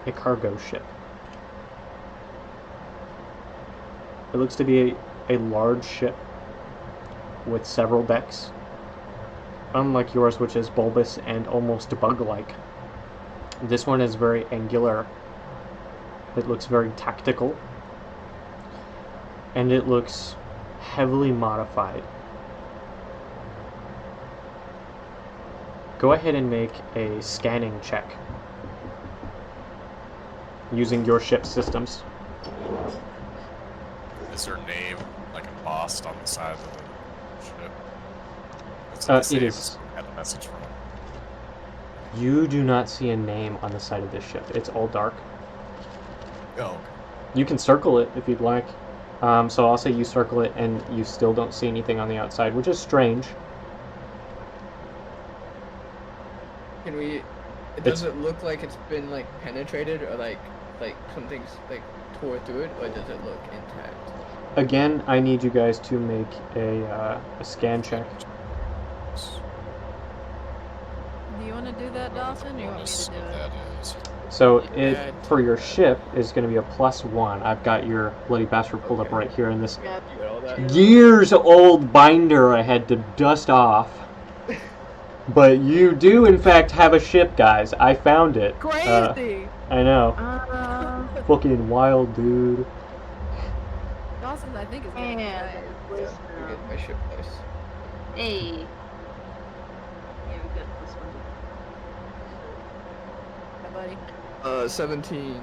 [SPEAKER 2] a cargo ship. It looks to be a large ship with several decks, unlike yours, which is bulbous and almost bug-like. This one is very angular. It looks very tactical, and it looks heavily modified. Go ahead and make a scanning check using your ship's systems.
[SPEAKER 5] Is her name like embossed on the side of the ship?
[SPEAKER 2] It is.
[SPEAKER 5] Had a message from it.
[SPEAKER 2] You do not see a name on the side of this ship. It's all dark.
[SPEAKER 5] Oh, okay.
[SPEAKER 2] You can circle it if you'd like. So I'll say you circle it, and you still don't see anything on the outside, which is strange.
[SPEAKER 4] Can we... Does it look like it's been, like, penetrated, or, like something's, like, tore through it, or does it look intact?
[SPEAKER 2] Again, I need you guys to make a scan check.
[SPEAKER 3] Do you want to do that, Dawson, or you want me to do it?
[SPEAKER 2] So it, for your ship, is going to be a +1. I've got your bloody bastard pulled up right here in this years-old binder I had to dust off. But you do, in fact, have a ship, guys. I found it.
[SPEAKER 3] Crazy!
[SPEAKER 2] I know. Fucking wild, dude.
[SPEAKER 3] Dawson, I think, is gonna be
[SPEAKER 1] Yeah,
[SPEAKER 3] nice.
[SPEAKER 4] We get my ship nice.
[SPEAKER 1] Hey. Yeah, we got this one.
[SPEAKER 3] Yeah, buddy.
[SPEAKER 4] 17.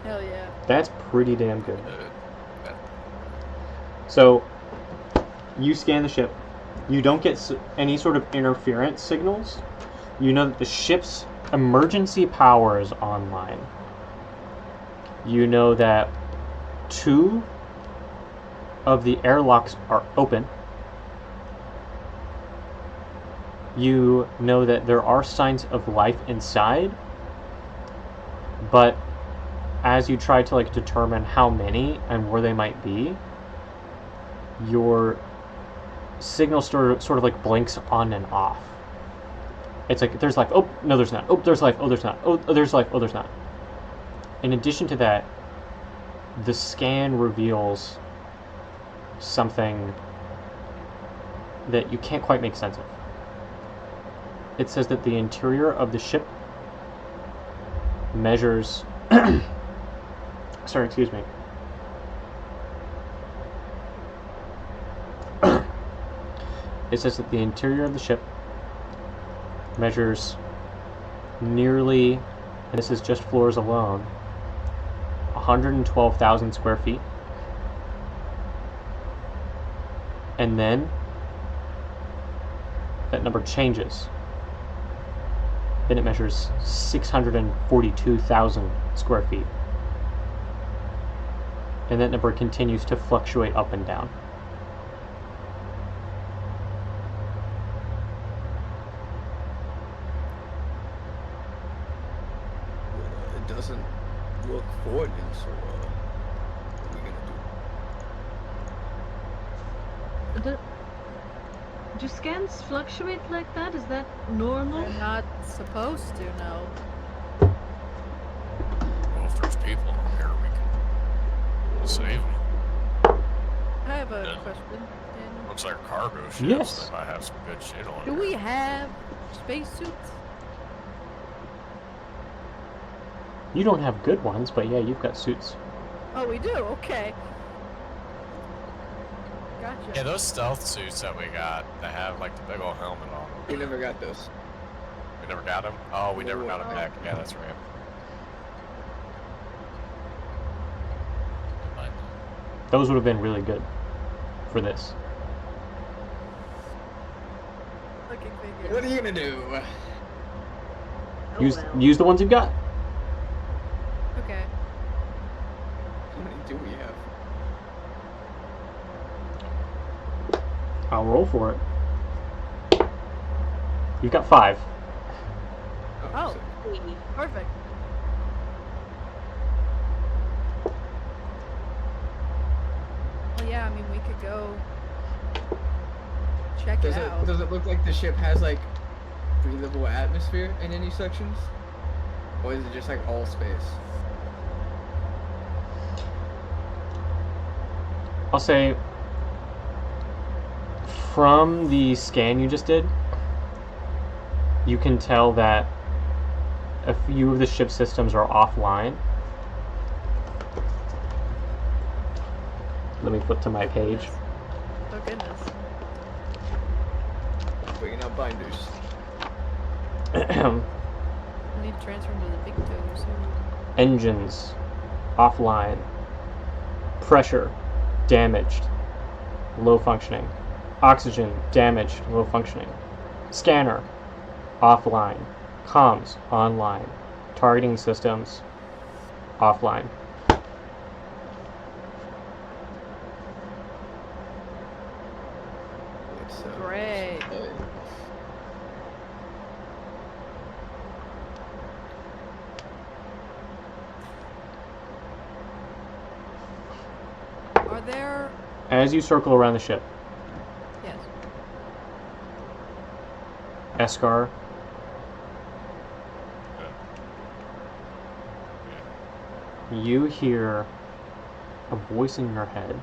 [SPEAKER 3] Hell yeah.
[SPEAKER 2] That's pretty damn good. So, You scan the ship. You don't get any sort of interference signals. You know that the ship's emergency power is online. You know that 2 of the airlocks are open. You know that there are signs of life inside, but as you try to like determine how many and where they might be, your signal sort of like blinks on and off. It's like there's life, oh no there's not, oh there's life, oh there's not, oh there's life, oh there's not. In addition to that, the scan reveals something that you can't quite make sense of. It says that the interior of the ship measures sorry, excuse me. It says that the interior of the ship measures nearly, and this is just floors alone, 112,000 square feet. And then that number changes. Then it measures 642,000 square feet. And that number continues to fluctuate up and down.
[SPEAKER 4] It doesn't look forward, so what are we gonna do?
[SPEAKER 1] Do scans fluctuate like that? Is that normal?
[SPEAKER 3] They're not supposed to, no.
[SPEAKER 5] Well, if there's people on here, we can save them.
[SPEAKER 3] I have a
[SPEAKER 5] Yeah.
[SPEAKER 3] question. Daniel.
[SPEAKER 5] Looks like a cargo ship.
[SPEAKER 2] Yes.
[SPEAKER 5] So they might have some good shit on
[SPEAKER 3] Do
[SPEAKER 5] here.
[SPEAKER 3] we have spacesuits?
[SPEAKER 2] You don't have good ones, but yeah, you've got suits.
[SPEAKER 3] Oh, we do? Okay. Gotcha.
[SPEAKER 5] Yeah, those stealth suits that we got, they have like the big old helmet on them.
[SPEAKER 4] We never got those.
[SPEAKER 5] We never got them? Oh, we never got them
[SPEAKER 3] Oh.
[SPEAKER 5] back. Yeah, that's right. But
[SPEAKER 2] Those would have been really good for this.
[SPEAKER 3] Looking figures.
[SPEAKER 4] What are you gonna do?
[SPEAKER 1] Oh,
[SPEAKER 2] Use
[SPEAKER 1] well.
[SPEAKER 2] use the ones you've got.
[SPEAKER 3] Okay.
[SPEAKER 4] How many do we have?
[SPEAKER 2] I'll roll for it. You've got 5.
[SPEAKER 3] Oh,
[SPEAKER 4] sick.
[SPEAKER 3] perfect. Well, yeah, I mean, we could go check
[SPEAKER 4] Does
[SPEAKER 3] it
[SPEAKER 4] it
[SPEAKER 3] out.
[SPEAKER 4] does it look like the ship has like breathable atmosphere in any sections? Or is it just like all space?
[SPEAKER 2] I'll say from the scan you just did, you can tell that a few of the ship systems are offline. Let me flip to my page.
[SPEAKER 3] Oh, goodness.
[SPEAKER 4] Bringing out binders.
[SPEAKER 3] I need to transfer to the big toes.
[SPEAKER 2] Engines offline. Pressure damaged, low functioning. Oxygen damaged, low functioning. Scanner offline. Comms online. Targeting systems offline.
[SPEAKER 4] It's
[SPEAKER 3] Great. Are there...
[SPEAKER 2] As you circle around the ship,
[SPEAKER 3] Yes.
[SPEAKER 2] Eskar, you hear a voice in your head.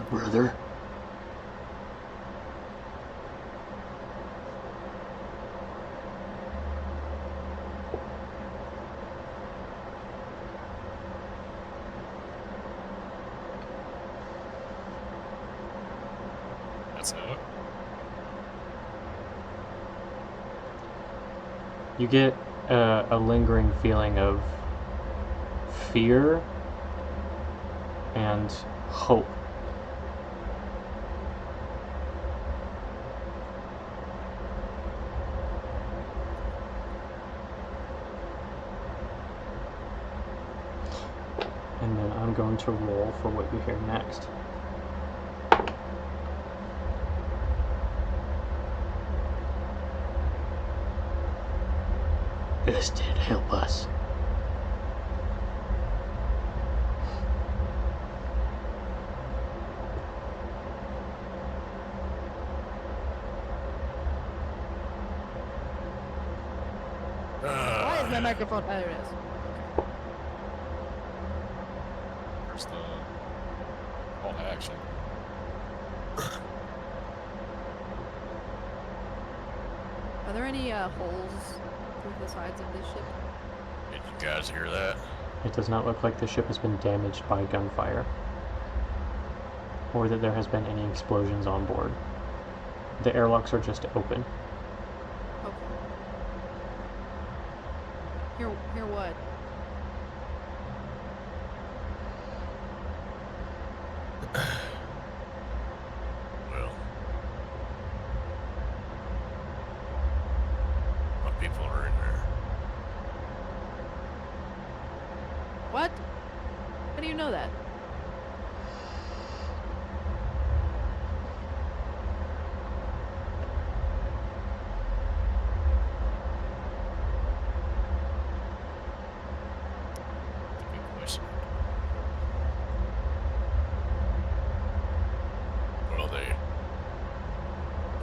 [SPEAKER 2] Brother?
[SPEAKER 5] that's it.
[SPEAKER 2] You get a lingering feeling of fear and hope. And then I'm going to roll for what you hear next. This did help us.
[SPEAKER 3] Why is my microphone? Oh, there it is.
[SPEAKER 5] Where's the call to action?
[SPEAKER 3] Are there any holes through the sides of this ship?
[SPEAKER 5] Did you guys hear that?
[SPEAKER 2] It does not look like the ship has been damaged by gunfire, or that there has been any explosions on board. The airlocks are just open.
[SPEAKER 3] Okay. Hear what?
[SPEAKER 5] Well, my people are in there.
[SPEAKER 3] What? How do you know that?
[SPEAKER 5] Big question. Well, they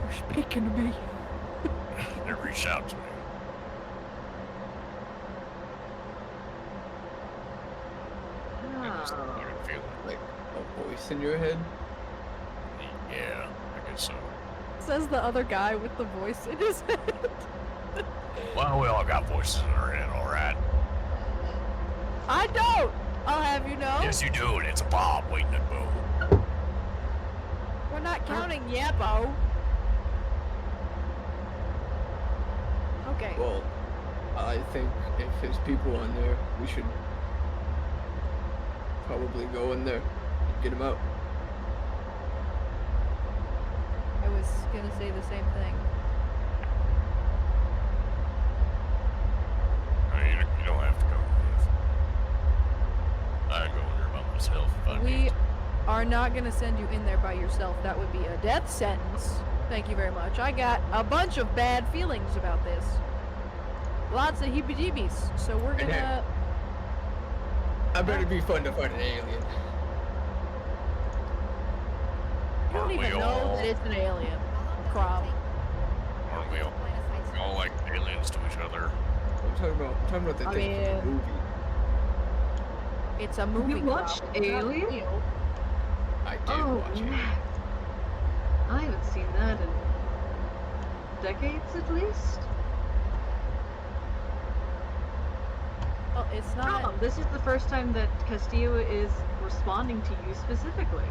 [SPEAKER 3] You're speaking to me.
[SPEAKER 5] reached out to me.
[SPEAKER 1] Oh.
[SPEAKER 5] You can feel it.
[SPEAKER 4] Like a voice in your head?
[SPEAKER 5] Yeah, I guess so.
[SPEAKER 3] Says the other guy with the voice in his head.
[SPEAKER 5] Well, we all got voices in our head, all right.
[SPEAKER 3] I don't! I'll have you know.
[SPEAKER 5] Yes, you do, and it's a bomb waiting to boom.
[SPEAKER 3] We're not counting Yappo. Okay.
[SPEAKER 4] Well, I think if there's people on there, we should probably go in there, get them out.
[SPEAKER 3] I was gonna say the same thing.
[SPEAKER 5] I mean, you don't have to go with. I go in there by myself if I
[SPEAKER 3] We
[SPEAKER 5] need to.
[SPEAKER 3] are not gonna send you in there by yourself. That would be a death sentence. Thank you very much. I got a bunch of bad feelings about this. Lots of heebie-jeebies. So we're
[SPEAKER 4] And
[SPEAKER 3] gonna...
[SPEAKER 4] I bet it'd be fun to find an alien.
[SPEAKER 3] You don't
[SPEAKER 5] Aren't we
[SPEAKER 3] even know
[SPEAKER 5] all-
[SPEAKER 3] that it's an alien. Crom.
[SPEAKER 5] Aren't we all like aliens to each other?
[SPEAKER 4] I'm talking about the
[SPEAKER 3] I
[SPEAKER 4] thing from the
[SPEAKER 3] mean-
[SPEAKER 4] movie.
[SPEAKER 3] It's a movie.
[SPEAKER 1] watched
[SPEAKER 3] Crom. It's not
[SPEAKER 1] Alien?
[SPEAKER 3] real.
[SPEAKER 4] I did
[SPEAKER 1] Oh,
[SPEAKER 4] watch it.
[SPEAKER 1] man. I haven't seen that in decades at least.
[SPEAKER 3] Well, it's not...
[SPEAKER 1] Problem, this is the first time that Castillo is responding to you specifically.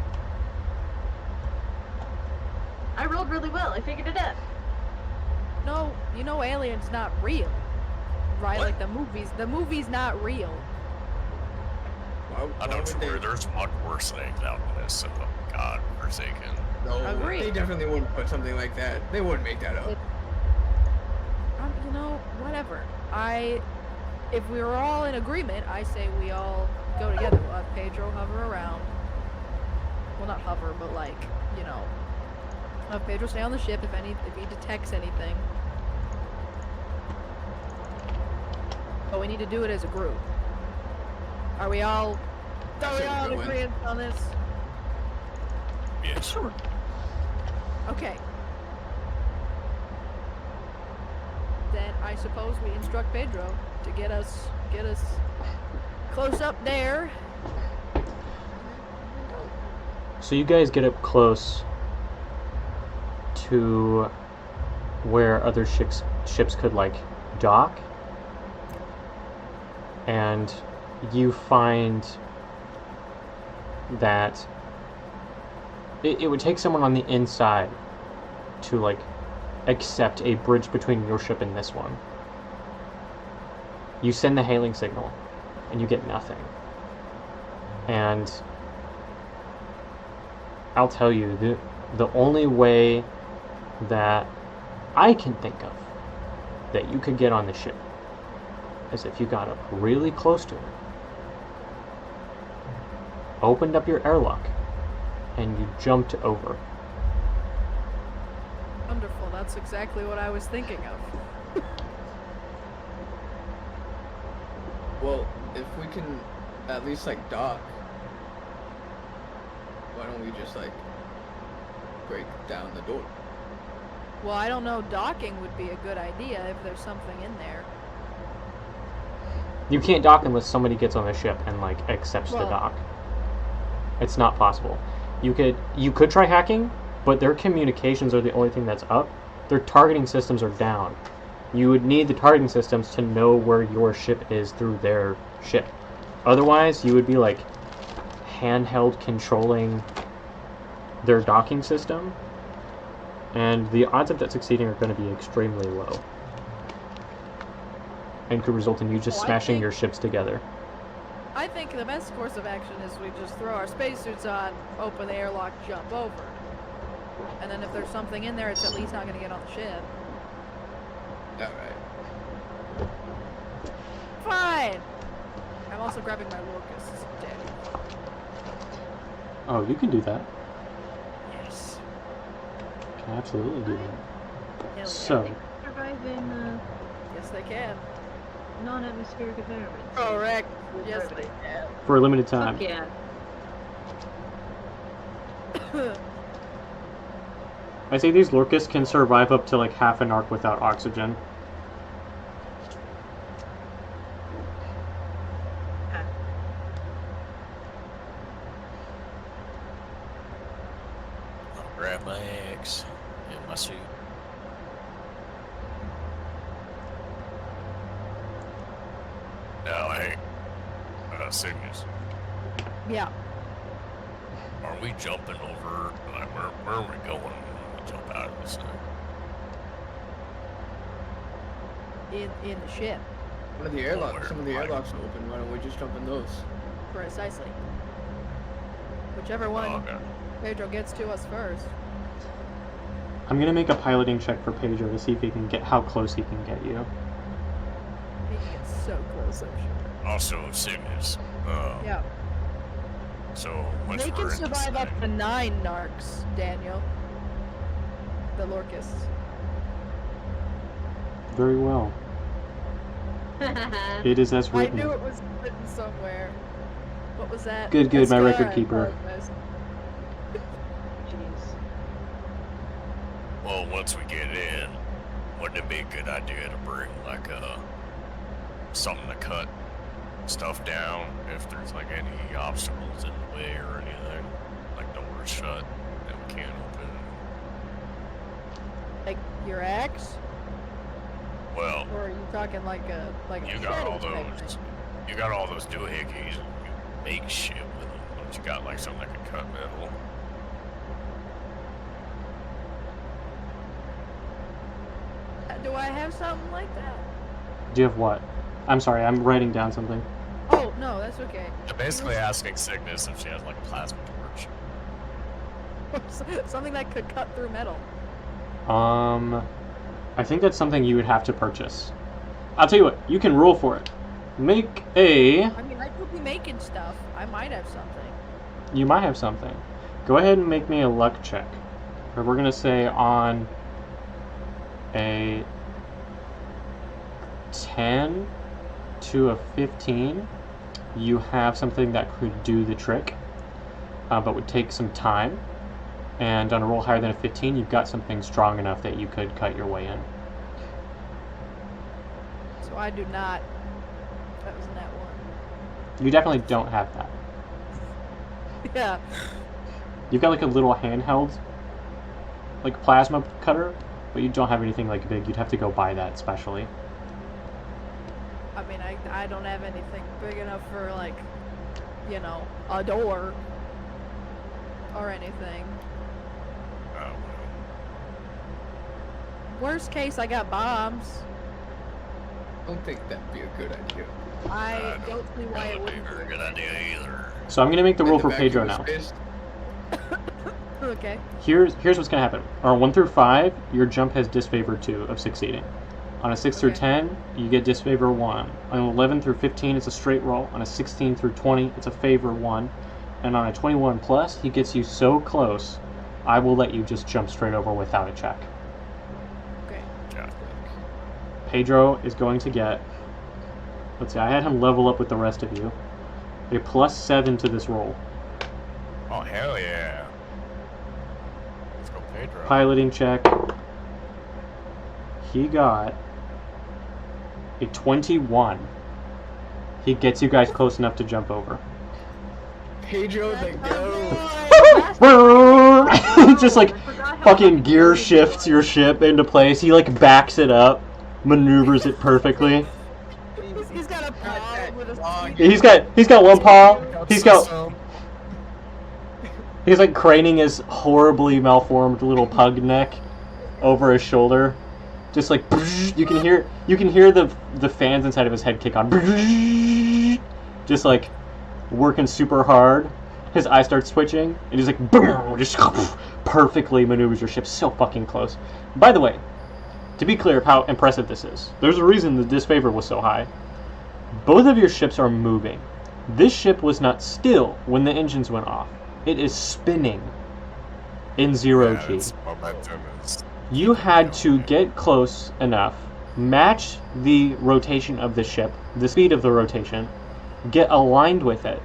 [SPEAKER 1] I rolled really well. I figured it out.
[SPEAKER 3] No, you know Alien's not real. Right?
[SPEAKER 4] What?
[SPEAKER 3] Like the movie's not real.
[SPEAKER 5] I know there's much worse things out in this, so God forsaken.
[SPEAKER 4] No,
[SPEAKER 3] Agreed.
[SPEAKER 4] they definitely wouldn't put something like that. They wouldn't make that up.
[SPEAKER 3] You know, whatever. If we were all in agreement, I say we all go together. We'll have Pedro hover around. Well, not hover, but like, you know, have Pedro stay on the ship if he detects anything. But we need to do it as a group. Are we all in agreement on this?
[SPEAKER 5] Yes.
[SPEAKER 1] Sure.
[SPEAKER 3] Okay. Then I suppose we instruct Pedro to get us close up there.
[SPEAKER 2] So you guys get up close to where other ships could like dock, and you find that it would take someone on the inside to like accept a bridge between your ship and this one. You send the hailing signal and you get nothing. And I'll tell you, the only way that I can think of that you could get on the ship is if you got up really close to it, opened up your airlock, and you jumped over.
[SPEAKER 3] Wonderful. That's exactly what I was thinking of.
[SPEAKER 4] Well, if we can at least like dock, why don't we just like break down the door?
[SPEAKER 3] Well, I don't know. Docking would be a good idea if there's something in there.
[SPEAKER 2] You can't dock unless somebody gets on the ship and like accepts the
[SPEAKER 3] Well-
[SPEAKER 2] dock. It's not possible. You could try hacking, but their communications are the only thing that's up. Their targeting systems are down. You would need the targeting systems to know where your ship is through their ship. Otherwise, you would be like handheld controlling their docking system, and the odds of that succeeding are going to be extremely low, and could result in you just smashing your ships together.
[SPEAKER 3] I think the best course of action is we just throw our spacesuits on, open the airlock, jump over. And then if there's something in there, it's at least not going to get on the ship.
[SPEAKER 4] Alright.
[SPEAKER 3] Fine! I'm also grabbing my locusts. Damn.
[SPEAKER 2] Oh, you can do that.
[SPEAKER 3] Yes.
[SPEAKER 2] You can absolutely do that.
[SPEAKER 3] Hell yeah.
[SPEAKER 2] So,
[SPEAKER 1] Survive in
[SPEAKER 3] Yes, they can.
[SPEAKER 1] non-atmospheric environments.
[SPEAKER 3] Correct.
[SPEAKER 1] With
[SPEAKER 3] Yes,
[SPEAKER 1] gravity.
[SPEAKER 3] they can.
[SPEAKER 2] for a limited time.
[SPEAKER 1] Fuck yeah.
[SPEAKER 2] I say these Lorcus can survive up to like half an arc without oxygen.
[SPEAKER 5] I'll grab my eggs and my suit. Now, hey, Cygnus,
[SPEAKER 3] Yeah.
[SPEAKER 5] are we jumping over? Like, where are we going when we jump out of this thing?
[SPEAKER 3] In the ship.
[SPEAKER 4] One of the airlocks. Some of the airlocks are open. Why don't we just jump in those?
[SPEAKER 3] Precisely. Whichever one
[SPEAKER 5] Oh, okay.
[SPEAKER 3] Pedro gets to us first.
[SPEAKER 2] I'm gonna make a piloting check for Pedro to see if he can get how close he can get you.
[SPEAKER 3] He can get so close, I'm sure.
[SPEAKER 5] Also, Cygnus.
[SPEAKER 3] Yeah.
[SPEAKER 5] So once
[SPEAKER 3] They
[SPEAKER 5] we're
[SPEAKER 3] can
[SPEAKER 5] in this
[SPEAKER 3] survive up
[SPEAKER 5] thing-
[SPEAKER 3] to 9 narcs, Daniel. The Lorcus.
[SPEAKER 2] Very well. It is as
[SPEAKER 3] I
[SPEAKER 2] written.
[SPEAKER 3] knew it was written somewhere. What was that?
[SPEAKER 2] Good, good, my
[SPEAKER 3] Escar,
[SPEAKER 2] record
[SPEAKER 3] I
[SPEAKER 2] keeper.
[SPEAKER 3] apologize.
[SPEAKER 1] Jeez.
[SPEAKER 5] Well, once we get in, wouldn't it be a good idea to bring like something to cut stuff down if there's like any obstacles in the way or anything, like doors shut that we can't open?
[SPEAKER 3] Like your axe?
[SPEAKER 5] Well,
[SPEAKER 3] Or are you talking like a
[SPEAKER 5] you got all
[SPEAKER 3] machete type
[SPEAKER 5] those.
[SPEAKER 3] thing?
[SPEAKER 5] You got all those doohickeys, and you make shit with them. Don't you got like something that can cut metal?
[SPEAKER 3] Do I have something like that?
[SPEAKER 2] Do you have what? I'm sorry, I'm writing down something.
[SPEAKER 3] Oh, no, that's okay.
[SPEAKER 5] I'm basically asking Cygnus if she has like a plasma torch.
[SPEAKER 3] Something that could cut through metal.
[SPEAKER 2] I think that's something you would have to purchase. I'll tell you what, you can roll for it. Make a...
[SPEAKER 3] I mean, I could be making stuff. I might have something.
[SPEAKER 2] You might have something. Go ahead and make me a luck check. Or we're gonna say on a 10 to a 15, you have something that could do the trick, but would take some time. And on a roll higher than a 15, you've got something strong enough that you could cut your way in.
[SPEAKER 3] So I do not. That was in that one.
[SPEAKER 2] You definitely don't have that.
[SPEAKER 3] Yeah.
[SPEAKER 2] You've got like a little handheld, like plasma cutter, but you don't have anything like big. You'd have to go buy that specially.
[SPEAKER 3] I mean, I don't have anything big enough for, like, you know, a door or anything.
[SPEAKER 5] Oh,
[SPEAKER 3] Worst case, I got bombs.
[SPEAKER 4] I don't think that'd be a good idea.
[SPEAKER 3] I don't see why it
[SPEAKER 5] wouldn't be
[SPEAKER 3] wouldn't
[SPEAKER 5] a very good idea either.
[SPEAKER 2] So I'm gonna make the roll
[SPEAKER 4] In
[SPEAKER 2] for
[SPEAKER 4] vacuum
[SPEAKER 2] Pedro
[SPEAKER 4] of
[SPEAKER 2] now.
[SPEAKER 4] space?
[SPEAKER 3] Okay.
[SPEAKER 2] Here's what's gonna happen. On 1 through 5, your jump has disfavor 2 of succeeding. On a 6 through
[SPEAKER 3] Okay.
[SPEAKER 2] 10, you get disfavor 1. On 11 through 15, it's a straight roll. On a 16 through 20, it's a favor 1. And on a 21 plus, he gets you so close, I will let you just jump straight over without a check.
[SPEAKER 3] Okay.
[SPEAKER 5] Yeah.
[SPEAKER 2] Pedro is going to get, let's see, I had him level up with the rest of you, a +7 to this roll.
[SPEAKER 5] Oh, hell yeah. Let's go, Pedro.
[SPEAKER 2] Piloting check. He got a 21. He gets you guys close enough to jump over.
[SPEAKER 4] Pedro the go.
[SPEAKER 2] Just like fucking gear shifts your ship into place. He like backs it up, maneuvers it perfectly.
[SPEAKER 3] He's got a paw with a
[SPEAKER 2] He's got one paw. He's like craning his horribly malformed little pug neck over his shoulder. Just like you can hear the fans inside of his head kick on. Just like working super hard. His eye starts twitching, and he's like just perfectly maneuvers your ship so fucking close. By the way, to be clear of how impressive this is, there's a reason the disfavor was so high. Both of your ships are moving. This ship was not still when the engines went off. It is spinning in 0 G.
[SPEAKER 5] Its momentum is...
[SPEAKER 2] You had to get close enough, match the rotation of the ship, the speed of the rotation, get aligned with it,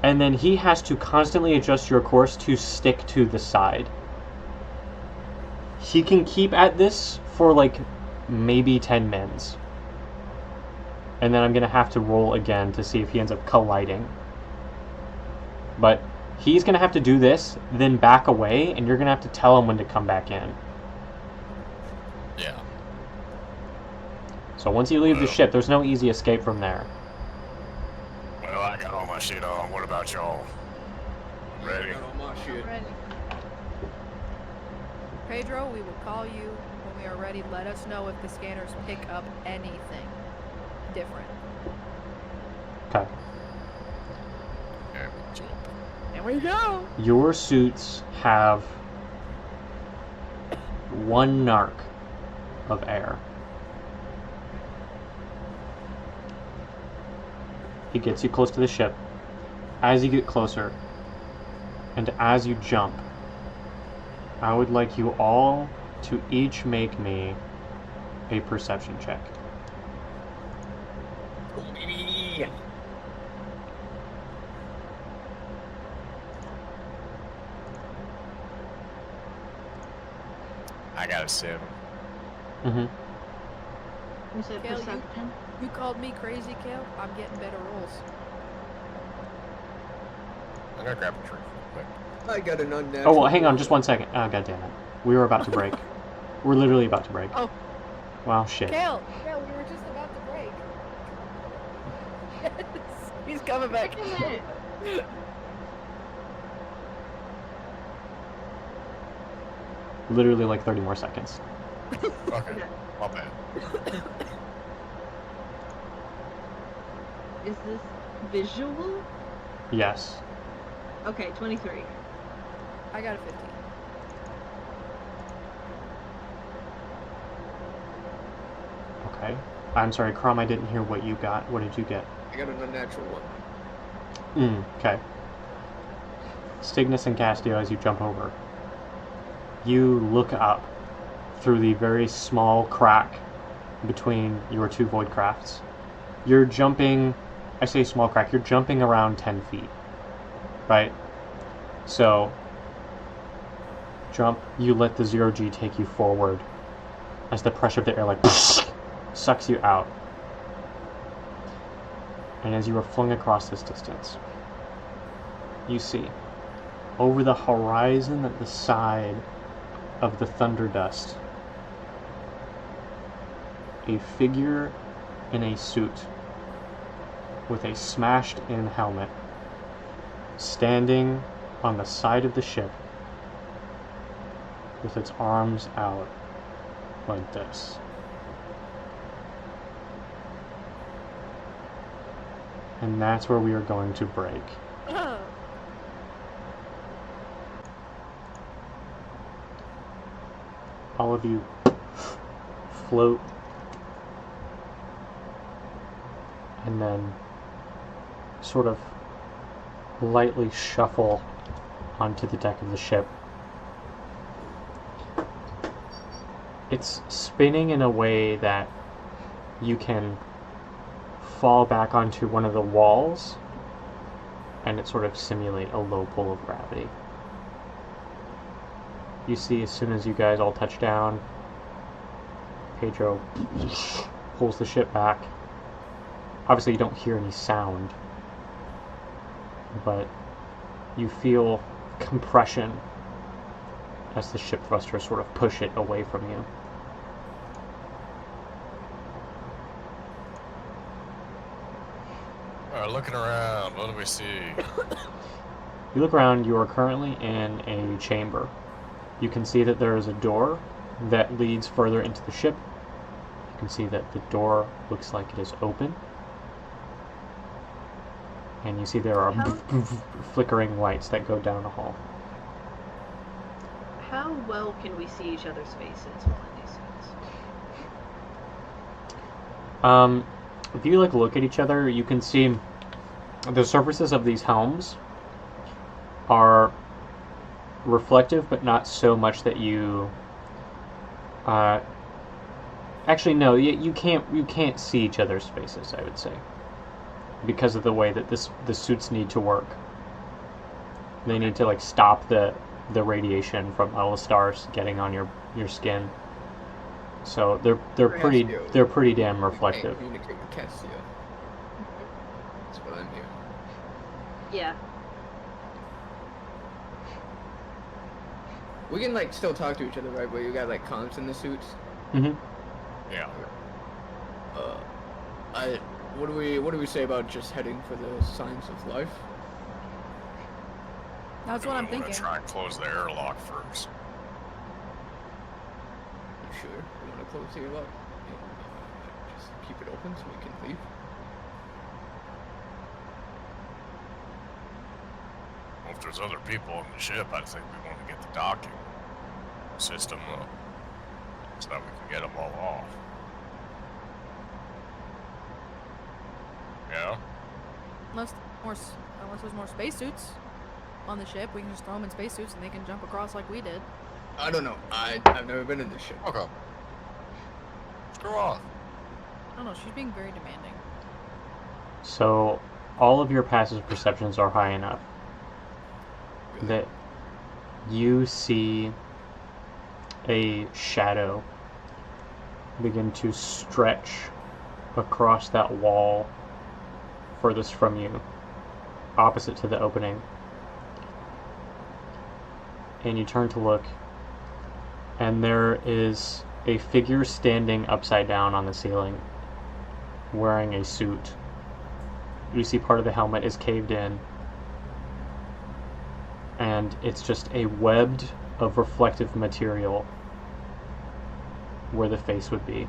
[SPEAKER 2] and then he has to constantly adjust your course to stick to the side. He can keep at this for like maybe 10 mins. And then I'm going to have to roll again to see if he ends up colliding. But he's going to have to do this, then back away, and you're going to have to tell him when to come back in.
[SPEAKER 5] Yeah.
[SPEAKER 2] So once you leave the ship, there's no easy escape from there.
[SPEAKER 5] Well, I got all my shit on. What about y'all? Ready?
[SPEAKER 4] Got all my shit.
[SPEAKER 3] ready. Pedro, we will call you when we are ready. Let us know if the scanners pick up anything different.
[SPEAKER 2] Okay.
[SPEAKER 5] And jump.
[SPEAKER 3] There we go.
[SPEAKER 2] Your suits have 1 narc of air. He gets you close to the ship. As you get closer, and as you jump, I would like you all to each make me a perception check.
[SPEAKER 5] I got a 7.
[SPEAKER 2] Mm-hmm.
[SPEAKER 1] You said
[SPEAKER 3] Kale,
[SPEAKER 1] perception?
[SPEAKER 3] You called me crazy, Kale. I'm getting better rolls.
[SPEAKER 5] I'm gonna grab a drink real quick.
[SPEAKER 4] I got an unnatural.
[SPEAKER 2] Oh, well, hang on just 1 second. Oh, God damn it. We were about to break. We're literally about to break.
[SPEAKER 3] Oh.
[SPEAKER 2] Wow, shit.
[SPEAKER 3] Kale, we were just about to break. He's coming back.
[SPEAKER 2] Literally like 30 more seconds.
[SPEAKER 5] Okay, my bad.
[SPEAKER 1] Is this visual?
[SPEAKER 2] Yes.
[SPEAKER 1] Okay, 23.
[SPEAKER 3] I got a 15.
[SPEAKER 2] Okay. I'm sorry, Crom, I didn't hear what you got. What did you get?
[SPEAKER 4] I got an unnatural 1.
[SPEAKER 2] Okay. Stignus and Castio, as you jump over, you look up through the very small crack between your 2 void crafts. You're jumping, I say small crack, you're jumping around 10 feet, right? So, jump, you let the 0G take you forward as the pressure of the air like sucks you out. And as you are flung across this distance, you see over the horizon at the side of the thunder dust a figure in a suit with a smashed in helmet standing on the side of the ship with its arms out like this. And that's where we are going to break. of you float and then sort of lightly shuffle onto the deck of the ship. It's spinning in a way that you can fall back onto one of the walls and it sort of simulate a low pull of gravity. You see, as soon as you guys all touch down, Pedro pulls the ship back. Obviously you don't hear any sound, but you feel compression as the ship thrusters sort of push it away from you.
[SPEAKER 5] Alright, looking around, what do we see?
[SPEAKER 2] You look around, you are currently in a chamber. You can see that there is a door that leads further into the ship. You can see that the door looks like it is open. And you see there are flickering lights that go down a hall.
[SPEAKER 1] How well can we see each other's faces while in these suits?
[SPEAKER 2] If you look at each other, you can see the surfaces of these helms are reflective, but not so much that you. Actually, no, you can't see each other's faces, I would say, because of the way that the suits need to work. They need to stop the radiation from all the stars getting on your skin. So they're pretty damn reflective.
[SPEAKER 4] Communicate with Cassia. That's what I'm hearing.
[SPEAKER 1] Yeah.
[SPEAKER 4] We can still talk to each other, right? But you got comms in the suits.
[SPEAKER 2] Mm-hmm.
[SPEAKER 5] Yeah.
[SPEAKER 4] What do we say about just heading for the signs of life?
[SPEAKER 3] That's what I'm
[SPEAKER 5] I'm gonna
[SPEAKER 3] thinking.
[SPEAKER 5] try and close the airlock first.
[SPEAKER 4] You sure? You want to close the airlock? Just keep it open so we can leave.
[SPEAKER 5] Well, if there's other people on the ship, I think we want to get the docking system up so that we can get them all off. Yeah?
[SPEAKER 3] Unless there's more spacesuits on the ship, we can just throw them in spacesuits and they can jump across like we did.
[SPEAKER 4] I don't know. I've never been in this ship.
[SPEAKER 5] Okay. Screw off.
[SPEAKER 3] I don't know, she's being very demanding.
[SPEAKER 2] So all of your passive perceptions are high enough that you see a shadow begin to stretch across that wall furthest from you, opposite to the opening. And you turn to look, and there is a figure standing upside down on the ceiling, wearing a suit. You see part of the helmet is caved in, and it's just a webbed of reflective material where the face would be.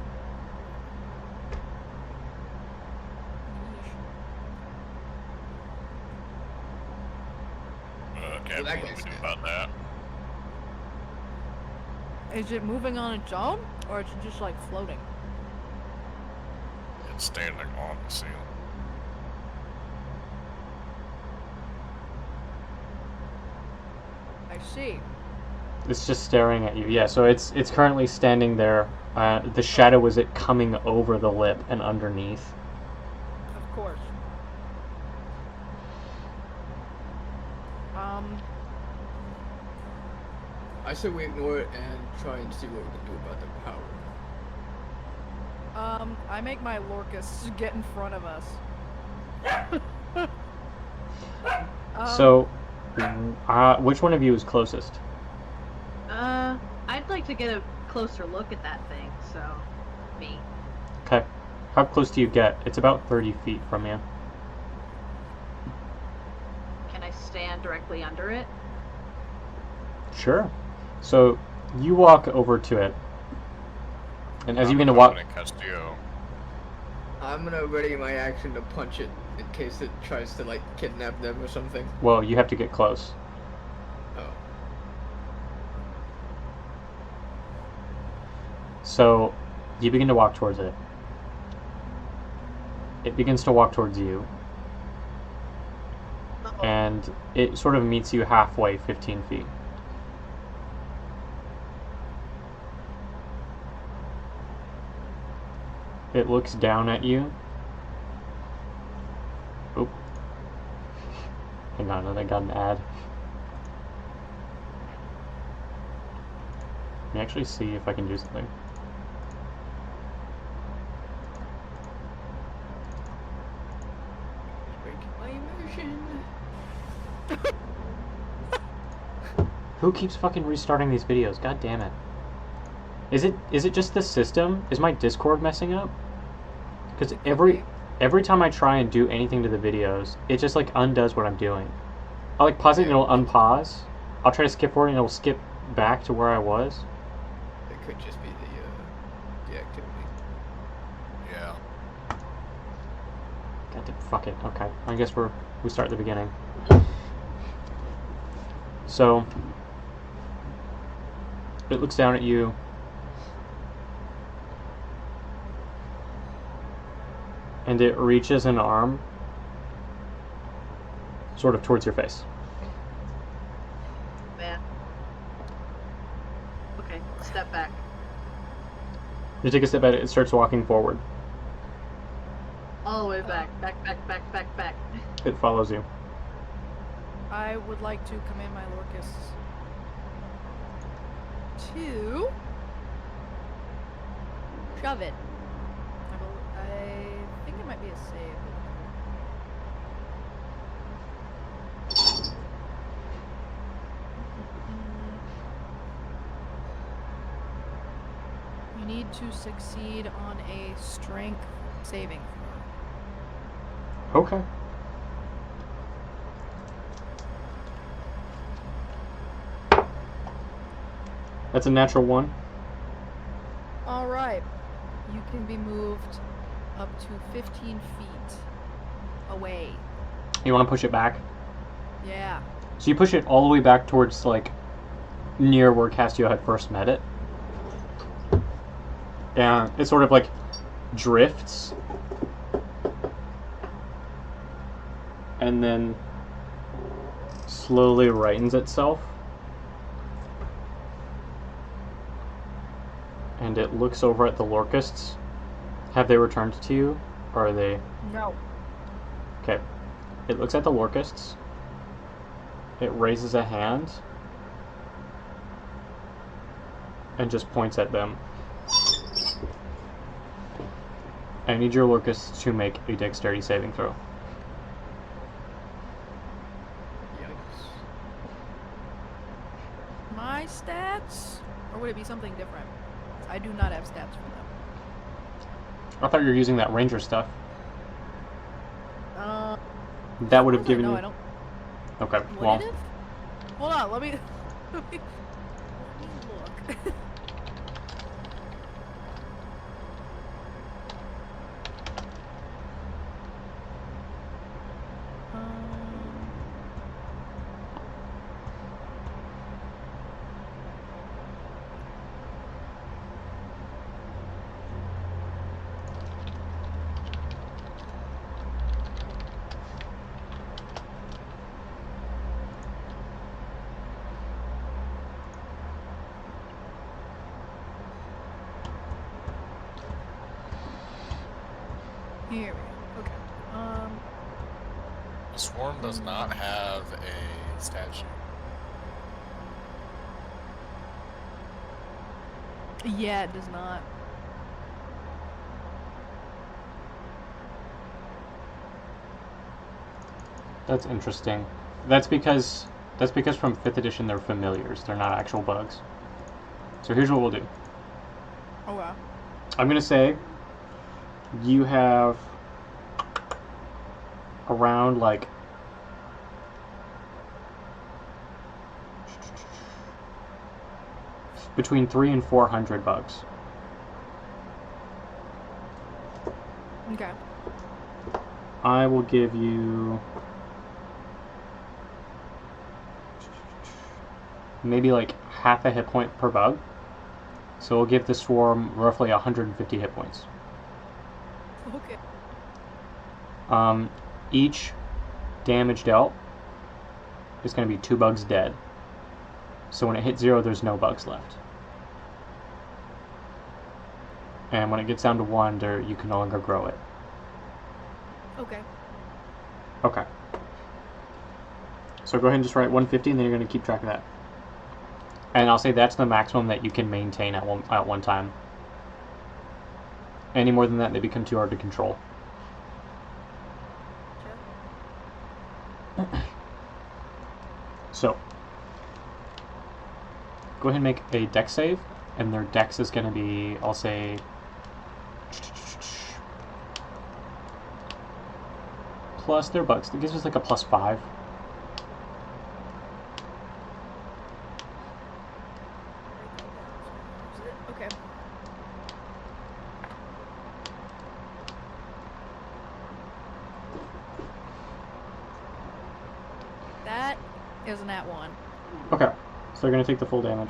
[SPEAKER 5] Okay,
[SPEAKER 4] Well, that
[SPEAKER 5] what do we
[SPEAKER 4] guy's
[SPEAKER 5] do
[SPEAKER 4] dead.
[SPEAKER 5] about that?
[SPEAKER 3] Is it moving on its own, or is it just floating?
[SPEAKER 5] It's standing on the ceiling.
[SPEAKER 3] I see.
[SPEAKER 2] It's just staring at you. Yeah, so it's currently standing there. The shadow is it coming over the lip and underneath.
[SPEAKER 3] Of course.
[SPEAKER 4] I say we ignore it and try and see what we can do about the power.
[SPEAKER 3] I make my Lorcus get in front of us.
[SPEAKER 2] So, which one of you is closest?
[SPEAKER 1] I'd like to get a closer look at that thing, so me.
[SPEAKER 2] Okay. How close do you get? It's about 30 feet from you.
[SPEAKER 1] Can I stand directly under it?
[SPEAKER 2] Sure. So, you walk over to it. And as you begin to walk...
[SPEAKER 5] Castillo.
[SPEAKER 4] I'm gonna ready my action to punch it in case it tries to kidnap them or something.
[SPEAKER 2] Well, you have to get close.
[SPEAKER 4] Oh.
[SPEAKER 2] So, you begin to walk towards it. It begins to walk towards you.
[SPEAKER 1] Uh-oh.
[SPEAKER 2] And it sort of meets you halfway, 15 feet. It looks down at you. Oop. Hang on, I got an ad. Let me actually see if I can do something.
[SPEAKER 4] Breaking my immersion.
[SPEAKER 2] Who keeps fucking restarting these videos? God damn it. Is it just the system? Is my Discord messing up? Because every time I try and do anything to the videos, it just like undoes what I'm doing. I'll like pause it and it'll unpause. I'll try to skip forward and it'll skip back to where I was.
[SPEAKER 4] It could just be the activity.
[SPEAKER 5] Yeah.
[SPEAKER 2] God damn, fuck it. Okay, I guess we start at the beginning. So it looks down at you. And it reaches an arm sort of towards your face.
[SPEAKER 1] Man. Okay, step back.
[SPEAKER 2] You take a step back, it starts walking forward.
[SPEAKER 1] All the way back. Back.
[SPEAKER 2] It follows you.
[SPEAKER 3] I would like to command my Lorcus to shove it. I think it might be a save. You need to succeed on a strength saving throw.
[SPEAKER 2] Okay. That's a natural 1.
[SPEAKER 3] Alright. You can be moved up to 15 feet away.
[SPEAKER 2] You want to push it back?
[SPEAKER 3] Yeah.
[SPEAKER 2] So you push it all the way back towards, like, near where Castio had first met it. And it sort of, like, drifts. And then slowly rightens itself. And it looks over at the Lorkists. Have they returned to you? Or are they...
[SPEAKER 3] No.
[SPEAKER 2] Okay. It looks at the Lorkists. It raises a hand. And just points at them. I need your Lorkists to make a dexterity saving throw.
[SPEAKER 4] Yikes.
[SPEAKER 3] My stats? Or would it be something different? I do not have stats for them.
[SPEAKER 2] I thought you were using that ranger stuff.
[SPEAKER 3] Uh,
[SPEAKER 2] That would have given
[SPEAKER 3] no,
[SPEAKER 2] you...
[SPEAKER 3] I don't.
[SPEAKER 2] Okay,
[SPEAKER 3] Would
[SPEAKER 2] well...
[SPEAKER 3] it have? Hold on, let me look. Here we go. Okay.
[SPEAKER 5] The swarm does not have a statue.
[SPEAKER 3] Yeah, it does not.
[SPEAKER 2] That's interesting. That's because from 5th edition they're familiars. They're not actual bugs. So here's what we'll do.
[SPEAKER 3] Oh wow.
[SPEAKER 2] I'm gonna say you have around like between 300 and 400 bugs.
[SPEAKER 3] Okay.
[SPEAKER 2] I will give you maybe like half a hit point per bug. So we'll give the swarm roughly 150 hit points.
[SPEAKER 3] Okay.
[SPEAKER 2] Each damage dealt is going to be 2 bugs dead. So when it hits 0, there's no bugs left. And when it gets down to 1, you can no longer grow it.
[SPEAKER 3] Okay.
[SPEAKER 2] Okay. So go ahead and just write 150, and then you're going to keep track of that. And I'll say that's the maximum that you can maintain at one time. Any more than that, they become too hard to control. So, go ahead and make a dex save, and their dex is going to be, I'll say, plus their bugs. It gives us like a +5.
[SPEAKER 3] Okay. That is an @1.
[SPEAKER 2] Okay, so they're going to take the full damage.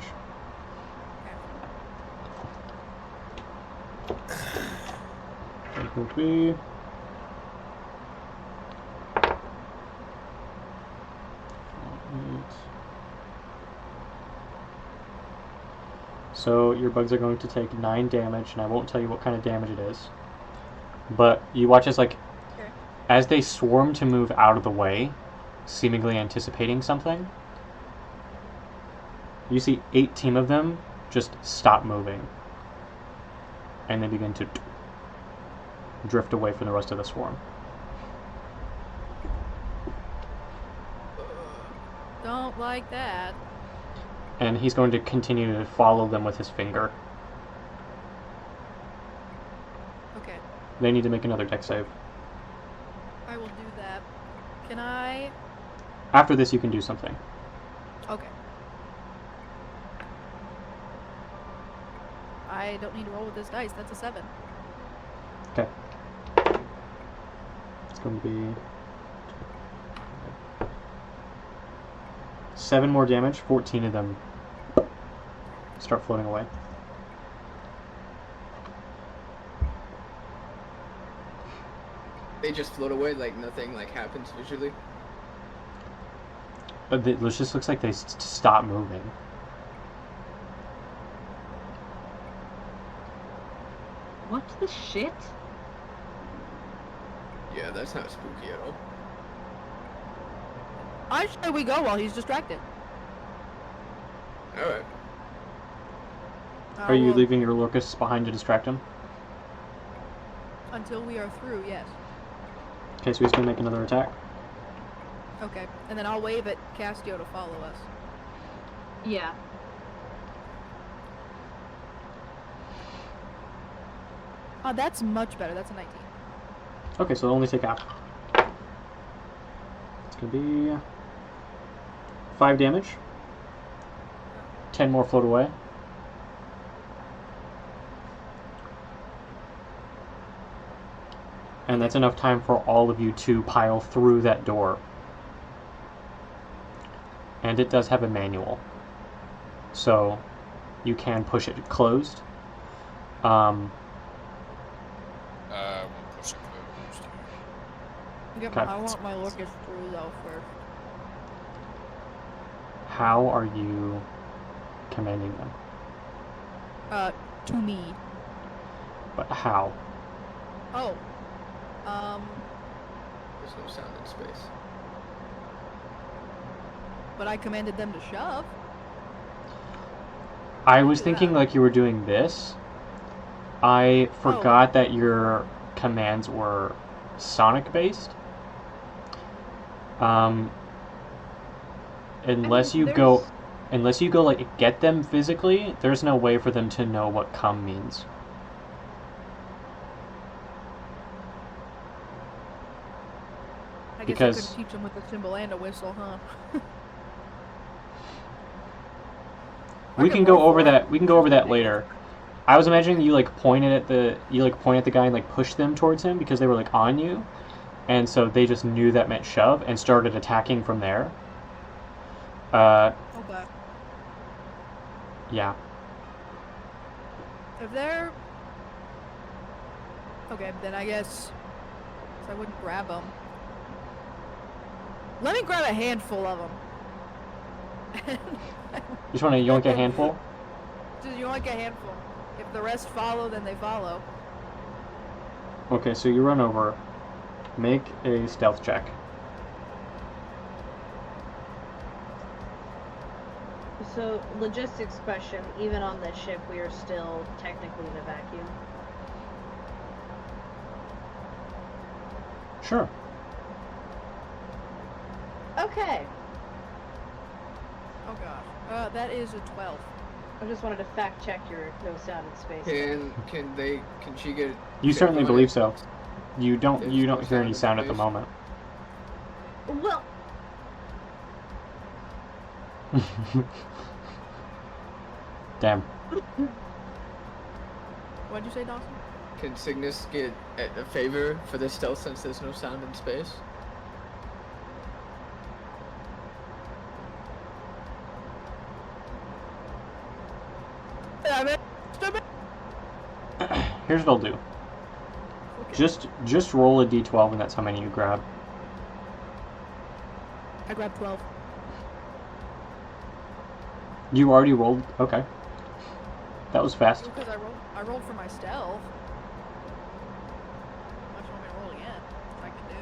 [SPEAKER 2] It will be... So your bugs are going to take 9 damage, and I won't tell you what kind of damage it is. But you watch as, like, as they swarm to move out of the way, seemingly anticipating something, you see 18 of them just stop moving. And they begin to drift away from the rest of the swarm.
[SPEAKER 3] Don't like that.
[SPEAKER 2] And he's going to continue to follow them with his finger.
[SPEAKER 3] Okay.
[SPEAKER 2] They need to make another dex save.
[SPEAKER 3] I will do that. Can I?
[SPEAKER 2] After this, you can do something.
[SPEAKER 3] Okay. I don't need to roll with this dice. That's a 7.
[SPEAKER 2] Okay. It's going to be 7 more damage. 14 of them start floating away.
[SPEAKER 4] They just float away, like nothing like happens visually.
[SPEAKER 2] It just looks like they stop moving.
[SPEAKER 1] What the shit?
[SPEAKER 4] Yeah, that's not spooky at all.
[SPEAKER 3] I say we go while he's distracted.
[SPEAKER 4] Alright.
[SPEAKER 2] Are you leaving your locusts behind to distract him?
[SPEAKER 3] Until we are through, yes.
[SPEAKER 2] Okay, so he's going to make another attack.
[SPEAKER 3] Okay, and then I'll wave at Castio to follow us.
[SPEAKER 1] Yeah.
[SPEAKER 3] Oh, that's much better. That's a 19.
[SPEAKER 2] Okay, so they'll only take half. It's going to be 5 damage. 10 more float away. And that's enough time for all of you to pile through that door. And it does have a manual. So you can push it closed.
[SPEAKER 5] We'll push it closed.
[SPEAKER 3] Yep,
[SPEAKER 2] Okay.
[SPEAKER 3] I want my locust through though first.
[SPEAKER 2] How are you commanding them?
[SPEAKER 3] To me.
[SPEAKER 2] But how?
[SPEAKER 3] Oh.
[SPEAKER 4] There's no sound in space.
[SPEAKER 3] But I commanded them to shove.
[SPEAKER 2] I was
[SPEAKER 3] do
[SPEAKER 2] thinking
[SPEAKER 3] that.
[SPEAKER 2] like you were doing this. I forgot that your commands were sonic based. Unless you go like get them physically, there's no way for them to know what come means.
[SPEAKER 3] I guess
[SPEAKER 2] Because-
[SPEAKER 3] I could teach them with a cymbal and a whistle, huh?
[SPEAKER 2] We can go over that. We can go over that later. I was imagining you like pointed at the guy and like pushed them towards him because they were like on you, and so they just knew that meant shove and started attacking from there.
[SPEAKER 3] Okay.
[SPEAKER 2] Yeah.
[SPEAKER 3] If they're... Okay, then I guess I wouldn't grab them. Let me grab a handful of them.
[SPEAKER 2] Just want to yoink a handful?
[SPEAKER 3] Just yoink a handful. If the rest follow, then they follow.
[SPEAKER 2] Okay, so you run over. Make a stealth check.
[SPEAKER 1] So, logistics question, even on this ship, we are still technically in a vacuum.
[SPEAKER 2] Sure.
[SPEAKER 1] Okay.
[SPEAKER 3] Oh gosh. That is a 12.
[SPEAKER 1] I just wanted to fact check your no sound in space.
[SPEAKER 4] Can she get?
[SPEAKER 2] You certainly
[SPEAKER 4] on
[SPEAKER 2] believe
[SPEAKER 4] it?
[SPEAKER 2] so. You don't
[SPEAKER 4] There's
[SPEAKER 2] hear
[SPEAKER 4] no
[SPEAKER 2] any
[SPEAKER 4] sound
[SPEAKER 2] sound
[SPEAKER 4] in
[SPEAKER 2] at the
[SPEAKER 4] space?
[SPEAKER 2] moment.
[SPEAKER 1] Well,
[SPEAKER 2] Damn.
[SPEAKER 3] What'd you say, Dawson?
[SPEAKER 4] Can Cygnus get a favor for this stealth since there's no sound in space?
[SPEAKER 2] Here's what I'll do.
[SPEAKER 3] Okay.
[SPEAKER 2] Just roll a d12 and that's how many you grab.
[SPEAKER 3] I grabbed 12.
[SPEAKER 2] You already rolled? Okay. That was fast.
[SPEAKER 3] Because I rolled for my stealth. Unless you want me to roll again, which I can do.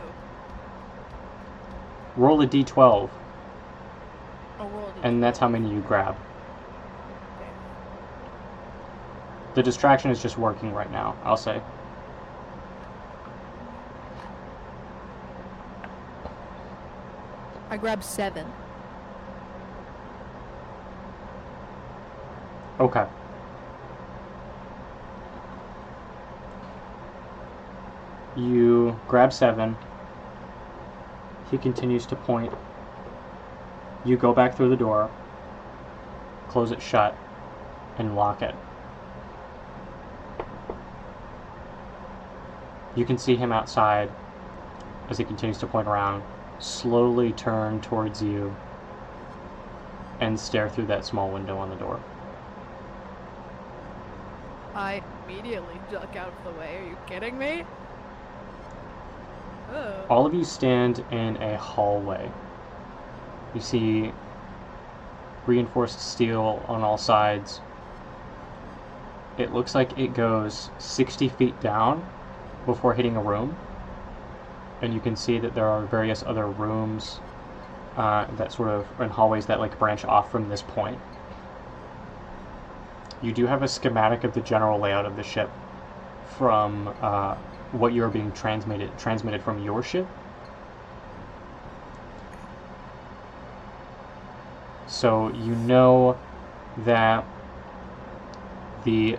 [SPEAKER 2] Roll a d12
[SPEAKER 3] Oh, roll a
[SPEAKER 2] and that's how many you grab.
[SPEAKER 3] Okay.
[SPEAKER 2] The distraction is just working right now, I'll say.
[SPEAKER 3] I grabbed 7.
[SPEAKER 2] Okay. You grab 7. He continues to point. You go back through the door, close it shut, and lock it. You can see him outside as he continues to point around, slowly turn towards you, and stare through that small window on the door.
[SPEAKER 3] I immediately duck out of the way. Are you kidding me? Oh.
[SPEAKER 2] All of you stand in a hallway. You see reinforced steel on all sides. It looks like it goes 60 feet down before hitting a room. And you can see that there are various other rooms that sort of, and hallways that like branch off from this point. You do have a schematic of the general layout of the ship from what you are being transmitted from your ship. So you know that the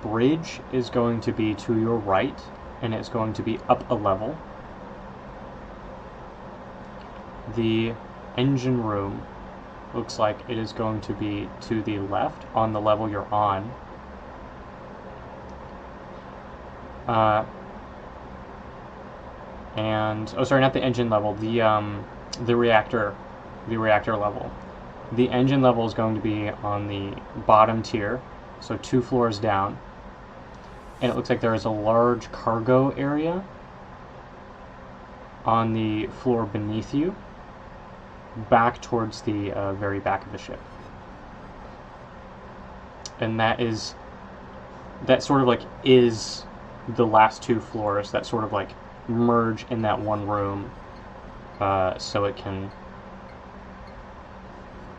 [SPEAKER 2] bridge is going to be to your right, and it's going to be up a level. The engine room looks like it is going to be to the left on the level you're on. And oh, sorry, not the engine level. The reactor level. The engine level is going to be on the bottom tier, so 2 floors down. And it looks like there is a large cargo area on the floor beneath you, back towards the very back of the ship. And that sort of like is the last 2 floors that sort of like merge in that one room, so it can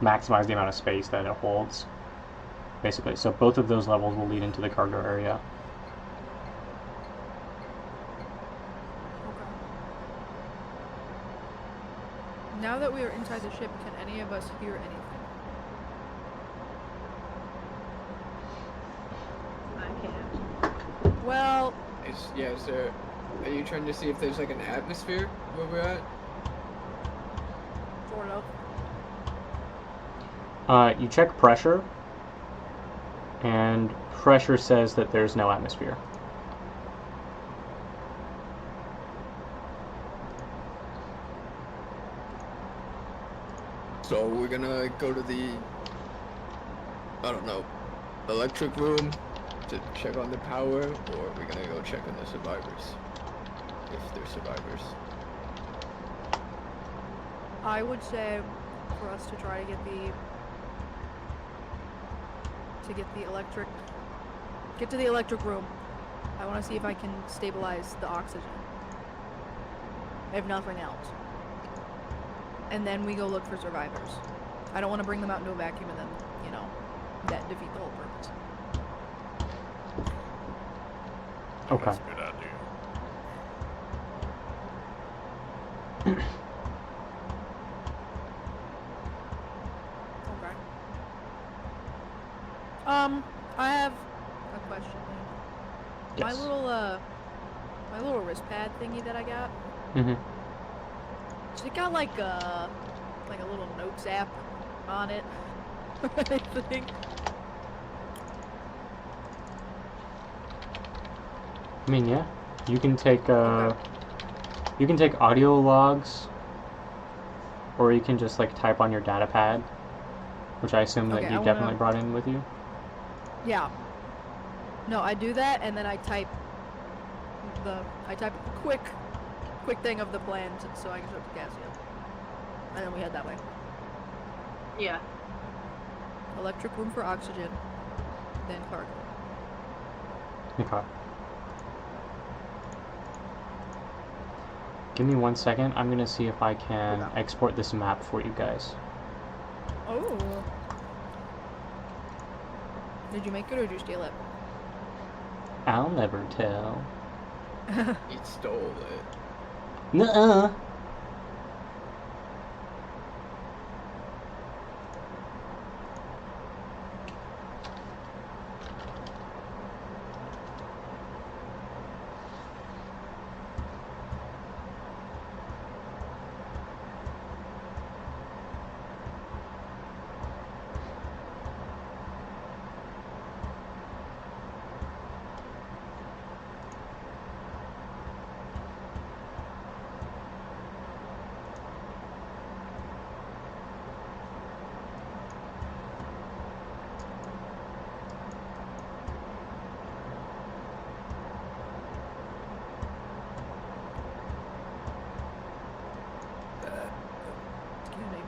[SPEAKER 2] maximize the amount of space that it holds, basically. So both of those levels will lead into the cargo area.
[SPEAKER 3] Now that we are inside the ship, can any of us hear anything?
[SPEAKER 1] I can't.
[SPEAKER 3] Well,
[SPEAKER 4] Is there? Are you trying to see if there's like an atmosphere where we're at?
[SPEAKER 3] sort of.
[SPEAKER 2] You check pressure, and pressure says that there's no atmosphere.
[SPEAKER 4] So we're gonna go to the, I don't know, electric room to check on the power, or are we gonna go check on the survivors? If they're survivors.
[SPEAKER 3] I would say for us to try to get to the electric room. I want to see if I can stabilize the oxygen. If nothing else. And then we go look for survivors. I don't want to bring them out into a vacuum and then, you know, that defeat the whole purpose.
[SPEAKER 2] Okay.
[SPEAKER 5] That's a good idea.
[SPEAKER 3] Okay. I have a question.
[SPEAKER 2] Yes.
[SPEAKER 3] My little wrist pad thingy that I got.
[SPEAKER 2] Mm-hmm.
[SPEAKER 3] Does it got like a little notes app on it? I think.
[SPEAKER 2] I mean, yeah. You can take audio logs, or you can just like type on your data pad, which I assume that
[SPEAKER 3] Okay,
[SPEAKER 2] you
[SPEAKER 3] I
[SPEAKER 2] definitely
[SPEAKER 3] wanna-
[SPEAKER 2] brought in with you.
[SPEAKER 3] Yeah. No, I do that and then I type a quick thing of the plans so I can show it to Cassia. And then we head that way.
[SPEAKER 1] Yeah.
[SPEAKER 3] Electric room for oxygen, then cargo.
[SPEAKER 2] Okay. Give me 1 second. I'm gonna see if I can
[SPEAKER 3] Okay.
[SPEAKER 2] export this map for you guys.
[SPEAKER 3] Oh. Did you make it or did you steal it?
[SPEAKER 2] I'll never tell.
[SPEAKER 4] He stole it.
[SPEAKER 2] Nuh-uh.
[SPEAKER 3] Excuse me.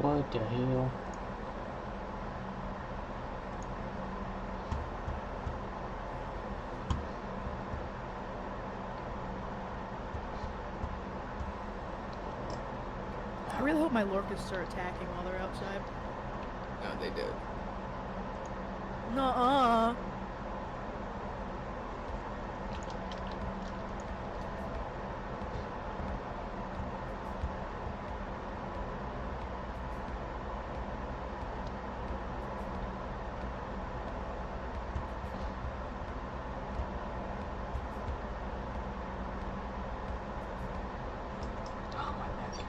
[SPEAKER 2] What the hell?
[SPEAKER 3] I really hope my Lorcas start attacking while they're outside.
[SPEAKER 4] No, they did.
[SPEAKER 3] Nuh-uh.
[SPEAKER 2] Oh, my neck.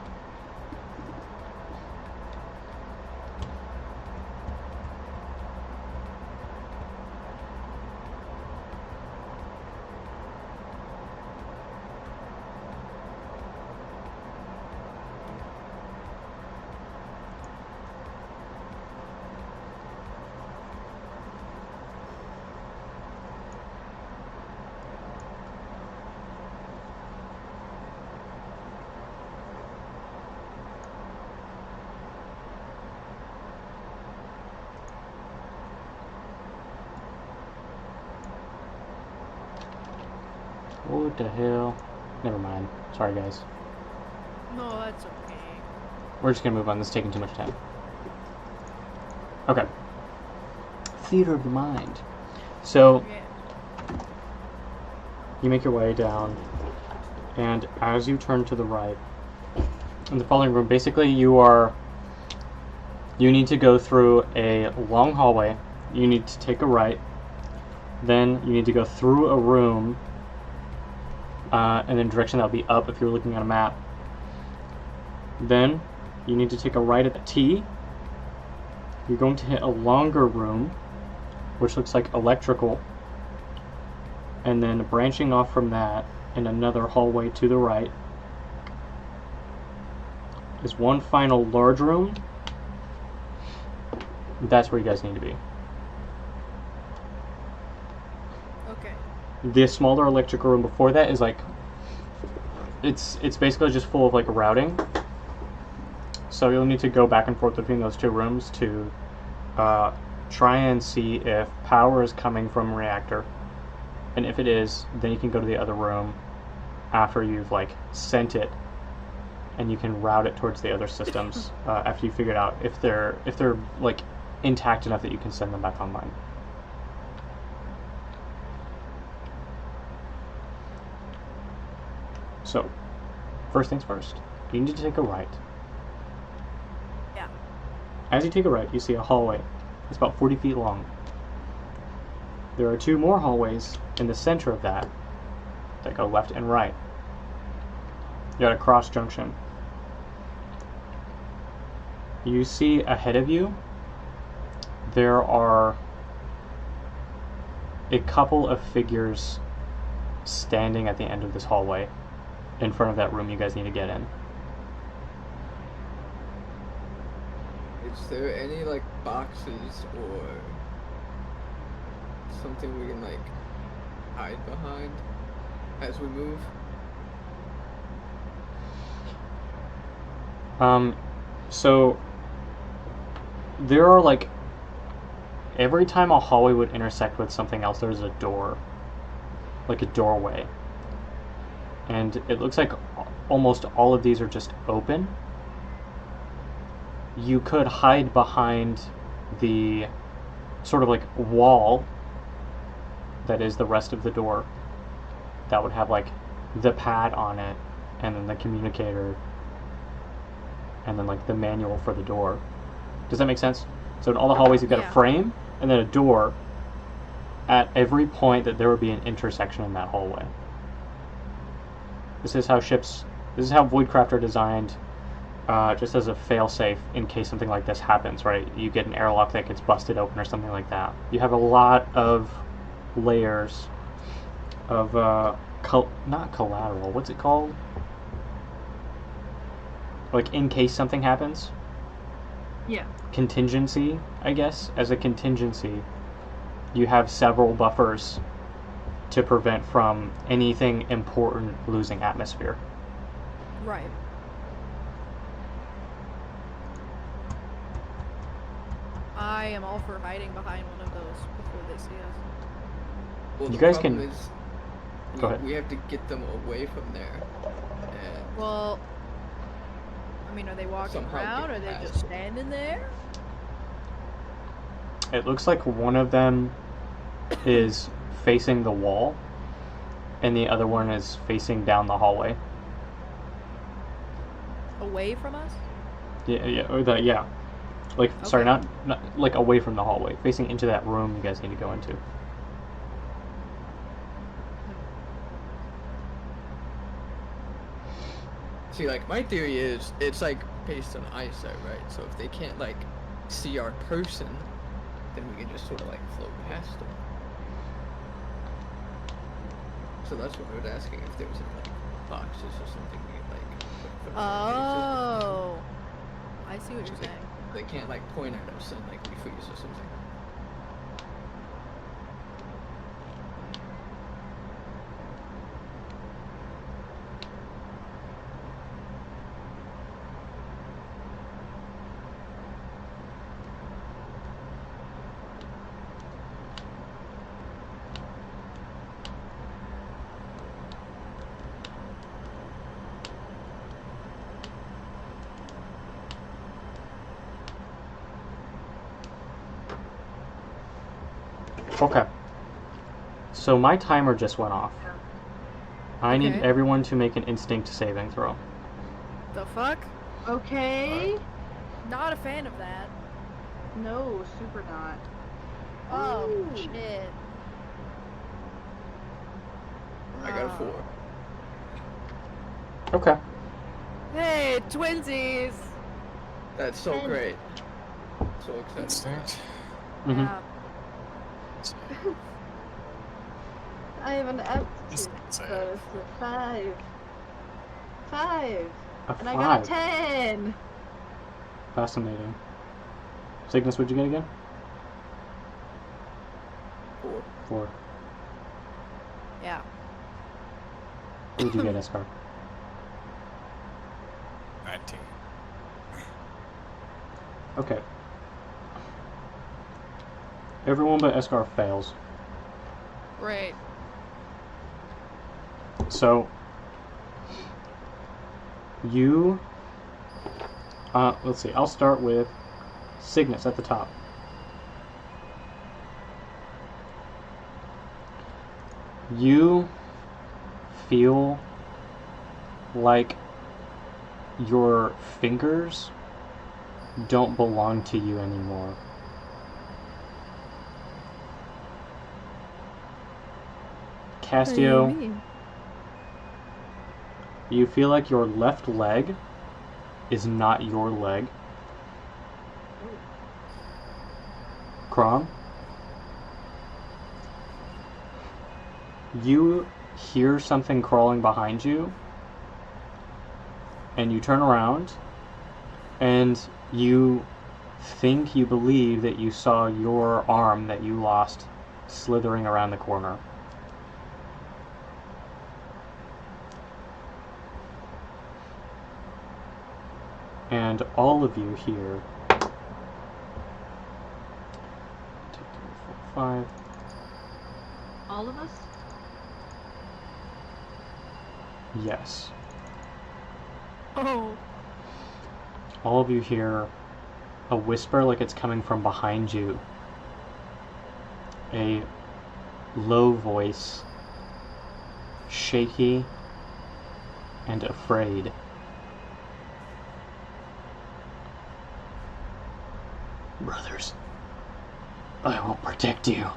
[SPEAKER 2] What the hell? Never mind. Sorry, guys.
[SPEAKER 3] No, that's okay.
[SPEAKER 2] We're just gonna move on. This is taking too much time. Okay. Theater of the mind. So,
[SPEAKER 3] Yeah.
[SPEAKER 2] you make your way down, and as you turn to the right, in the following room, basically you need to go through a long hallway. You need to take a right. Then you need to go through a room, and then direction that'll be up if you're looking at a map. Then you need to take a right at the T. You're going to hit a longer room, which looks like electrical, and then branching off from that in another hallway to the right is one final large room. That's where you guys need to be.
[SPEAKER 3] Okay.
[SPEAKER 2] The smaller electrical room before that is like, it's basically just full of like routing. So you'll need to go back and forth between those two rooms to try and see if power is coming from a reactor. And if it is, then you can go to the other room after you've like sent it, and you can route it towards the other systems after you figured out if they're like intact enough that you can send them back online. So, first things first, you need to take a right.
[SPEAKER 3] Yeah.
[SPEAKER 2] As you take a right, you see a hallway. It's about 40 feet long. There are two more hallways in the center of that go left and right. You're at a cross junction. You see ahead of you, there are a couple of figures standing at the end of this hallway in front of that room you guys need to get in.
[SPEAKER 4] Is there any like boxes or something we can like hide behind as we move?
[SPEAKER 2] So there are like, every time a hallway would intersect with something else, there's a door, like a doorway. And it looks like almost all of these are just open. You could hide behind the sort of like wall that is the rest of the door. That would have like the pad on it, and then the communicator, and then like the manual for the door. Does that make sense? So in all the hallways you've got a frame and then a door at every point that there would be an intersection in that hallway. This is how Voidcraft are designed, just as a failsafe in case something like this happens, right? You get an airlock that gets busted open or something like that. You have a lot of layers of, not collateral, what's it called? Like, in case something happens?
[SPEAKER 1] Yeah.
[SPEAKER 2] Contingency, I guess. As a contingency, you have several buffers to prevent from anything important losing atmosphere.
[SPEAKER 3] Right. I am all for hiding behind one of those before they see us.
[SPEAKER 4] Well,
[SPEAKER 2] You
[SPEAKER 4] the
[SPEAKER 2] guys
[SPEAKER 4] problem
[SPEAKER 2] can-
[SPEAKER 4] is
[SPEAKER 2] Go ahead.
[SPEAKER 4] we have to get them away from there. And
[SPEAKER 3] Well, I mean, are they walking
[SPEAKER 4] Somehow
[SPEAKER 3] around?
[SPEAKER 4] get
[SPEAKER 3] Are they
[SPEAKER 4] past
[SPEAKER 3] just
[SPEAKER 4] it.
[SPEAKER 3] standing there?
[SPEAKER 2] It looks like one of them is facing the wall, and the other one is facing down the hallway.
[SPEAKER 3] Away from us?
[SPEAKER 2] Yeah. Like, sorry,
[SPEAKER 3] Okay.
[SPEAKER 2] not like away from the hallway, facing into that room you guys need to go into.
[SPEAKER 4] see, like, my theory is it's like based on eyesight, right? So if they can't like see our person, then we can just sort of like float past them. So that's what I was asking, if there was any like boxes or something we could like put in front of their
[SPEAKER 3] Oh. I see what you're
[SPEAKER 4] faces.
[SPEAKER 3] saying.
[SPEAKER 4] They can't like point at us and like we freeze or something.
[SPEAKER 2] Okay. So my timer just went off. I need
[SPEAKER 3] Okay.
[SPEAKER 2] everyone to make an instinct saving throw.
[SPEAKER 3] The fuck?
[SPEAKER 1] Okay.
[SPEAKER 3] Not a fan of that.
[SPEAKER 1] No, super not.
[SPEAKER 3] Oh,
[SPEAKER 1] Ooh.
[SPEAKER 3] shit.
[SPEAKER 4] I got a 4.
[SPEAKER 2] Okay.
[SPEAKER 3] Hey, twinsies!
[SPEAKER 4] That's so
[SPEAKER 1] And-
[SPEAKER 4] great. So excited.
[SPEAKER 5] Instinct.
[SPEAKER 2] Mm-hmm.
[SPEAKER 3] Yeah.
[SPEAKER 1] I have an aptitude,
[SPEAKER 5] Instinct
[SPEAKER 1] so
[SPEAKER 5] save.
[SPEAKER 1] it's a 5. 5.
[SPEAKER 2] A
[SPEAKER 1] And I got a
[SPEAKER 2] 5.
[SPEAKER 1] 10.
[SPEAKER 2] Fascinating. Cygnus, what'd you get again?
[SPEAKER 4] 4.
[SPEAKER 2] 4.
[SPEAKER 3] Yeah.
[SPEAKER 2] What'd you get, Escar?
[SPEAKER 5] 19.
[SPEAKER 2] Okay. Everyone but Escar fails.
[SPEAKER 3] Right.
[SPEAKER 2] So, you... let's see. I'll start with Cygnus at the top. You feel like your fingers don't belong to you anymore. Castio, you feel like your left leg is not your leg. Krom, you hear something crawling behind you, and you turn around, and you believe that you saw your arm that you lost slithering around the corner. And all of you here, 2, 3, 4, 5.
[SPEAKER 1] All of us?
[SPEAKER 2] Yes.
[SPEAKER 3] Oh.
[SPEAKER 2] All of you hear a whisper like it's coming from behind you. A low voice, shaky and afraid. Brothers, I will protect you.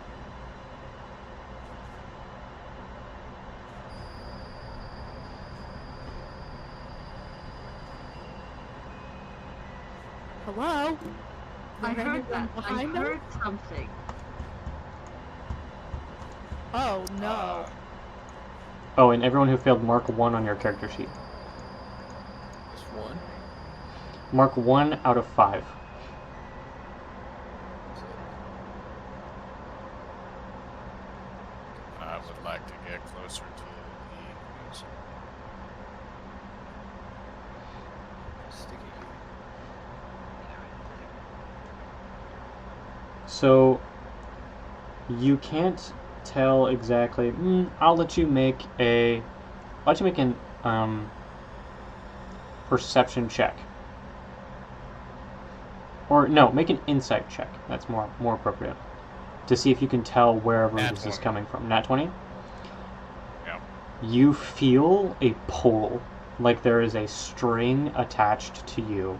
[SPEAKER 3] Hello?
[SPEAKER 1] I
[SPEAKER 3] Is
[SPEAKER 1] heard
[SPEAKER 3] anyone
[SPEAKER 1] that. I
[SPEAKER 3] behind them?
[SPEAKER 1] heard something.
[SPEAKER 3] Oh, no.
[SPEAKER 2] Oh, and everyone who failed, mark 1 on your character sheet.
[SPEAKER 4] Just 1.
[SPEAKER 2] Mark 1 out of 5.
[SPEAKER 4] So,
[SPEAKER 5] I would like to get closer to the music.
[SPEAKER 4] sticky.
[SPEAKER 2] So, you can't tell exactly. I'll let you make an perception check. Or no, make an insight check. That's more appropriate. To see if you can tell wherever
[SPEAKER 5] Nat
[SPEAKER 2] this is
[SPEAKER 5] 20.
[SPEAKER 2] coming from. Nat 20?
[SPEAKER 5] Yeah.
[SPEAKER 2] You feel a pull, like there is a string attached to you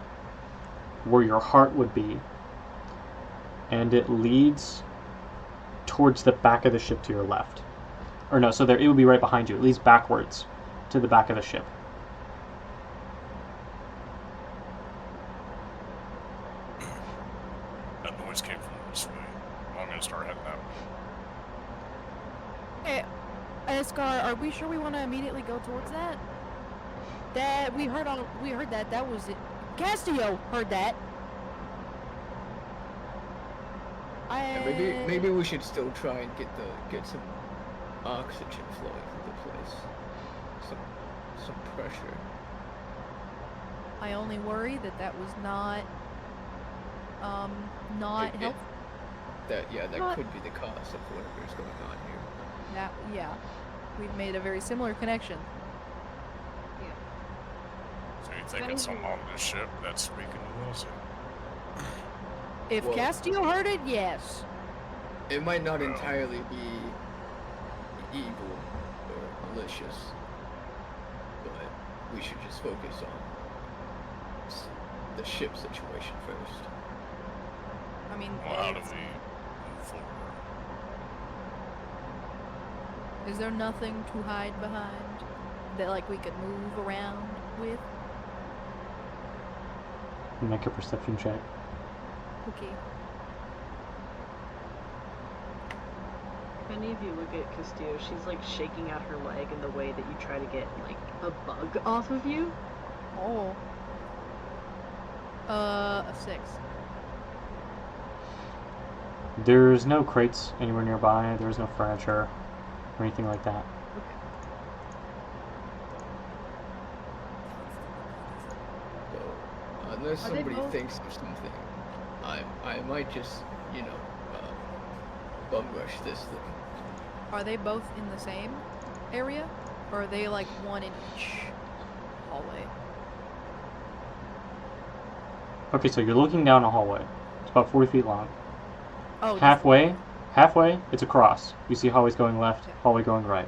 [SPEAKER 2] where your heart would be, and it leads towards the back of the ship to your left. Or no, so it would be right behind you. It leads backwards to the back of the ship.
[SPEAKER 5] That noise came from this way. I'm gonna start heading that way.
[SPEAKER 3] Hey, Escar, are we sure we want to immediately go towards that? That we heard that. That was it. Castillo heard that.
[SPEAKER 4] Yeah, maybe we should still try and get some oxygen flowing through the place. Some pressure.
[SPEAKER 3] I only worry that was not
[SPEAKER 4] It-
[SPEAKER 3] helpful.
[SPEAKER 4] That
[SPEAKER 3] What?
[SPEAKER 4] could be the cause of whatever's going on here.
[SPEAKER 3] Yeah, we've made a very similar connection.
[SPEAKER 5] So you think it's something on this ship that's speaking to us?
[SPEAKER 3] If
[SPEAKER 4] Well-
[SPEAKER 3] Castillo heard it, yes.
[SPEAKER 4] it might not entirely be evil or malicious, but we should just focus on the ship situation first.
[SPEAKER 3] I mean,
[SPEAKER 5] Well, how do we move forward?
[SPEAKER 3] is there nothing to hide behind that, like, we could move around with?
[SPEAKER 2] Make a perception check.
[SPEAKER 3] Okay.
[SPEAKER 1] If any of you look at Castillo, she's like shaking out her leg in the way that you try to get like a bug off of you.
[SPEAKER 3] Oh. A 6.
[SPEAKER 2] There's no crates anywhere nearby. There's no furniture or anything like that.
[SPEAKER 4] So, unless
[SPEAKER 3] Are they
[SPEAKER 4] somebody
[SPEAKER 3] both-
[SPEAKER 4] thinks of something, I might just, bum rush this thing.
[SPEAKER 3] Are they both in the same area? Or are they, like, one in each hallway?
[SPEAKER 2] Okay, so you're looking down a hallway. It's about 40 feet long.
[SPEAKER 3] Oh,
[SPEAKER 2] Halfway, it's a cross. You see hallways going left, hallway going right.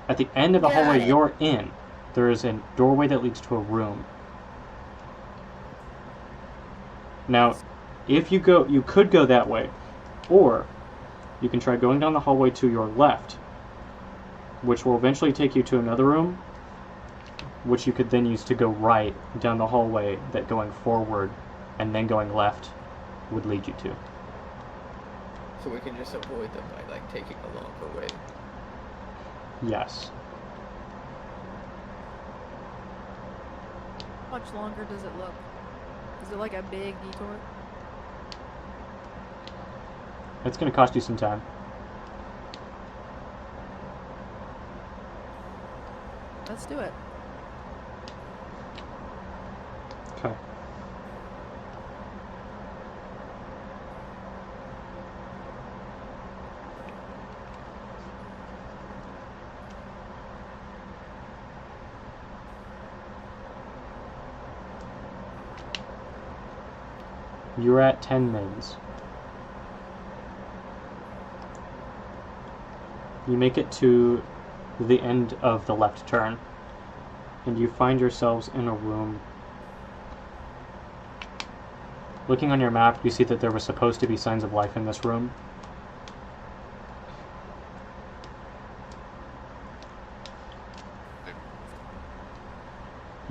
[SPEAKER 2] At the end of the
[SPEAKER 3] Got
[SPEAKER 2] hallway
[SPEAKER 3] it.
[SPEAKER 2] you're in, there is a doorway that leads to a room. Now, if you go, you could go that way, or you can try going down the hallway to your left, which will eventually take you to another room, which you could then use to go right down the hallway that going forward and then going left would lead you to.
[SPEAKER 4] So we can just avoid them by, like, taking a longer way.
[SPEAKER 2] Yes.
[SPEAKER 3] How much longer does it look? Is it like a big detour?
[SPEAKER 2] It's going to cost you some time.
[SPEAKER 3] Let's do it.
[SPEAKER 2] Okay. You're at 10 mins. You make it to the end of the left turn, and you find yourselves in a room. Looking on your map, you see that there was supposed to be signs of life in this room.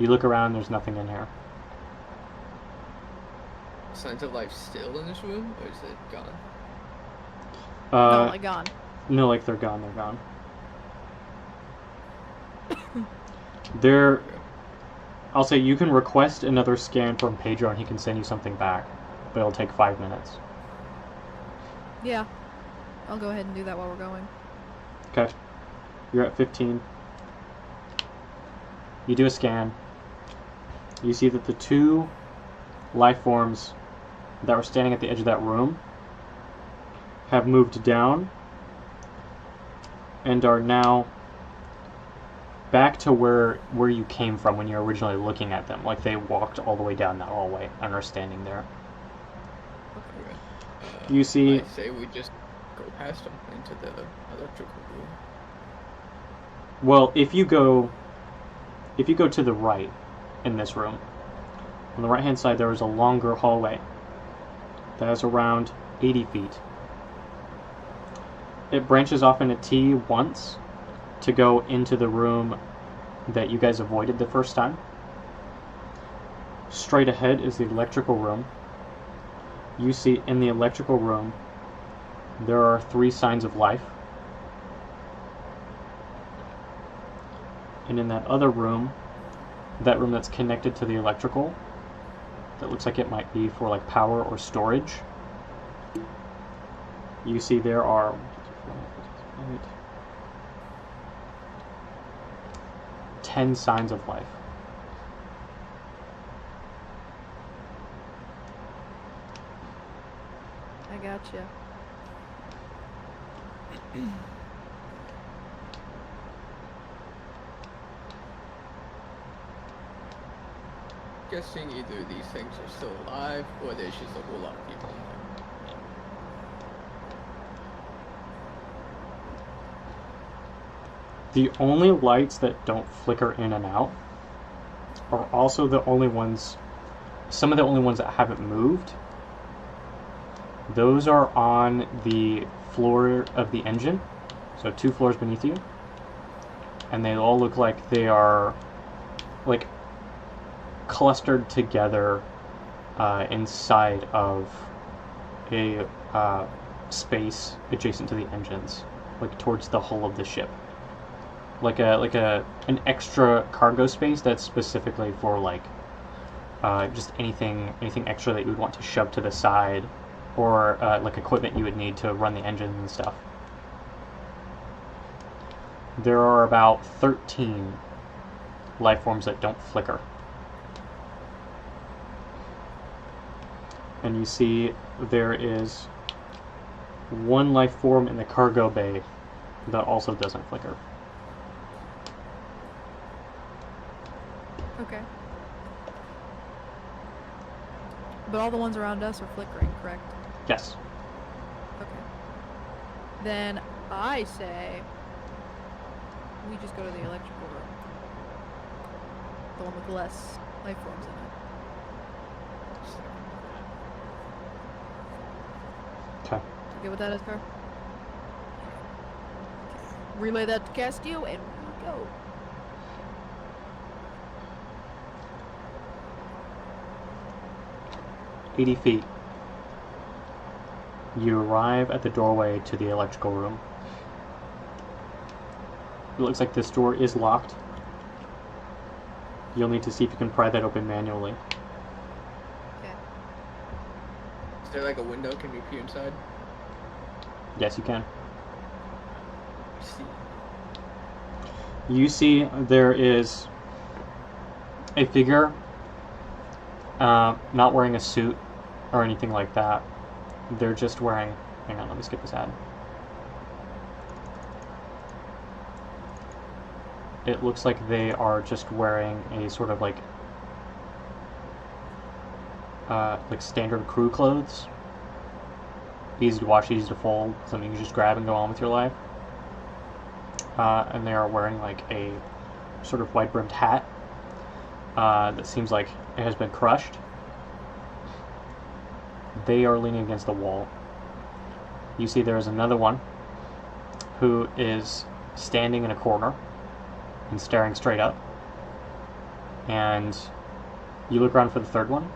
[SPEAKER 2] You look around, there's nothing in here.
[SPEAKER 4] Signs of life still in this room, or is it gone?
[SPEAKER 3] No, like gone.
[SPEAKER 2] No, like they're gone, they're gone. They're... I'll say you can request another scan from Pedro and he can send you something back, but it'll take 5 minutes.
[SPEAKER 3] Yeah. I'll go ahead and do that while we're going.
[SPEAKER 2] Okay. You're at 15. You do a scan. You see that the two life forms that were standing at the edge of that room have moved down and are now back to where you came from when you were originally looking at them. Like they walked all the way down that hallway and are standing there.
[SPEAKER 4] Okay.
[SPEAKER 2] You see...
[SPEAKER 4] I say we just go past them into the electrical room.
[SPEAKER 2] Well, if you go to the right in this room, on the right-hand side there is a longer hallway that is around 80 feet. It branches off in a T once to go into the room that you guys avoided the first time. Straight ahead is the electrical room. You see in the electrical room there are 3 signs of life. And in that other room, that room that's connected to the electrical, that looks like it might be for like power or storage, you see there are 10 signs of life.
[SPEAKER 3] I gotcha.
[SPEAKER 4] Guessing either these things are still alive, or there's just a whole lot of people in there.
[SPEAKER 2] The only lights that don't flicker in and out are also the only ones, some of the only ones that haven't moved. Those are on the floor of the engine, so 2 floors beneath you. And they all look like they are like clustered together inside of a space adjacent to the engines, like towards the hull of the ship, like an extra cargo space that's specifically for like just anything extra that you would want to shove to the side, or like equipment you would need to run the engines and stuff. There are about 13 life forms that don't flicker. And you see there is 1 life form in the cargo bay that also doesn't flicker.
[SPEAKER 3] Okay. But all the ones around us are flickering, correct?
[SPEAKER 2] Yes.
[SPEAKER 3] Okay. Then I say we just go to the electrical room. The one with less life forms in it.
[SPEAKER 2] Okay.
[SPEAKER 3] You good with that, Escar? Relay that to Castillo and we go.
[SPEAKER 2] "80 feet. You arrive at the doorway to the electrical room. It looks like this door is locked. You'll need to see if you can pry that open manually.
[SPEAKER 3] Okay.
[SPEAKER 4] Is there like a window? Can we peer inside?
[SPEAKER 2] Yes, you can.
[SPEAKER 4] See.
[SPEAKER 2] You see there is a figure not wearing a suit or anything like that. They're just wearing... Hang on, let me skip this ad. It looks like they are just wearing a sort of like standard crew clothes. Easy to wash, easy to fold, something you just grab and go on with your life. And they are wearing like a sort of wide-brimmed hat that seems like it has been crushed. They are leaning against the wall. You see there is another one who is standing in a corner and staring straight up. And you look around for the third one.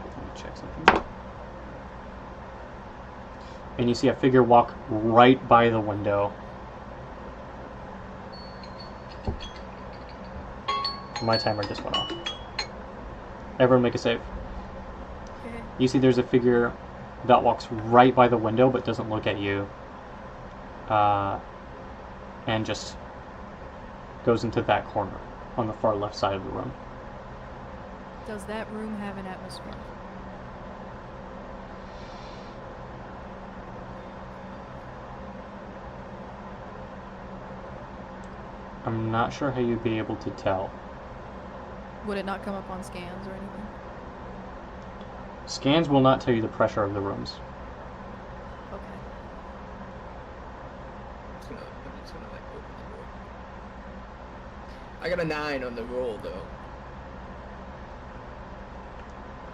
[SPEAKER 2] Let me check something. And you see a figure walk right by the window. My timer just went off. Everyone make a save.
[SPEAKER 3] Okay.
[SPEAKER 2] You see there's a figure that walks right by the window but doesn't look at you. And just goes into that corner on the far left side of the room.
[SPEAKER 3] Does that room have an atmosphere?
[SPEAKER 2] I'm not sure how you'd be able to tell.
[SPEAKER 3] Would it not come up on scans or anything?
[SPEAKER 2] Scans will not tell you the pressure of the rooms.
[SPEAKER 3] Okay.
[SPEAKER 4] I'm just gonna like open the door. I got a 9 on the roll though.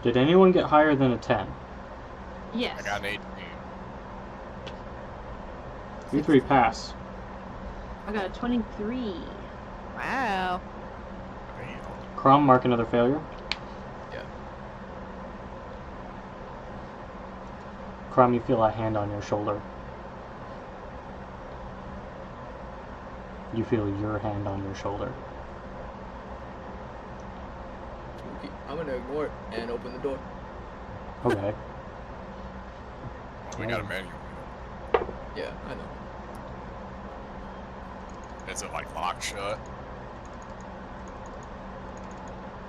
[SPEAKER 2] Did anyone get higher than a 10?
[SPEAKER 1] Yes.
[SPEAKER 5] I got an 18.
[SPEAKER 2] You 3 pass.
[SPEAKER 1] I got a 23.
[SPEAKER 3] Wow.
[SPEAKER 2] Crom, mark another failure.
[SPEAKER 4] Yeah.
[SPEAKER 2] Crom, you feel a hand on your shoulder. You feel your hand on your shoulder.
[SPEAKER 4] Okay, I'm gonna ignore it and open the door.
[SPEAKER 2] Okay.
[SPEAKER 5] We got a manual.
[SPEAKER 4] Yeah, I know.
[SPEAKER 5] Is it like locked shut?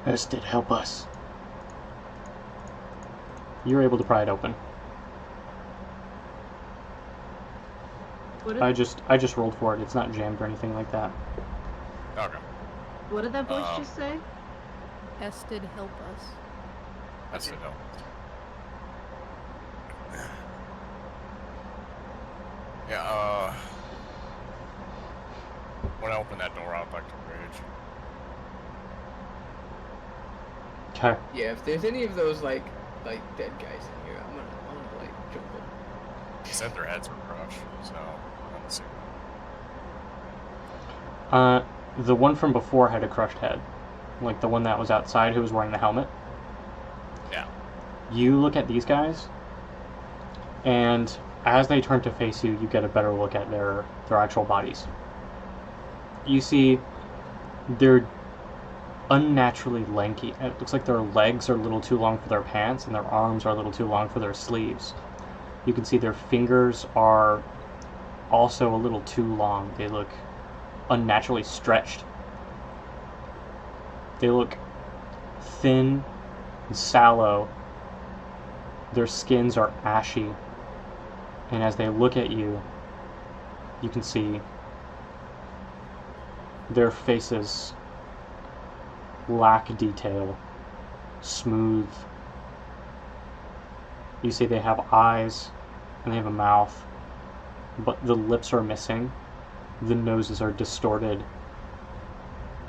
[SPEAKER 2] Ested, help us. You're able to pry it open.
[SPEAKER 1] What did,
[SPEAKER 2] I just rolled for it. It's not jammed or anything like that.
[SPEAKER 5] Okay.
[SPEAKER 1] what did that voice just say?
[SPEAKER 3] Ested, help us.
[SPEAKER 5] That's it. No. Yeah, When I open that door, I'd like to rage.
[SPEAKER 2] Okay.
[SPEAKER 4] Yeah, if there's any of those like dead guys in here, I'm gonna like jump them.
[SPEAKER 5] He said their heads were crushed, so I'm assuming.
[SPEAKER 2] The one from before had a crushed head. Like the one that was outside who was wearing the helmet.
[SPEAKER 5] Yeah.
[SPEAKER 2] You look at these guys, and as they turn to face you, you get a better look at their actual bodies. You see they're unnaturally lanky. It looks like their legs are a little too long for their pants, and their arms are a little too long for their sleeves. You can see their fingers are also a little too long. They look unnaturally stretched. They look thin and sallow. Their skins are ashy. And as they look at you, you can see their faces lack detail, smooth. You see they have eyes and they have a mouth, but the lips are missing, the noses are distorted,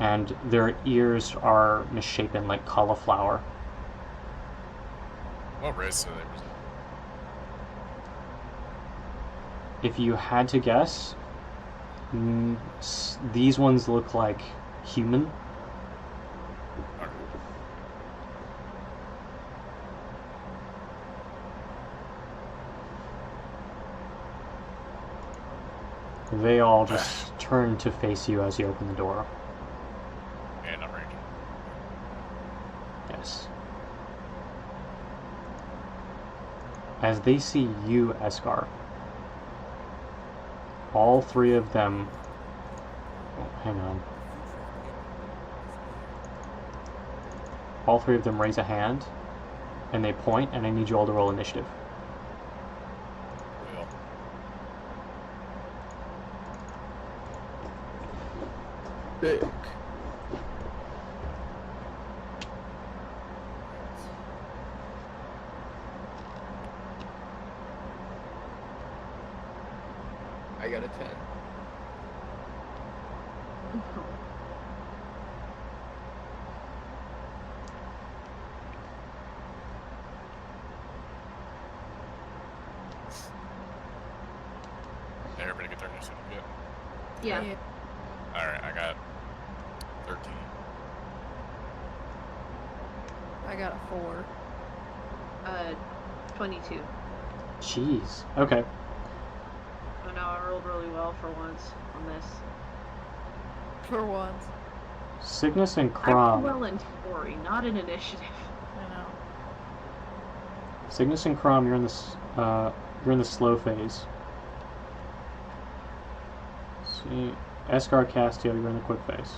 [SPEAKER 2] and their ears are misshapen like cauliflower.
[SPEAKER 5] What race do they present?
[SPEAKER 2] If you had to guess, these ones look like human.
[SPEAKER 5] Okay.
[SPEAKER 2] They all just turn to face you as you open the door.
[SPEAKER 5] And I'm raging.
[SPEAKER 2] Yes. As they see you, Eskar, all three of them... Oh, hang on. All three of them raise a hand, and they point, and I need you all to roll initiative.
[SPEAKER 5] Well,
[SPEAKER 4] Big. I got a 10.
[SPEAKER 5] did everybody get their initiative yet?
[SPEAKER 1] Yeah.
[SPEAKER 5] Alright, I got 13.
[SPEAKER 3] I got a 4.
[SPEAKER 1] 22.
[SPEAKER 2] Jeez. Okay.
[SPEAKER 1] Oh no, I rolled really well for once on this.
[SPEAKER 3] For once.
[SPEAKER 2] Cygnus and
[SPEAKER 1] I rolled
[SPEAKER 2] Crom.
[SPEAKER 1] well in story, not in initiative.
[SPEAKER 3] I know.
[SPEAKER 2] Cygnus and Crom, you're in the slow phase. See, Eskar, Castio, you're in the quick phase.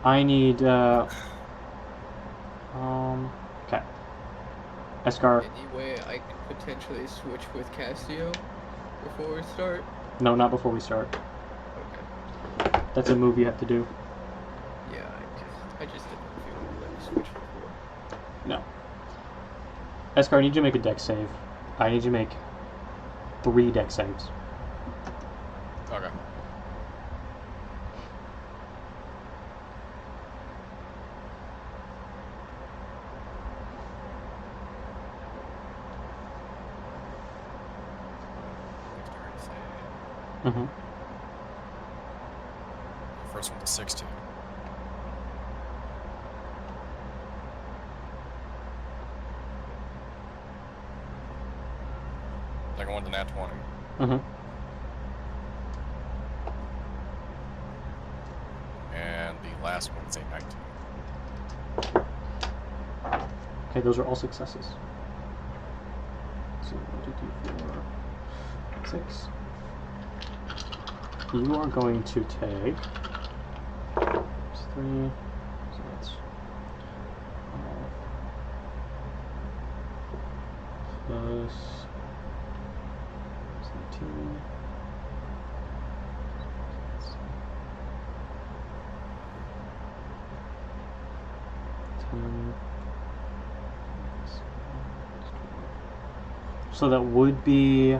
[SPEAKER 2] I need, okay. Eskar,
[SPEAKER 4] Any way I can potentially switch with Castio before we start?
[SPEAKER 2] no, not before we start.
[SPEAKER 4] Okay.
[SPEAKER 2] That's a move you have to do.
[SPEAKER 4] Yeah, I just didn't know if you would let me switch before.
[SPEAKER 2] No. Eskar, I need you to make a dex save. I need you to make 3 dex saves.
[SPEAKER 5] Okay.
[SPEAKER 2] Mm-hmm.
[SPEAKER 5] First one's a 16. Second one's a nat 20.
[SPEAKER 2] Mm-hmm.
[SPEAKER 5] And the last one's a 19.
[SPEAKER 2] Okay, those are all successes. So 1, 2, 3, 4, 6. You are going to take 3. So that's 12 plus 17. 10. So that would be...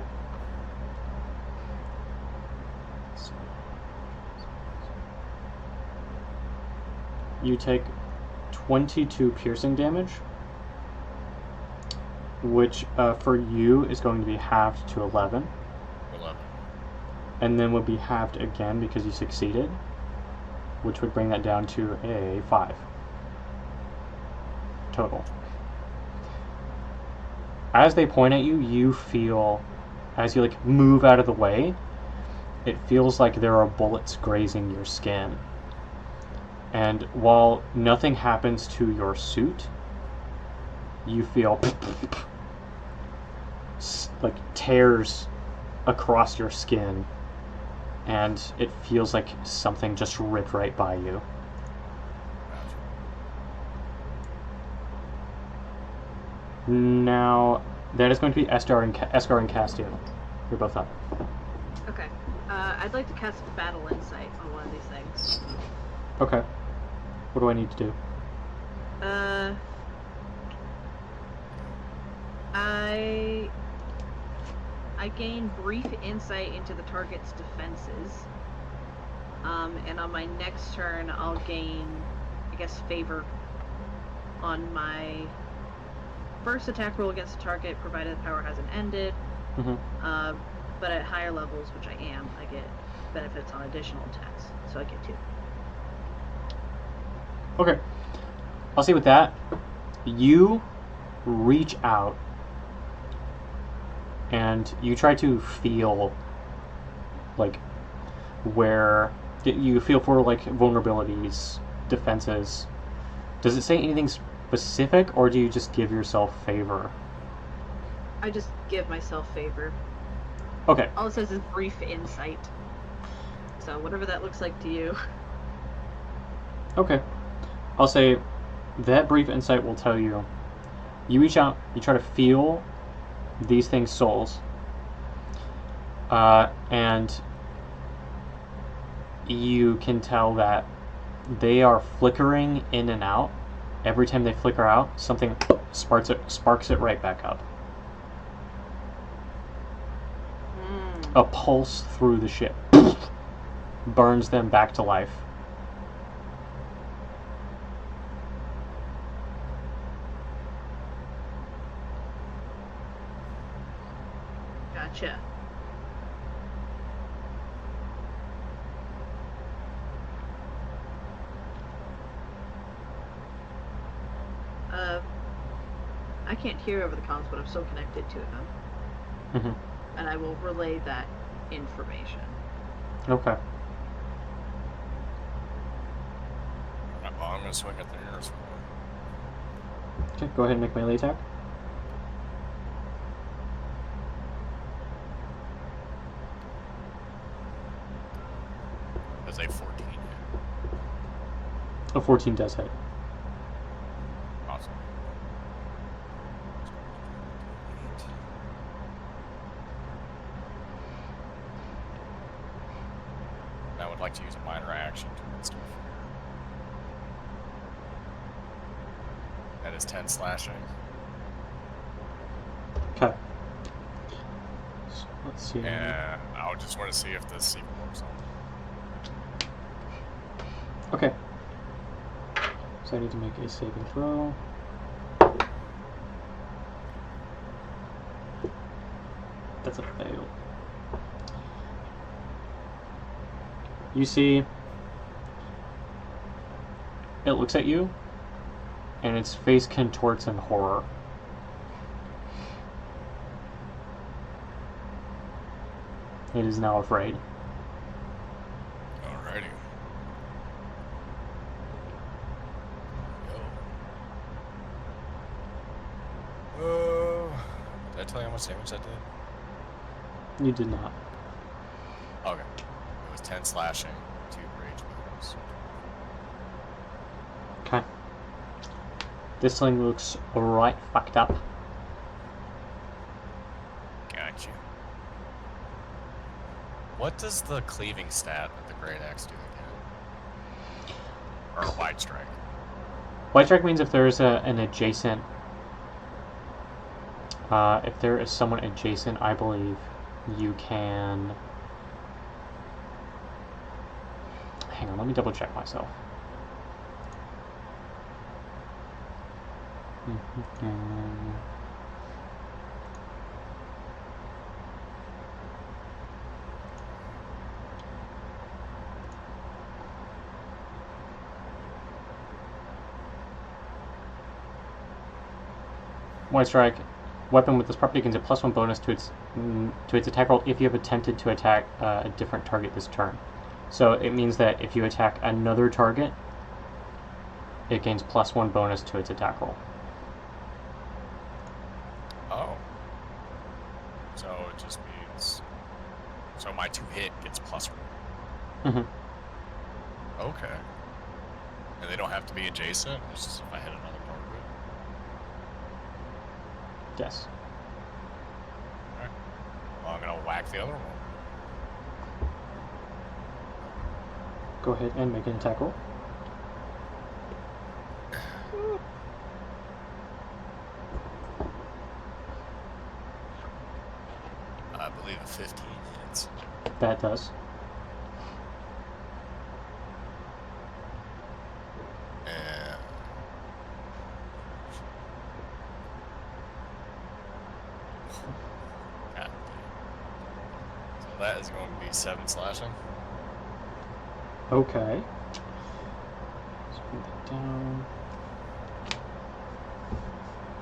[SPEAKER 2] You take 22 piercing damage, which for you is going to be halved to 11.
[SPEAKER 5] 11.
[SPEAKER 2] And then would be halved again because you succeeded, which would bring that down to a 5 total. As they point at you, you feel, as you like move out of the way, it feels like there are bullets grazing your skin. And while nothing happens to your suit, you feel like tears across your skin, and it feels like something just ripped right by you. Now, that is going to be Escar and Castiel. You're both up.
[SPEAKER 1] Okay. I'd like to cast Battle Insight on one of these things.
[SPEAKER 2] Okay. What do I need to do?
[SPEAKER 1] I gain brief insight into the target's defenses. And on my next turn, I'll gain, I guess, favor on my first attack roll against the target, provided the power hasn't ended.
[SPEAKER 2] Mm-hmm.
[SPEAKER 1] But at higher levels, which I am, I get benefits on additional attacks. So I get 2.
[SPEAKER 2] Okay. I'll see with that. You reach out and you try to feel like where you feel for like vulnerabilities, defenses. Does it say anything specific, or do you just give yourself favor?
[SPEAKER 1] I just give myself favor.
[SPEAKER 2] Okay.
[SPEAKER 1] All it says is brief insight. So whatever that looks like to you.
[SPEAKER 2] Okay. I'll say that brief insight will tell you. You reach out, you try to feel these things' souls, and you can tell that they are flickering in and out. Every time they flicker out, something sparks it right back up. A pulse through the ship burns them back to life.
[SPEAKER 1] Gotcha. I can't hear over the comms, but I'm still connected to them.
[SPEAKER 2] Mm-hmm.
[SPEAKER 1] And I will relay that information.
[SPEAKER 2] Okay.
[SPEAKER 5] Well, I'm gonna swing at the nearest one.
[SPEAKER 2] Okay, go ahead and make melee attack.
[SPEAKER 5] That's a 14.
[SPEAKER 2] A 14 does hit.
[SPEAKER 5] Awesome. I would like to use a minor action to hit stuff. That is 10 slashing.
[SPEAKER 2] Okay. So let's see.
[SPEAKER 5] Yeah, I would just want to see if this even works on.
[SPEAKER 2] Okay. So I need to make a saving throw. That's a fail. You see, it looks at you, and its face contorts in horror. It is now afraid.
[SPEAKER 5] Alrighty. Did I tell you how much damage that did?
[SPEAKER 2] You did not.
[SPEAKER 5] Okay. It was 10 slashing, 2 rage wounds.
[SPEAKER 2] Okay. This thing looks right fucked up.
[SPEAKER 5] Gotcha. What does the cleaving stat of the Great Axe do again? Or a Wide Strike?
[SPEAKER 2] White strike means if there's an adjacent If there is someone adjacent, I believe you can... Hang on, let me double check myself. White Strike. Weapon with this property gains a +1 bonus to its attack roll if you have attempted to attack a different target this turn. So it means that if you attack another target, it gains +1 bonus to its attack roll.
[SPEAKER 5] Oh. So it just means... So my 2-hit gets +1.
[SPEAKER 2] Mm-hmm.
[SPEAKER 5] Okay. And they don't have to be adjacent? It's just if I hit another target?
[SPEAKER 2] Yes.
[SPEAKER 5] Alright. Well, I'm gonna whack the other one.
[SPEAKER 2] Go ahead and make an attack roll.
[SPEAKER 5] I believe a 15 hits.
[SPEAKER 2] That does.
[SPEAKER 5] And... God damn. So that is going to be 7 slashing.
[SPEAKER 2] Okay. Let's put that down.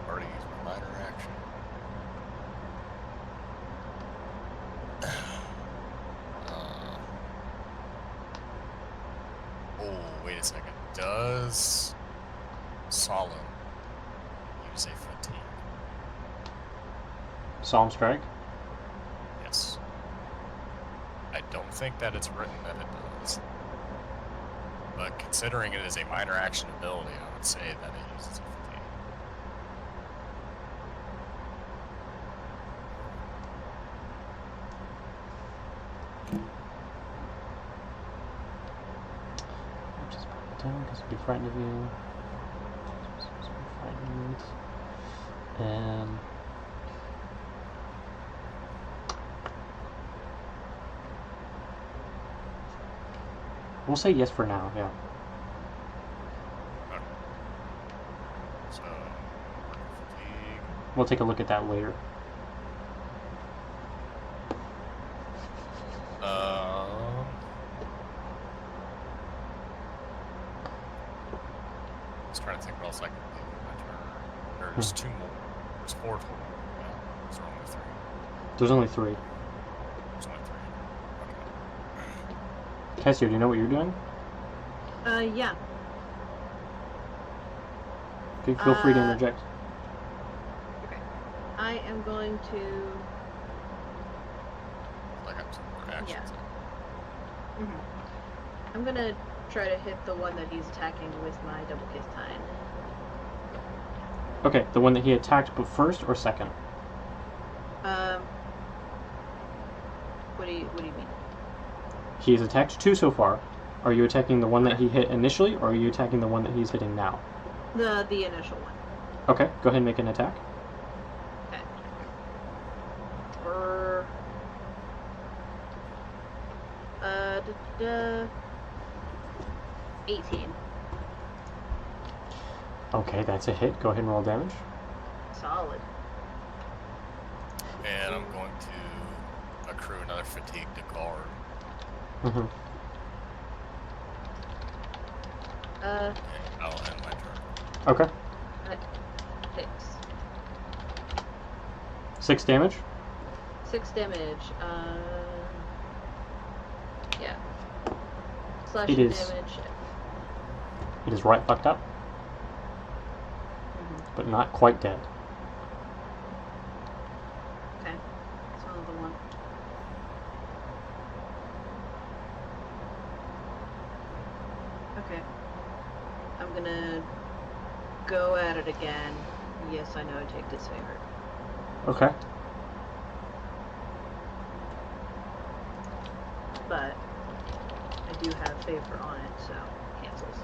[SPEAKER 5] Already used my minor action. Oh, wait a second. Does Solemn use a fatigue?
[SPEAKER 2] Solemn Strike.
[SPEAKER 5] Yes. I don't think that it's written that it does. But considering it is a minor action ability, I would say that it uses a fatigue.
[SPEAKER 2] I'll just put it down because I'd be frightened of you. Just be frightened. And... We'll say yes for now, yeah.
[SPEAKER 5] Okay. So, fatigue.
[SPEAKER 2] We'll take a look at that later.
[SPEAKER 5] Just trying to think what else I can do with my turn. There's 2 more. There's 4 total. Yeah, there's only 3.
[SPEAKER 2] There's only 3.
[SPEAKER 5] There's only 3. Okay.
[SPEAKER 2] Cassio, do you know what you're doing?
[SPEAKER 1] Yeah.
[SPEAKER 2] Okay, feel free to interject.
[SPEAKER 1] Okay. I am going to...
[SPEAKER 5] I got 2 more actions.
[SPEAKER 1] Yeah. I'm gonna try to hit the one that he's attacking with my double kiss tine.
[SPEAKER 2] Okay, the one that he attacked but first or second?
[SPEAKER 1] What do you mean?
[SPEAKER 2] He's attacked 2 so far. Are you attacking the one that he hit initially, or are you attacking the one that he's hitting now?
[SPEAKER 1] The initial one.
[SPEAKER 2] Okay, go ahead and make an attack.
[SPEAKER 1] Okay. 18.
[SPEAKER 2] Okay, that's a hit. Go ahead and roll damage.
[SPEAKER 1] Solid.
[SPEAKER 5] And I'm going to accrue another fatigue to Gore.
[SPEAKER 2] Mm-hmm.
[SPEAKER 5] And I'll end my turn.
[SPEAKER 2] Okay.
[SPEAKER 1] 6.
[SPEAKER 2] 6 damage?
[SPEAKER 1] 6 damage. Yeah.
[SPEAKER 2] It
[SPEAKER 1] Slashing
[SPEAKER 2] is.
[SPEAKER 1] damage.
[SPEAKER 2] It is right fucked up, but not quite dead.
[SPEAKER 1] Okay. That's another one. Okay. I'm gonna go at it again. Yes, I know I take disfavor.
[SPEAKER 2] Okay.
[SPEAKER 1] But I do have favor on it, so cancels.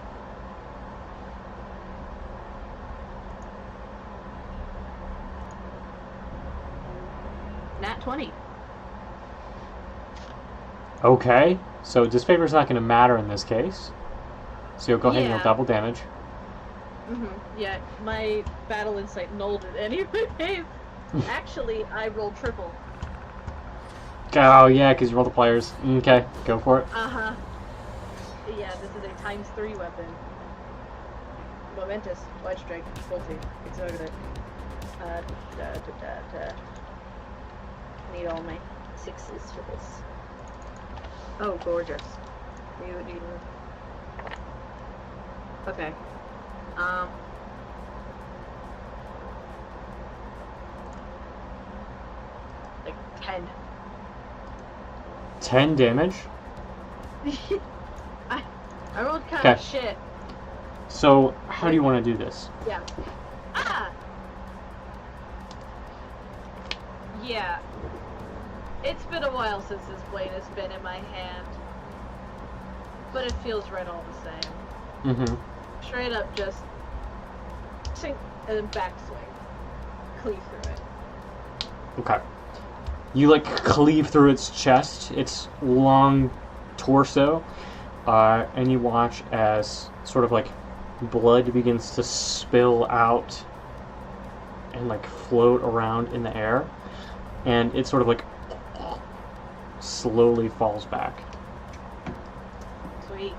[SPEAKER 1] Nat 20.
[SPEAKER 2] Okay, so disfavor's not going to matter in this case. So you'll go ahead and you'll
[SPEAKER 1] Yeah.
[SPEAKER 2] double damage.
[SPEAKER 1] Yeah, my battle insight nulled it anyway. Actually, I rolled triple.
[SPEAKER 2] Oh, yeah, because you roll the players. Okay, go for it.
[SPEAKER 1] Uh-huh. Yeah, this is a ×3 weapon. Momentous. Wide strike. Multi. Exorbitant. Need all my 6s for this. Oh, gorgeous. Okay. Like 10.
[SPEAKER 2] 10 damage.
[SPEAKER 1] I rolled kind
[SPEAKER 2] Okay.
[SPEAKER 1] of shit.
[SPEAKER 2] So, how do you want to do this?
[SPEAKER 1] Yeah. Ah! Yeah. It's been a while since this blade has been in my hand. But it feels right all the same.
[SPEAKER 2] Mm-hmm.
[SPEAKER 1] Straight up just sink and then backswing. Cleave through it.
[SPEAKER 2] Okay. You, like, cleave through its chest, its long torso, and you watch as sort of, like, blood begins to spill out and, like, float around in the air. And it sort of, like, slowly falls back.
[SPEAKER 1] Sweet.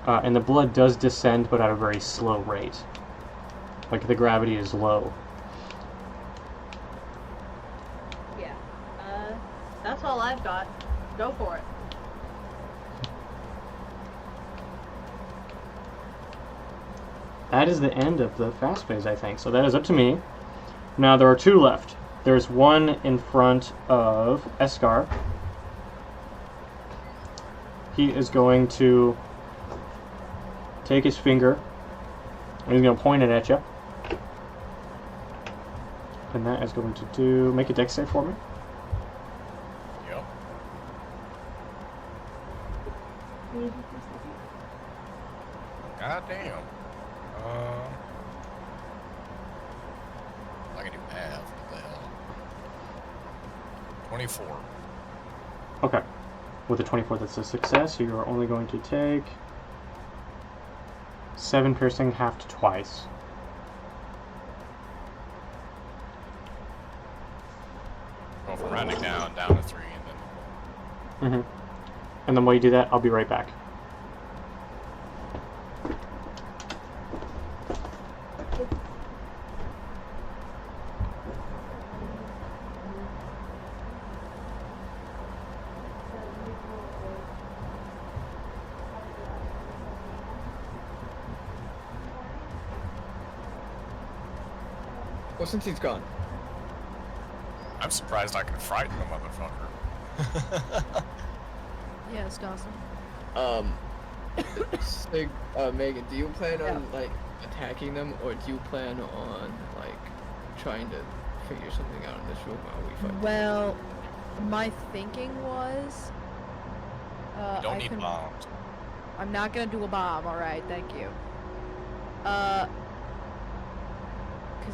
[SPEAKER 2] And the blood does descend, but at a very slow rate. Like, the gravity is low.
[SPEAKER 1] Yeah. That's all I've got. Go for it.
[SPEAKER 2] That is the end of the fast phase, I think. So that is up to me. Now, there are 2 left. There's one in front of Eskar. He is going to take his finger, and he's going to point it at you. And that is going to do... Make a dex save for me.
[SPEAKER 5] Yep. God damn. I can do math. What the hell? 24.
[SPEAKER 2] Okay. With a 24, that's a success. So you're only going to take 7 piercing, halved twice.
[SPEAKER 5] Go from rounding down to 3, and then
[SPEAKER 2] And then while you do that, I'll be right back.
[SPEAKER 4] Well, since he's gone.
[SPEAKER 5] I'm surprised I can frighten the motherfucker.
[SPEAKER 3] Yes, Dawson.
[SPEAKER 4] Sig, Megan, do you plan on like attacking them, or do you plan on like trying to figure something out in this room while we fight?
[SPEAKER 3] Well, my thinking was,
[SPEAKER 5] Don't need bombs.
[SPEAKER 3] I'm not gonna do a bomb. All right, thank you. Because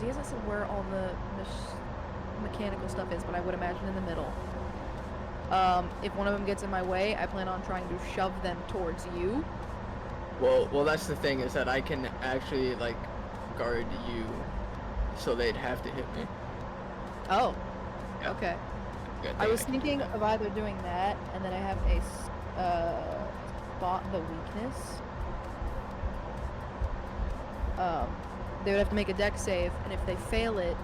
[SPEAKER 3] he hasn't said where all the mechanical stuff is, but I would imagine in the middle. If one of them gets in my way, I plan on trying to shove them towards you.
[SPEAKER 4] Well, that's the thing, is that I can actually like guard you, so they'd have to hit me.
[SPEAKER 3] Oh.
[SPEAKER 4] Yeah.
[SPEAKER 3] Okay.
[SPEAKER 4] Good
[SPEAKER 3] I
[SPEAKER 4] thing
[SPEAKER 3] was
[SPEAKER 4] can do
[SPEAKER 3] thinking
[SPEAKER 4] that.
[SPEAKER 3] of either doing that, and then I have a spot the weakness. They would have to make a dex save, and if they fail it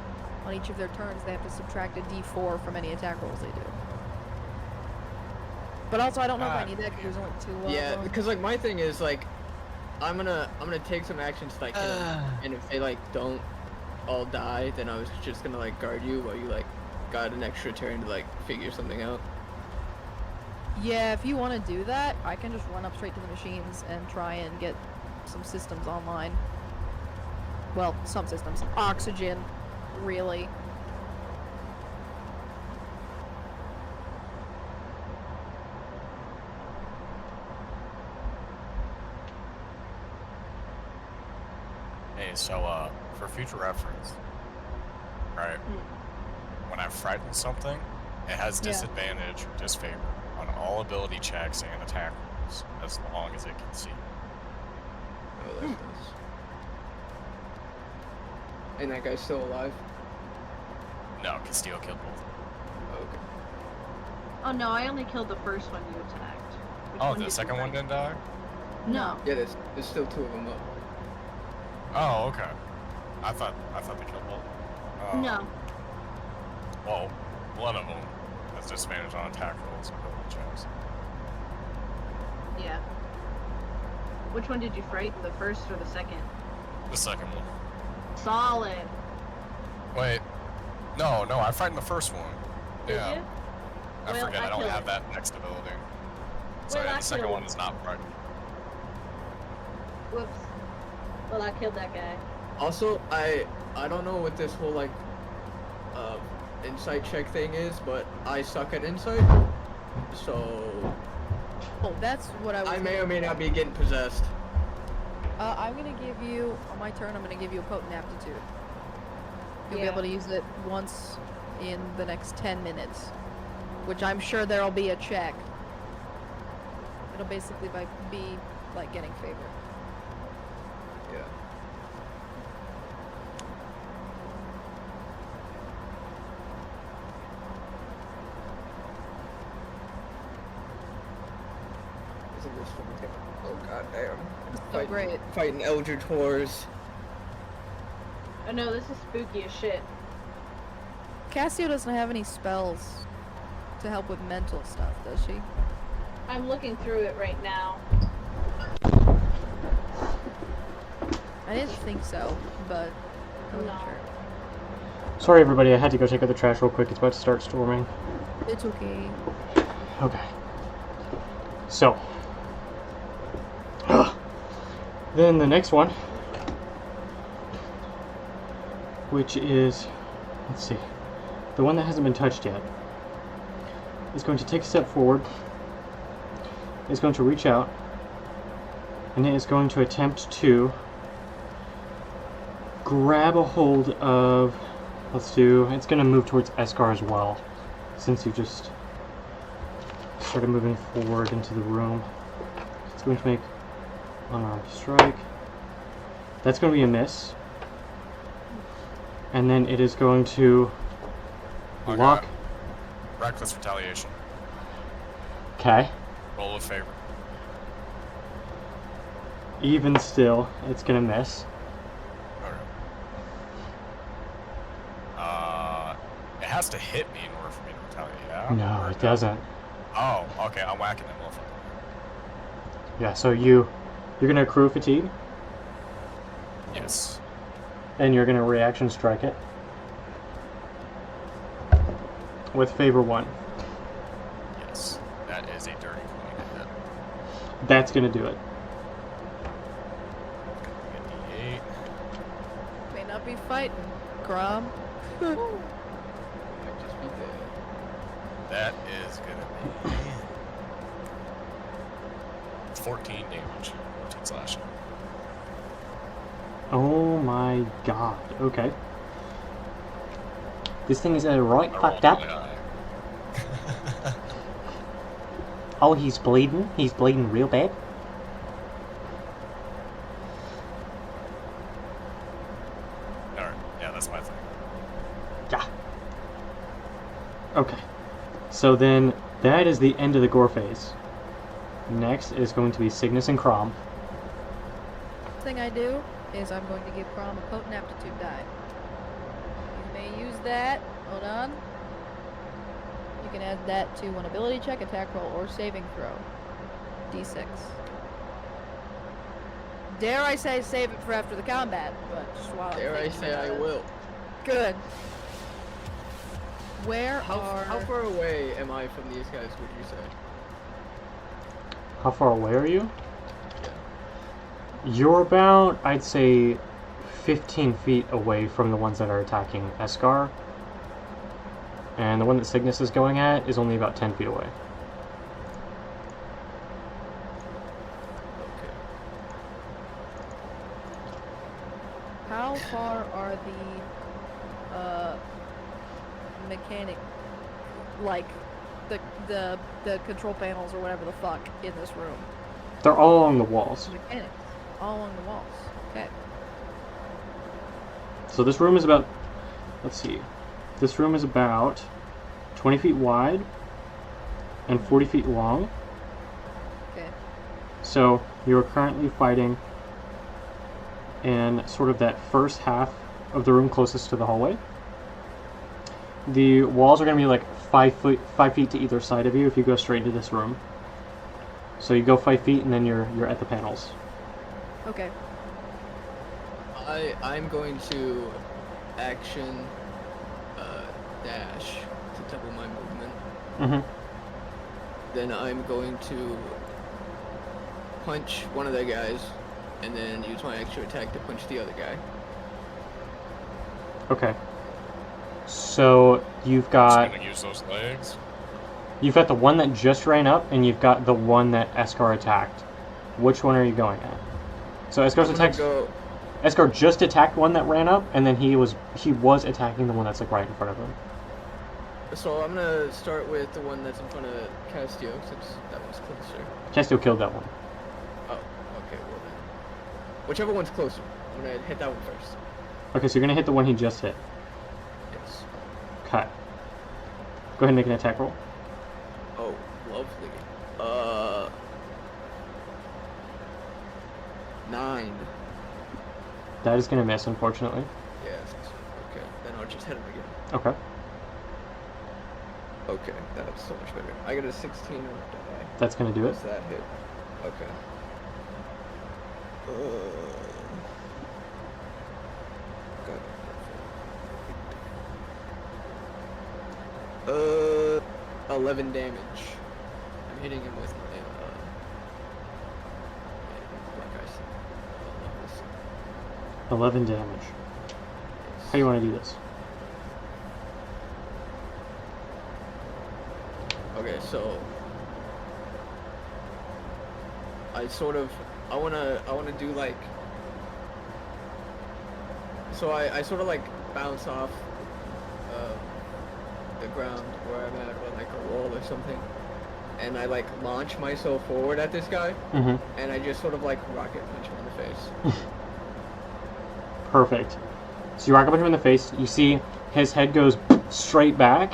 [SPEAKER 3] on each of their turns, they have to subtract a d4 from any attack rolls they do. But also, I don't know if I need that because there's only 2.
[SPEAKER 4] Yeah,
[SPEAKER 3] going.
[SPEAKER 4] because like my thing is like, I'm gonna take some actions to, like, hit 'em, and if they like don't all die, then I was just gonna like guard you while you like got an extra turn to like figure something out.
[SPEAKER 3] Yeah, if you want to do that, I can just run up straight to the machines and try and get some systems online. Well, some systems. Oxygen, really.
[SPEAKER 5] Hey, so for future reference, right? When I frighten something, it has disadvantage or disfavor on all ability checks and attack rolls as long as it can see.
[SPEAKER 4] Oh, that does. And that guy's still alive?
[SPEAKER 5] No, Castillo killed both.
[SPEAKER 4] Oh, okay.
[SPEAKER 1] Oh no, I only killed the first one you attacked. Which
[SPEAKER 5] Oh,
[SPEAKER 1] one
[SPEAKER 5] the
[SPEAKER 1] did
[SPEAKER 5] second
[SPEAKER 1] you
[SPEAKER 5] one
[SPEAKER 1] fight?
[SPEAKER 5] didn't die?
[SPEAKER 1] No.
[SPEAKER 4] Yeah, there's still 2 of them up.
[SPEAKER 5] Oh, okay. I thought they killed both.
[SPEAKER 1] No.
[SPEAKER 5] Well, one of them has disadvantage on attack rolls and ability checks.
[SPEAKER 1] Yeah. Which one did you frighten, the first or the second?
[SPEAKER 5] The second one.
[SPEAKER 1] Solid.
[SPEAKER 5] Wait. No, I frightened the first one.
[SPEAKER 1] Did
[SPEAKER 5] Yeah.
[SPEAKER 1] you?
[SPEAKER 5] I
[SPEAKER 1] Well,
[SPEAKER 5] forget,
[SPEAKER 1] I
[SPEAKER 5] I don't
[SPEAKER 1] killed
[SPEAKER 5] have
[SPEAKER 1] it.
[SPEAKER 5] that next ability. So
[SPEAKER 1] Well,
[SPEAKER 5] yeah,
[SPEAKER 1] I
[SPEAKER 5] the second
[SPEAKER 1] killed
[SPEAKER 5] one
[SPEAKER 1] it.
[SPEAKER 5] is not frightened.
[SPEAKER 1] Whoops. Well, I killed that guy.
[SPEAKER 4] Also, I don't know what this whole like insight check thing is, but I suck at insight. So
[SPEAKER 3] Oh, that's what I was.
[SPEAKER 4] I may or may not be getting possessed.
[SPEAKER 3] I'm gonna give you, on my turn, I'm gonna give you a potent aptitude. You'll be
[SPEAKER 1] Yeah.
[SPEAKER 3] able to use it once in the next 10 minutes. Which I'm sure there'll be a check. It'll basically be like getting favor.
[SPEAKER 4] Yeah. Isn't this from the Oh goddamn.
[SPEAKER 3] So great.
[SPEAKER 4] Fighting Eldritch Horrors.
[SPEAKER 1] Oh no, this is spooky as shit.
[SPEAKER 3] Cassio doesn't have any spells to help with mental stuff, does she?
[SPEAKER 1] I'm looking through it right now.
[SPEAKER 3] I didn't think so, but I wasn't
[SPEAKER 1] No.
[SPEAKER 3] sure.
[SPEAKER 2] Sorry, everybody. I had to go take out the trash real quick. It's about to start storming.
[SPEAKER 3] It's okay.
[SPEAKER 2] Okay. So. Then the next one, which is, let's see, the one that hasn't been touched yet, is going to take a step forward, is going to reach out, and it is going to attempt to grab a hold of, it's going to move towards Eskar as well, since you just started moving forward into the room. It's going to make unarmed strike. That's going to be a miss. And then it is going to
[SPEAKER 5] Okay.
[SPEAKER 2] lock.
[SPEAKER 5] Reckless retaliation.
[SPEAKER 2] Okay.
[SPEAKER 5] Roll with favor.
[SPEAKER 2] Even still, it's going to miss.
[SPEAKER 5] Okay. It has to hit me in order for me to retaliate, yeah?
[SPEAKER 2] No, it doesn't.
[SPEAKER 5] Oh, okay, I'm whacking that motherfucker.
[SPEAKER 2] Yeah, so you're going to accrue fatigue,
[SPEAKER 5] Yes.
[SPEAKER 2] and you're going to reaction strike it with favor 1.
[SPEAKER 5] Yes. That is a dirty 20 to hit.
[SPEAKER 2] That's going to do it.
[SPEAKER 5] Get D8.
[SPEAKER 3] May not be fighting, Grom.
[SPEAKER 4] Might just be dead.
[SPEAKER 5] That is gonna be 14 damage. 14 slashing.
[SPEAKER 2] Oh my god. Okay. This thing is right
[SPEAKER 5] I
[SPEAKER 2] fucked
[SPEAKER 5] rolled
[SPEAKER 2] up.
[SPEAKER 5] really high.
[SPEAKER 2] Oh, he's bleeding. He's bleeding real bad.
[SPEAKER 5] Alright, yeah, that's my thing.
[SPEAKER 2] Yeah. Okay. So then, that is the end of the Gore phase. Next is going to be Cygnus and Crom.
[SPEAKER 3] Thing I do is I'm going to give Grom a potent aptitude die. You may use that. Hold on. You can add that to an ability check, attack roll, or saving throw. D6. Dare I say save it for after the combat, but just while I'm
[SPEAKER 4] Dare I
[SPEAKER 3] thinking
[SPEAKER 4] say I
[SPEAKER 3] about it.
[SPEAKER 4] will.
[SPEAKER 3] Good. Where
[SPEAKER 4] How
[SPEAKER 3] are...
[SPEAKER 4] far away am I from these guys, would you say?
[SPEAKER 2] How far away are you?
[SPEAKER 4] Yeah.
[SPEAKER 2] You're about, I'd say, 15 feet away from the ones that are attacking Eskar. And the one that Cygnus is going at is only about 10 feet away.
[SPEAKER 4] Okay.
[SPEAKER 3] How far are the mechanic, like the control panels or whatever the fuck in this room?
[SPEAKER 2] They're all along the walls.
[SPEAKER 3] Mechanics, all along the walls. Okay.
[SPEAKER 2] So this room is about, let's see, this room is about 20 feet wide and 40 feet long.
[SPEAKER 3] Okay.
[SPEAKER 2] So you are currently fighting in sort of that first half of the room closest to the hallway. The walls are going to be like 5 feet to either side of you if you go straight into this room. So you go 5 feet and then you're at the panels.
[SPEAKER 3] Okay.
[SPEAKER 4] I'm going to action dash to double my movement.
[SPEAKER 2] Mm-hmm.
[SPEAKER 4] Then I'm going to punch one of the guys, and then use my extra attack to punch the other guy.
[SPEAKER 2] Okay. So you've got
[SPEAKER 5] Just gonna use those legs.
[SPEAKER 2] the one that just ran up, and you've got the one that Eskar attacked. Which one are you going at? So Eskar's attacked. Eskar just attacked one that ran up, and then he was attacking the one that's like right in front of him.
[SPEAKER 4] So I'm gonna start with the one that's in front of Castio, since that one's closer.
[SPEAKER 2] Castio killed that one.
[SPEAKER 4] Oh, okay, well then. Whichever one's closer. I'm gonna hit that one first.
[SPEAKER 2] Okay, so you're gonna hit the one he just hit.
[SPEAKER 4] Yes.
[SPEAKER 2] Okay. Go ahead and make an attack roll.
[SPEAKER 4] Oh, lovely. 9.
[SPEAKER 2] That is gonna miss, unfortunately.
[SPEAKER 4] Yes. Okay, then I'll just hit him again.
[SPEAKER 2] Okay.
[SPEAKER 4] Okay, that's so much better. I got a 16 on the die.
[SPEAKER 2] That's gonna do it.
[SPEAKER 4] Does that hit? Okay. Got it. 11 damage. I'm hitting him with my black ice.
[SPEAKER 2] 11 damage. How do you want to do this?
[SPEAKER 4] Okay, so I wanna do like, so I sort of like bounce off the ground where I'm at, or like a wall or something, and I like launch myself forward at this guy,
[SPEAKER 2] Mm-hmm.
[SPEAKER 4] and I just sort of like rocket punch him in the face.
[SPEAKER 2] Perfect. So you rocket punch him in the face. You see his head goes straight back,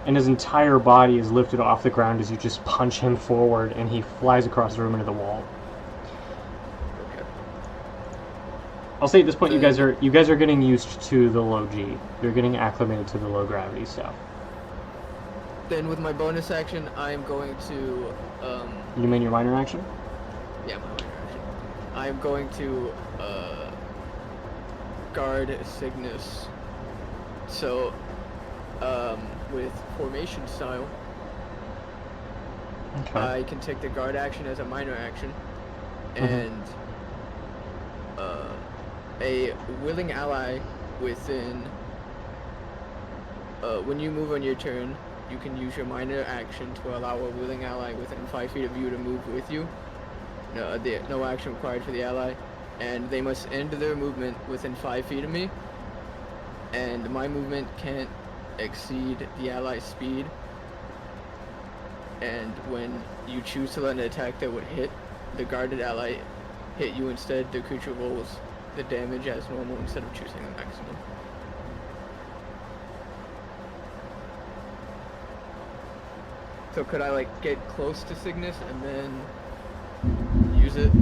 [SPEAKER 2] and his entire body is lifted off the ground as you just punch him forward, and he flies across the room into the wall.
[SPEAKER 4] Okay.
[SPEAKER 2] I'll say at this point, you guys are getting used to the low G. You're getting acclimated to the low gravity stuff.
[SPEAKER 4] Then with my bonus action, I'm going to
[SPEAKER 2] You mean your minor action?
[SPEAKER 4] yeah, my minor action. I'm going to guard Cygnus. So with formation style,
[SPEAKER 2] Okay.
[SPEAKER 4] I can take the guard action as a minor action, and a willing ally within. When you move on your turn, you can use your minor action to allow a willing ally within 5 feet of you to move with you. No action required for the ally, and they must end their movement within 5 feet of me. And my movement can't exceed the ally's speed. And when you choose to let an attack that would hit the guarded ally hit you instead, the creature rolls the damage as normal instead of choosing the maximum. So could I like get close to Cygnus and then use it?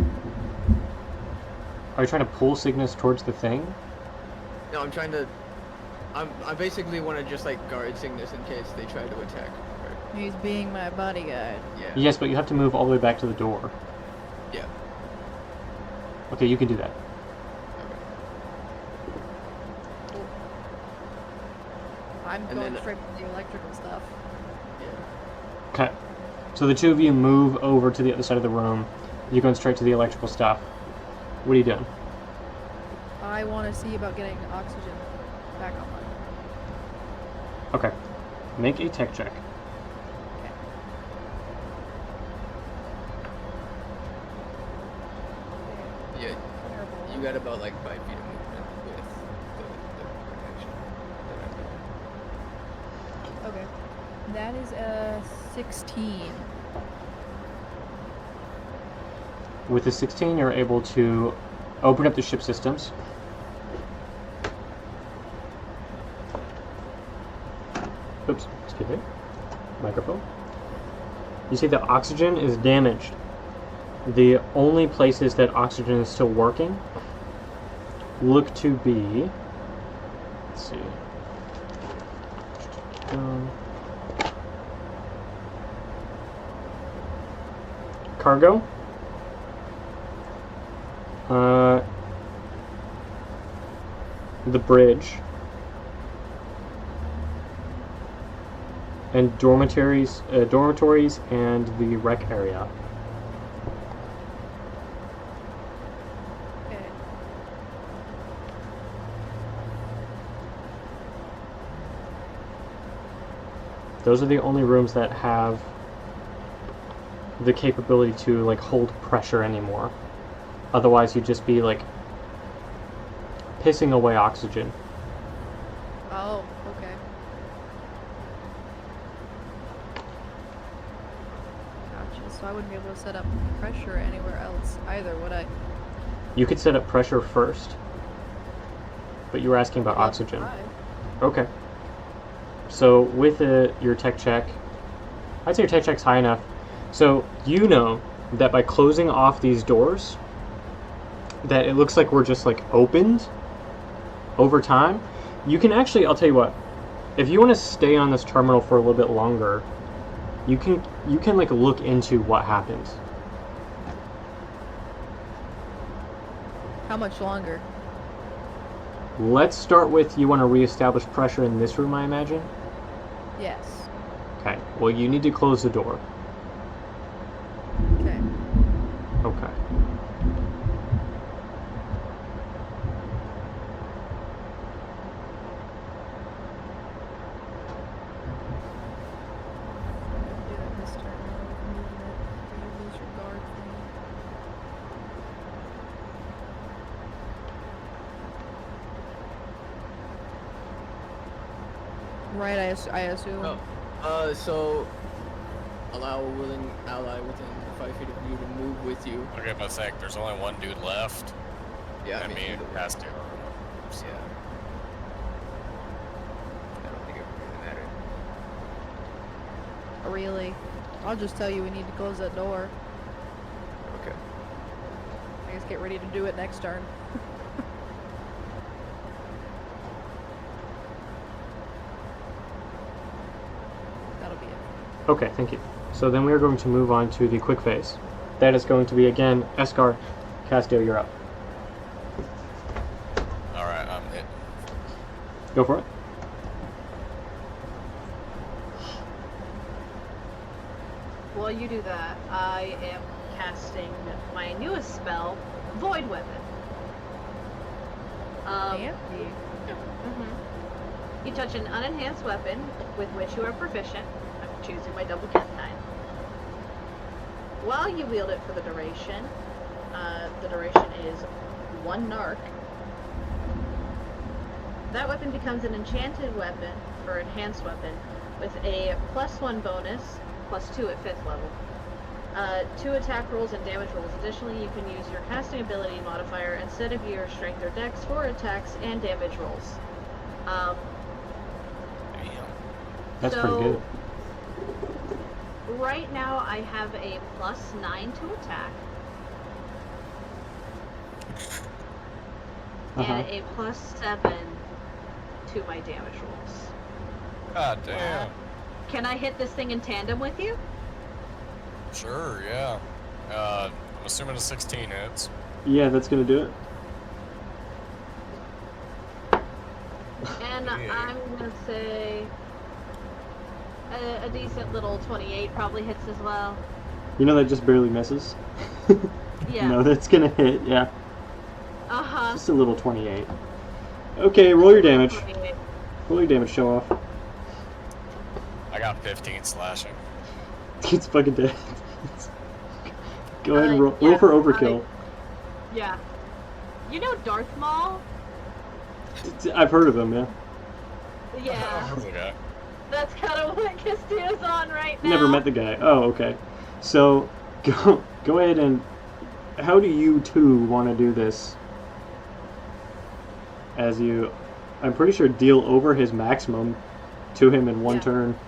[SPEAKER 2] Are you trying to pull Cygnus towards the thing?
[SPEAKER 4] No, I'm trying to. I basically want to just like guard Cygnus in case they try to attack her.
[SPEAKER 3] He's being my bodyguard.
[SPEAKER 4] Yeah.
[SPEAKER 2] Yes, but you have to move all the way back to the door.
[SPEAKER 4] Yeah.
[SPEAKER 2] Okay, you can do that.
[SPEAKER 4] Okay.
[SPEAKER 3] I'm
[SPEAKER 4] And
[SPEAKER 3] going
[SPEAKER 4] then-
[SPEAKER 3] straight for the electrical stuff.
[SPEAKER 4] Yeah.
[SPEAKER 2] Okay. So the two of you move over to the other side of the room. You're going straight to the electrical stuff. What are you doing?
[SPEAKER 3] I want to see about getting oxygen back online.
[SPEAKER 2] Okay. Make a tech check.
[SPEAKER 3] Okay.
[SPEAKER 4] Yeah.
[SPEAKER 3] Terrible.
[SPEAKER 4] You got about like 5 feet of movement with the action that I
[SPEAKER 3] That is a 16.
[SPEAKER 2] With a 16, you're able to open up the ship systems. Oops, excuse me. Microphone. You see the oxygen is damaged. The only places that oxygen is still working look to be... Let's see. Cargo. The bridge. And dormitories and the rec area.
[SPEAKER 3] Okay.
[SPEAKER 2] Those are the only rooms that have the capability to like hold pressure anymore. Otherwise you'd just be like pissing away oxygen.
[SPEAKER 3] Oh, okay. Gotcha. So I wouldn't be able to set up pressure anywhere else either, would I?
[SPEAKER 2] You could set up pressure first, but you were asking about oxygen.
[SPEAKER 3] Try.
[SPEAKER 2] Okay. So with your tech check, I'd say your tech check's high enough. So you know that by closing off these doors, that it looks like we're just like opened over time. You can actually, I'll tell you what, if you want to stay on this terminal for a little bit longer, you can like look into what happens.
[SPEAKER 3] How much longer?
[SPEAKER 2] Let's start with, you want to reestablish pressure in this room, I imagine?
[SPEAKER 3] Yes.
[SPEAKER 2] Okay, well you need to close the door.
[SPEAKER 3] Okay.
[SPEAKER 2] Okay.
[SPEAKER 3] Do that this turn. Moving it. You lose your guard thing. Right, I assume.
[SPEAKER 4] Oh, so allow a willing ally within 5 feet of you to move with you.
[SPEAKER 5] Okay, but sec, there's only one dude left.
[SPEAKER 4] Yeah,
[SPEAKER 5] I mean, it has to.
[SPEAKER 4] Yeah. I don't think it really matters.
[SPEAKER 3] Really? I'll just tell you we need to close that door.
[SPEAKER 4] Okay.
[SPEAKER 3] I guess get ready to do it next turn. That'll be it.
[SPEAKER 2] Okay, thank you. So then we are going to move on to the quick phase. That is going to be, again, Escar. Castiel, you're up.
[SPEAKER 5] Alright, I'm hit.
[SPEAKER 2] Go for it.
[SPEAKER 1] While you do that, I am casting my newest spell, Void Weapon.
[SPEAKER 3] Fancy.
[SPEAKER 1] You touch an unenhanced weapon with which you are proficient. I'm choosing my double cat kind. While you wield it for the duration is 1 narc. That weapon becomes an enchanted weapon, or enhanced weapon, with a +1 bonus, +2 at 5th level. 2 attack rolls and damage rolls. Additionally, you can use your casting ability modifier instead of your strength or dex for attacks and damage rolls.
[SPEAKER 5] Damn.
[SPEAKER 2] That's
[SPEAKER 1] so,
[SPEAKER 2] pretty good.
[SPEAKER 1] Right now, I have a +9 to attack. And a +7 to my damage rolls.
[SPEAKER 5] God damn.
[SPEAKER 1] Can I hit this thing in tandem with you?
[SPEAKER 5] Sure, yeah. I'm assuming a 16 hits.
[SPEAKER 2] Yeah, that's going to do it.
[SPEAKER 1] And I'm going to say a decent little 28 probably hits as well.
[SPEAKER 2] You know that just barely misses?
[SPEAKER 1] Yeah.
[SPEAKER 2] No, that's going to hit, yeah.
[SPEAKER 1] Uh-huh.
[SPEAKER 2] Just a little 28. Okay, roll your damage.
[SPEAKER 1] 28.
[SPEAKER 2] Roll your damage, show off.
[SPEAKER 5] I got 15 slashing.
[SPEAKER 2] It's fucking dead. Go ahead and roll for overkill.
[SPEAKER 1] Yeah. You know Darth Maul?
[SPEAKER 2] I've heard of him, yeah.
[SPEAKER 1] Yeah.
[SPEAKER 5] Okay.
[SPEAKER 1] That's kind of what Castillo's on right now.
[SPEAKER 2] Never met the guy. Oh, okay. So, go ahead and... How do you two want to do this? As you... I'm pretty sure deal over his maximum to him in one
[SPEAKER 3] Yeah.
[SPEAKER 2] turn.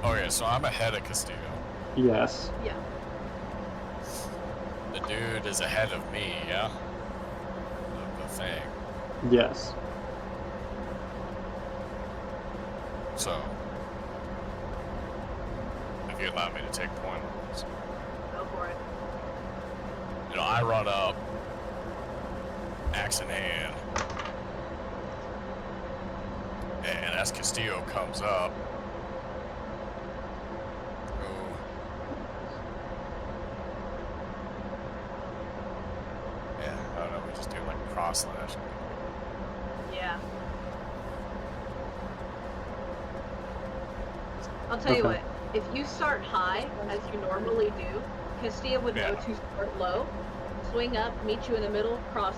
[SPEAKER 5] Okay, so I'm ahead of Castillo.
[SPEAKER 2] Yes.
[SPEAKER 1] Yeah.
[SPEAKER 5] The dude is ahead of me, yeah? The thing.
[SPEAKER 2] Yes.
[SPEAKER 5] So, if you allow me to take point on this.
[SPEAKER 1] Go for it.
[SPEAKER 5] You know, I run up, axe in hand, and as Castillo comes up, yeah, I don't know, we just do like a cross slash.
[SPEAKER 1] Yeah. I'll tell you
[SPEAKER 2] Okay.
[SPEAKER 1] what. If you start high, as you normally do, Castillo would know
[SPEAKER 5] Yeah.
[SPEAKER 1] to start low, swing up, meet you in the middle, cross.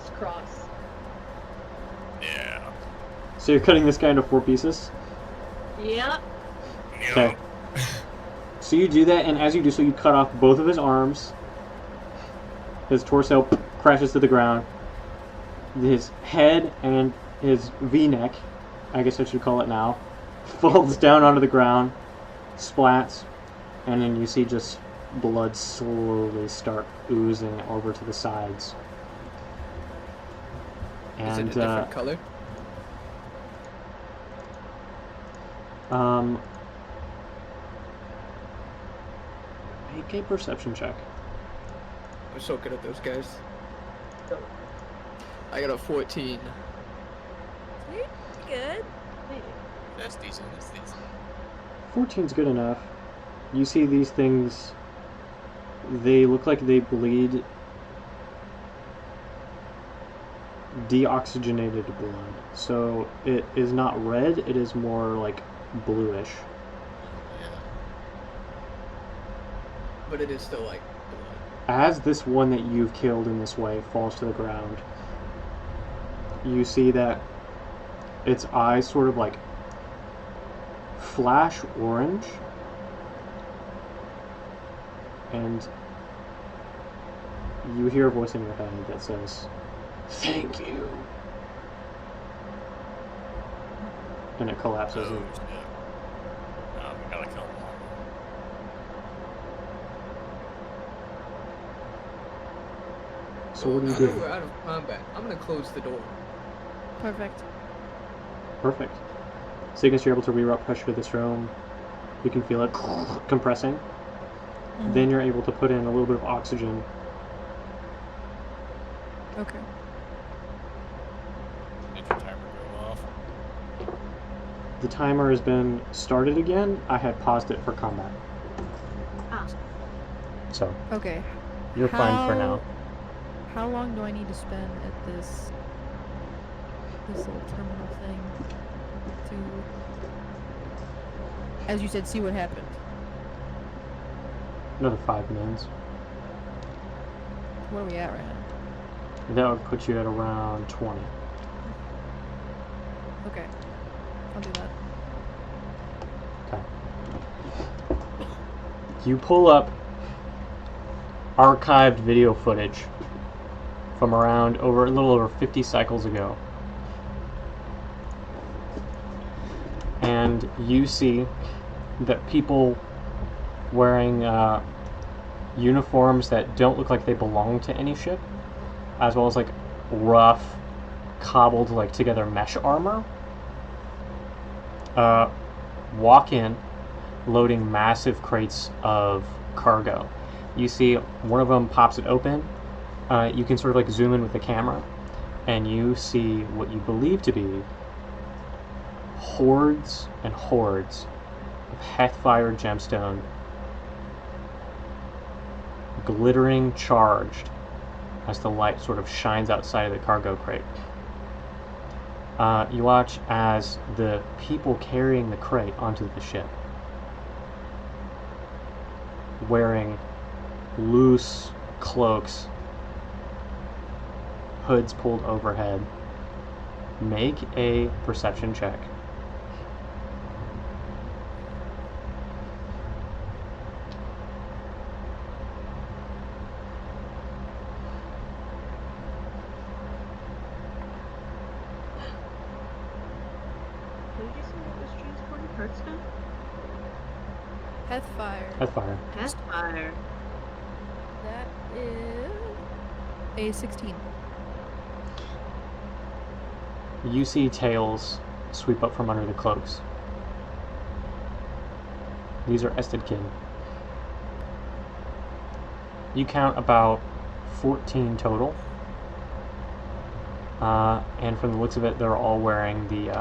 [SPEAKER 5] Yeah.
[SPEAKER 2] So you're cutting this guy into 4 pieces?
[SPEAKER 1] Yep.
[SPEAKER 5] You
[SPEAKER 2] Okay.
[SPEAKER 5] know,
[SPEAKER 2] So you do that, and as you do so, you cut off both of his arms. His torso crashes to the ground. His head and his V-neck, I guess I should call it now, falls down onto the ground, splats, and then you see just blood slowly start oozing over to the sides.
[SPEAKER 4] Is it a
[SPEAKER 2] And
[SPEAKER 4] different color?
[SPEAKER 2] make a perception check.
[SPEAKER 4] I'm so good at those guys. I got a 14.
[SPEAKER 3] Good.
[SPEAKER 5] that's decent, that's decent.
[SPEAKER 2] 14's good enough. You see these things, they look like they bleed deoxygenated blood. So it is not red, it is more like bluish.
[SPEAKER 5] Yeah.
[SPEAKER 4] But it is still like blood.
[SPEAKER 2] As this one that you've killed in this way falls to the ground, you see that its eyes sort of like flash orange, and you hear a voice in your head that says, "Thank you," and it collapses.
[SPEAKER 5] Oh,
[SPEAKER 2] And
[SPEAKER 5] shit. We gotta kill him.
[SPEAKER 2] so what do you
[SPEAKER 4] Now that
[SPEAKER 2] do?
[SPEAKER 4] we're out of combat, I'm gonna close the door.
[SPEAKER 3] Perfect.
[SPEAKER 2] Perfect. So you guys are able to reroute pressure to this room. You can feel it compressing.
[SPEAKER 3] Mhm.
[SPEAKER 2] Then you're able to put in a little bit of oxygen.
[SPEAKER 3] Okay.
[SPEAKER 5] Did your timer go off?
[SPEAKER 2] The timer has been started again. I had paused it for combat.
[SPEAKER 1] Ah.
[SPEAKER 2] So
[SPEAKER 3] Okay.
[SPEAKER 2] you're fine for now.
[SPEAKER 3] How long do I need to spend at this little terminal thing to, as you said, see what happened?
[SPEAKER 2] Another 5 minutes.
[SPEAKER 3] Where are we at right now?
[SPEAKER 2] That would put you at around 20.
[SPEAKER 3] Okay. I'll do that.
[SPEAKER 2] Okay. You pull up archived video footage from around a little over 50 cycles ago. And you see that people wearing uniforms that don't look like they belong to any ship, as well as like rough, cobbled like together mesh armor, walk in loading massive crates of cargo. You see one of them pops it open. You can sort of like zoom in with the camera, and you see what you believe to be hordes and hordes of Hethfire gemstone, glittering charged as the light sort of shines outside of the cargo crate. You watch as the people carrying the crate onto the ship, wearing loose cloaks, hoods pulled overhead, make a perception check
[SPEAKER 1] Hearthstone?
[SPEAKER 3] Heathfire.
[SPEAKER 2] Heathfire.
[SPEAKER 1] Pathfire.
[SPEAKER 3] That is a 16.
[SPEAKER 2] You see tails sweep up from under the cloaks. These are Estedkin. You count about 14 total. And from the looks of it, they're all wearing the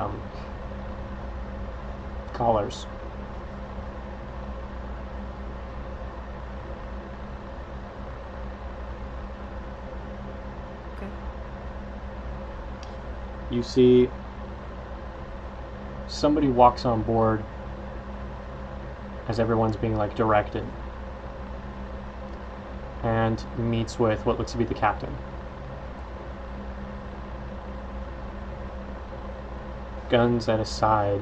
[SPEAKER 2] collars.
[SPEAKER 3] Okay.
[SPEAKER 2] You see somebody walks on board as everyone's being like directed and meets with what looks to be the captain. Guns at his side,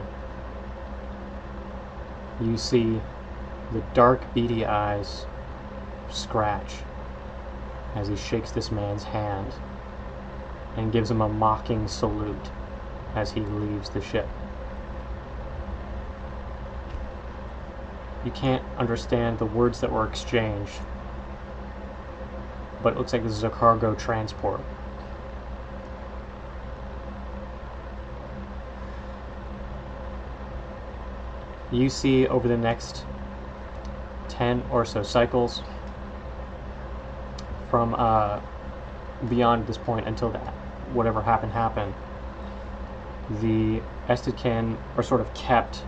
[SPEAKER 2] you see the dark beady eyes scratch as he shakes this man's hand and gives him a mocking salute as he leaves the ship. You can't understand the words that were exchanged, but it looks like this is a cargo transport. You see over the next 10 or so cycles from beyond this point until that whatever happened, the Estedkin are sort of kept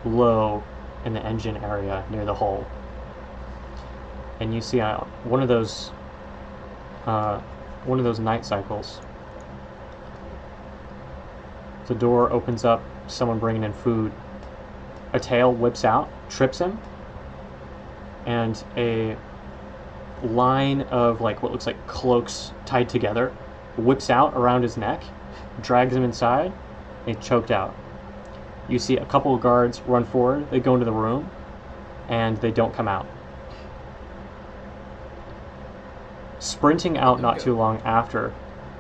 [SPEAKER 2] low in the engine area near the hull. And you see one of those night cycles. The door opens up, someone bringing in food. A tail whips out, trips him, and a line of like what looks like cloaks tied together whips out around his neck, drags him inside, and he's choked out. You see a couple of guards run forward, they go into the room, and they don't come out. Sprinting out not too long after,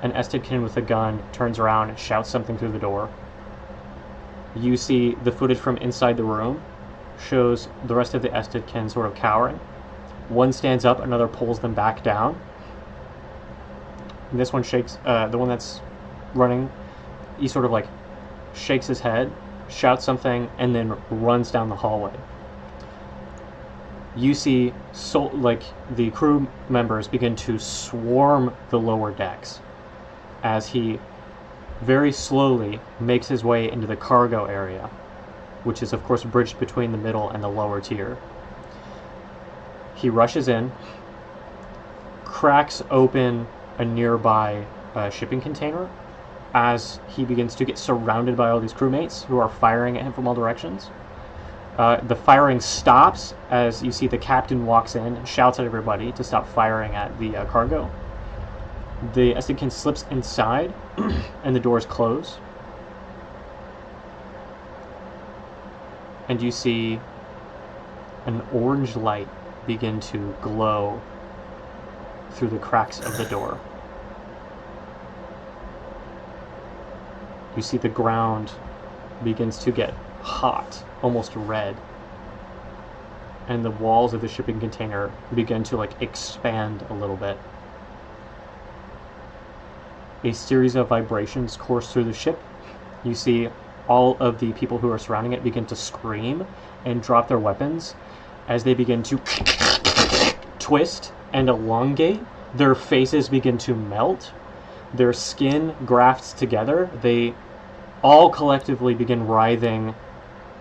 [SPEAKER 2] an Estedkin with a gun turns around and shouts something through the door. You see the footage from inside the room shows the rest of the Estedkin sort of cowering. One stands up, another pulls them back down. And this one shakes, the one that's running, he sort of like shakes his head, shouts something, and then runs down the hallway. You see like the crew members begin to swarm the lower decks as he very slowly makes his way into the cargo area, which is of course bridged between the middle and the lower tier. He rushes in, cracks open a nearby shipping container as he begins to get surrounded by all these crewmates who are firing at him from all directions. The firing stops as you see the captain walks in and shouts at everybody to stop firing at the cargo. The Estedkin slips inside, and the doors close. And you see an orange light begin to glow through the cracks of the door. You see the ground begins to get hot, almost red. And the walls of the shipping container begin to like expand a little bit. A series of vibrations course through the ship. You see all of the people who are surrounding it begin to scream and drop their weapons as they begin to twist and elongate. Their faces begin to melt. Their skin grafts together. They all collectively begin writhing,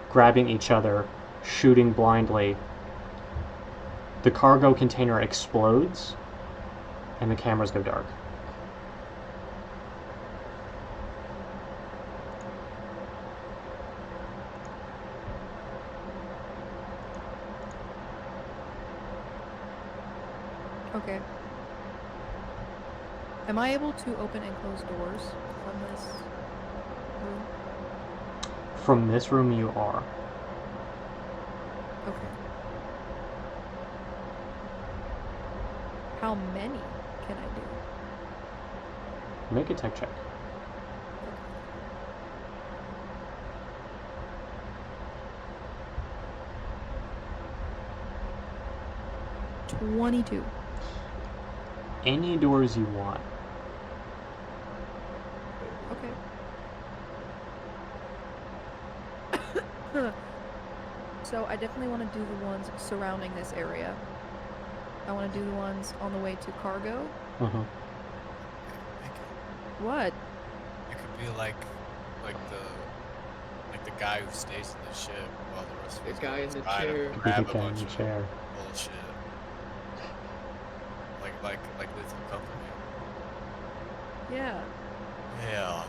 [SPEAKER 2] grabbing each other, shooting blindly. The cargo container explodes, and the cameras go dark.
[SPEAKER 3] Okay. Am I able to open and close doors from this room?
[SPEAKER 2] From this room you are.
[SPEAKER 3] Okay. How many can I do?
[SPEAKER 2] Make a tech check.
[SPEAKER 3] 22.
[SPEAKER 2] Any doors you want.
[SPEAKER 3] Okay. So I definitely want to do the ones surrounding this area. I want to do the ones on the way to cargo.
[SPEAKER 2] Uh-huh.
[SPEAKER 3] What?
[SPEAKER 6] It could be like the guy who stays in the ship while the rest of
[SPEAKER 4] The
[SPEAKER 6] us
[SPEAKER 4] guy in the
[SPEAKER 6] try to
[SPEAKER 4] chair.
[SPEAKER 2] Could be
[SPEAKER 6] grab
[SPEAKER 2] the
[SPEAKER 6] a
[SPEAKER 2] guy in
[SPEAKER 6] bunch
[SPEAKER 2] the
[SPEAKER 6] of
[SPEAKER 2] chair.
[SPEAKER 6] bullshit. Like Lethal Company.
[SPEAKER 3] Yeah.
[SPEAKER 6] Yeah.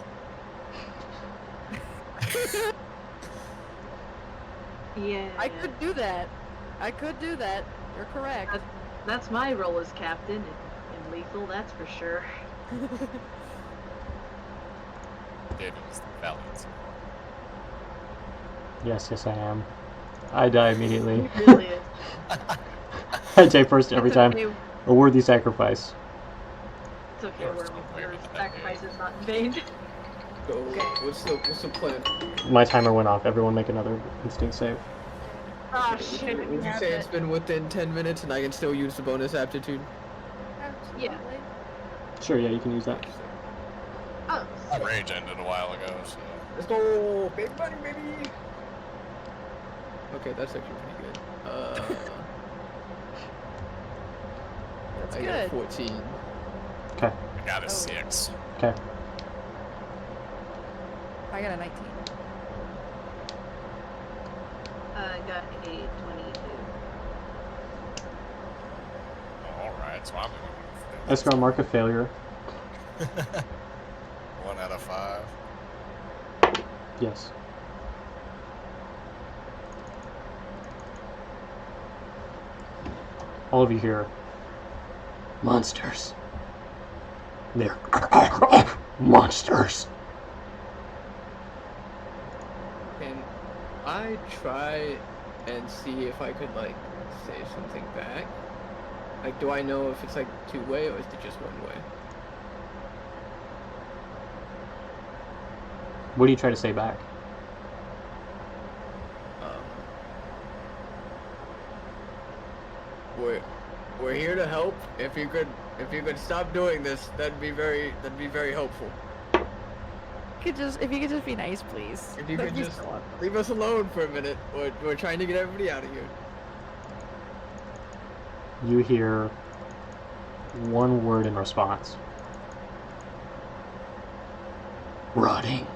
[SPEAKER 1] Yeah.
[SPEAKER 3] I could do that. You're correct.
[SPEAKER 1] That's my role as captain in Lethal, that's for sure.
[SPEAKER 6] David was the valiant.
[SPEAKER 2] Yes, I am. I die immediately.
[SPEAKER 1] It really is.
[SPEAKER 2] I die first every
[SPEAKER 1] It's
[SPEAKER 2] time.
[SPEAKER 1] okay,
[SPEAKER 2] A worthy sacrifice.
[SPEAKER 1] it's okay,
[SPEAKER 6] You're
[SPEAKER 1] we're
[SPEAKER 6] still playing
[SPEAKER 1] your
[SPEAKER 6] with that
[SPEAKER 1] sacrifice is not in vain.
[SPEAKER 4] So, what's the plan?
[SPEAKER 2] My timer went off. Everyone make another instinct save.
[SPEAKER 1] Ah,
[SPEAKER 4] Would
[SPEAKER 1] shit.
[SPEAKER 4] you
[SPEAKER 1] have
[SPEAKER 4] say
[SPEAKER 1] it.
[SPEAKER 4] it's been within 10 minutes and I can still use the bonus aptitude?
[SPEAKER 1] Yeah.
[SPEAKER 2] Sure, yeah, you can use that.
[SPEAKER 1] Oh,
[SPEAKER 6] My rage ended a while ago, so.
[SPEAKER 4] Let's go! Big money, baby! Okay, that's actually pretty good.
[SPEAKER 3] That's
[SPEAKER 4] I got
[SPEAKER 3] good.
[SPEAKER 4] 14.
[SPEAKER 2] Okay,
[SPEAKER 6] I got a 6.
[SPEAKER 2] okay.
[SPEAKER 3] I got a 19.
[SPEAKER 1] I got a 22.
[SPEAKER 6] Alright, so I'm the one who failed.
[SPEAKER 2] Escar, mark a failure.
[SPEAKER 6] 1 out of 5.
[SPEAKER 2] Yes. All of you hear monsters. They're monsters.
[SPEAKER 4] Can I try and see if I could, like, say something back? Like, do I know if it's, like, two-way or is it just one-way?
[SPEAKER 2] What do you try to say back?
[SPEAKER 4] We're here to help. If you could stop doing this, that'd be very helpful.
[SPEAKER 3] If you could just be nice, please.
[SPEAKER 4] If you
[SPEAKER 3] That'd
[SPEAKER 4] could
[SPEAKER 3] be
[SPEAKER 4] just
[SPEAKER 3] so awesome.
[SPEAKER 4] leave us alone for a minute. We're trying to get everybody out of here.
[SPEAKER 2] You hear one word in response. Rotting.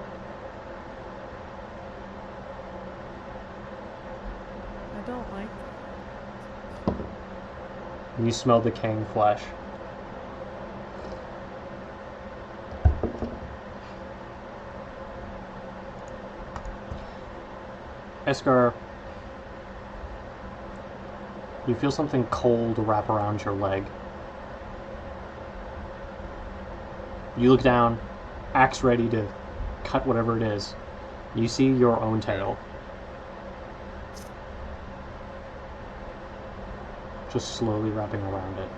[SPEAKER 3] I don't like
[SPEAKER 2] You smell decaying flesh. Escar, you feel something cold wrap around your leg. You look down, axe ready to cut whatever it is. You see your own tail. Just slowly wrapping around it.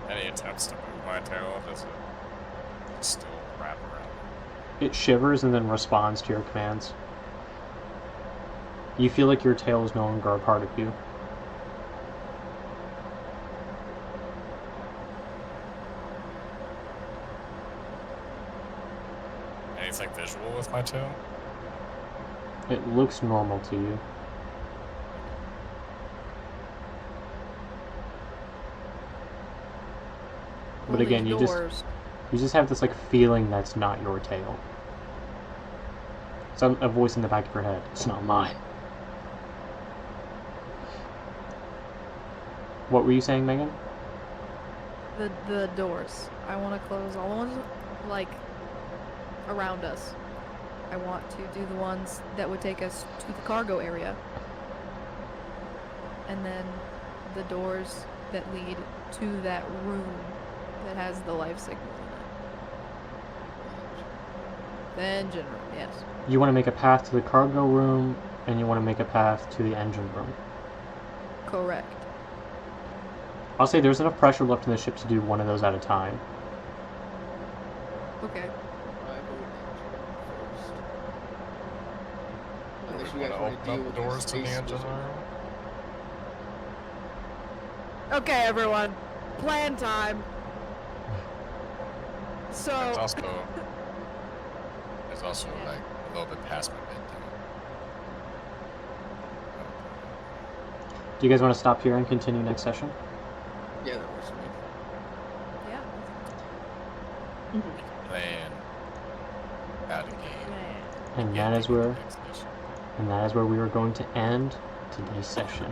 [SPEAKER 6] Any attempts to move my tail, does it still wrap around?
[SPEAKER 2] It shivers and then responds to your commands. You feel like your tail is no longer a part of you.
[SPEAKER 6] Anything visual with my tail?
[SPEAKER 2] It looks normal to you. But
[SPEAKER 3] all
[SPEAKER 2] again,
[SPEAKER 3] these
[SPEAKER 2] you
[SPEAKER 3] doors.
[SPEAKER 2] just have this like feeling that's not your tail. Some a voice in the back of your head. It's not mine. What were you saying, Megan?
[SPEAKER 3] The doors. I want to close all the ones like around us. I want to do the ones that would take us to the cargo area. And then the doors that lead to that room that has the life signal in it. The engine room, yes.
[SPEAKER 2] You want to make a path to the cargo room, and you want to make a path to the engine room.
[SPEAKER 3] Correct.
[SPEAKER 2] I'll say there's enough pressure left in the ship to do one of those at a time.
[SPEAKER 3] Okay.
[SPEAKER 4] I vote engine first. And unless you
[SPEAKER 6] Want
[SPEAKER 4] guys
[SPEAKER 6] to
[SPEAKER 4] want
[SPEAKER 6] open
[SPEAKER 4] to deal
[SPEAKER 6] up
[SPEAKER 4] with
[SPEAKER 6] the doors
[SPEAKER 4] the
[SPEAKER 6] to the
[SPEAKER 4] space
[SPEAKER 6] engine
[SPEAKER 4] wizard.
[SPEAKER 6] room?
[SPEAKER 3] Okay, everyone. Plan time. So.
[SPEAKER 6] There's also
[SPEAKER 3] Yeah.
[SPEAKER 6] like a little bit past my bedtime.
[SPEAKER 2] Do you guys want to stop here and continue next session?
[SPEAKER 4] Yeah, that works for me.
[SPEAKER 3] Yeah.
[SPEAKER 6] Plan out a game.
[SPEAKER 3] Man.
[SPEAKER 2] And
[SPEAKER 6] Get
[SPEAKER 2] that is
[SPEAKER 6] to the
[SPEAKER 2] where
[SPEAKER 6] next mission.
[SPEAKER 2] we are going to end today's session.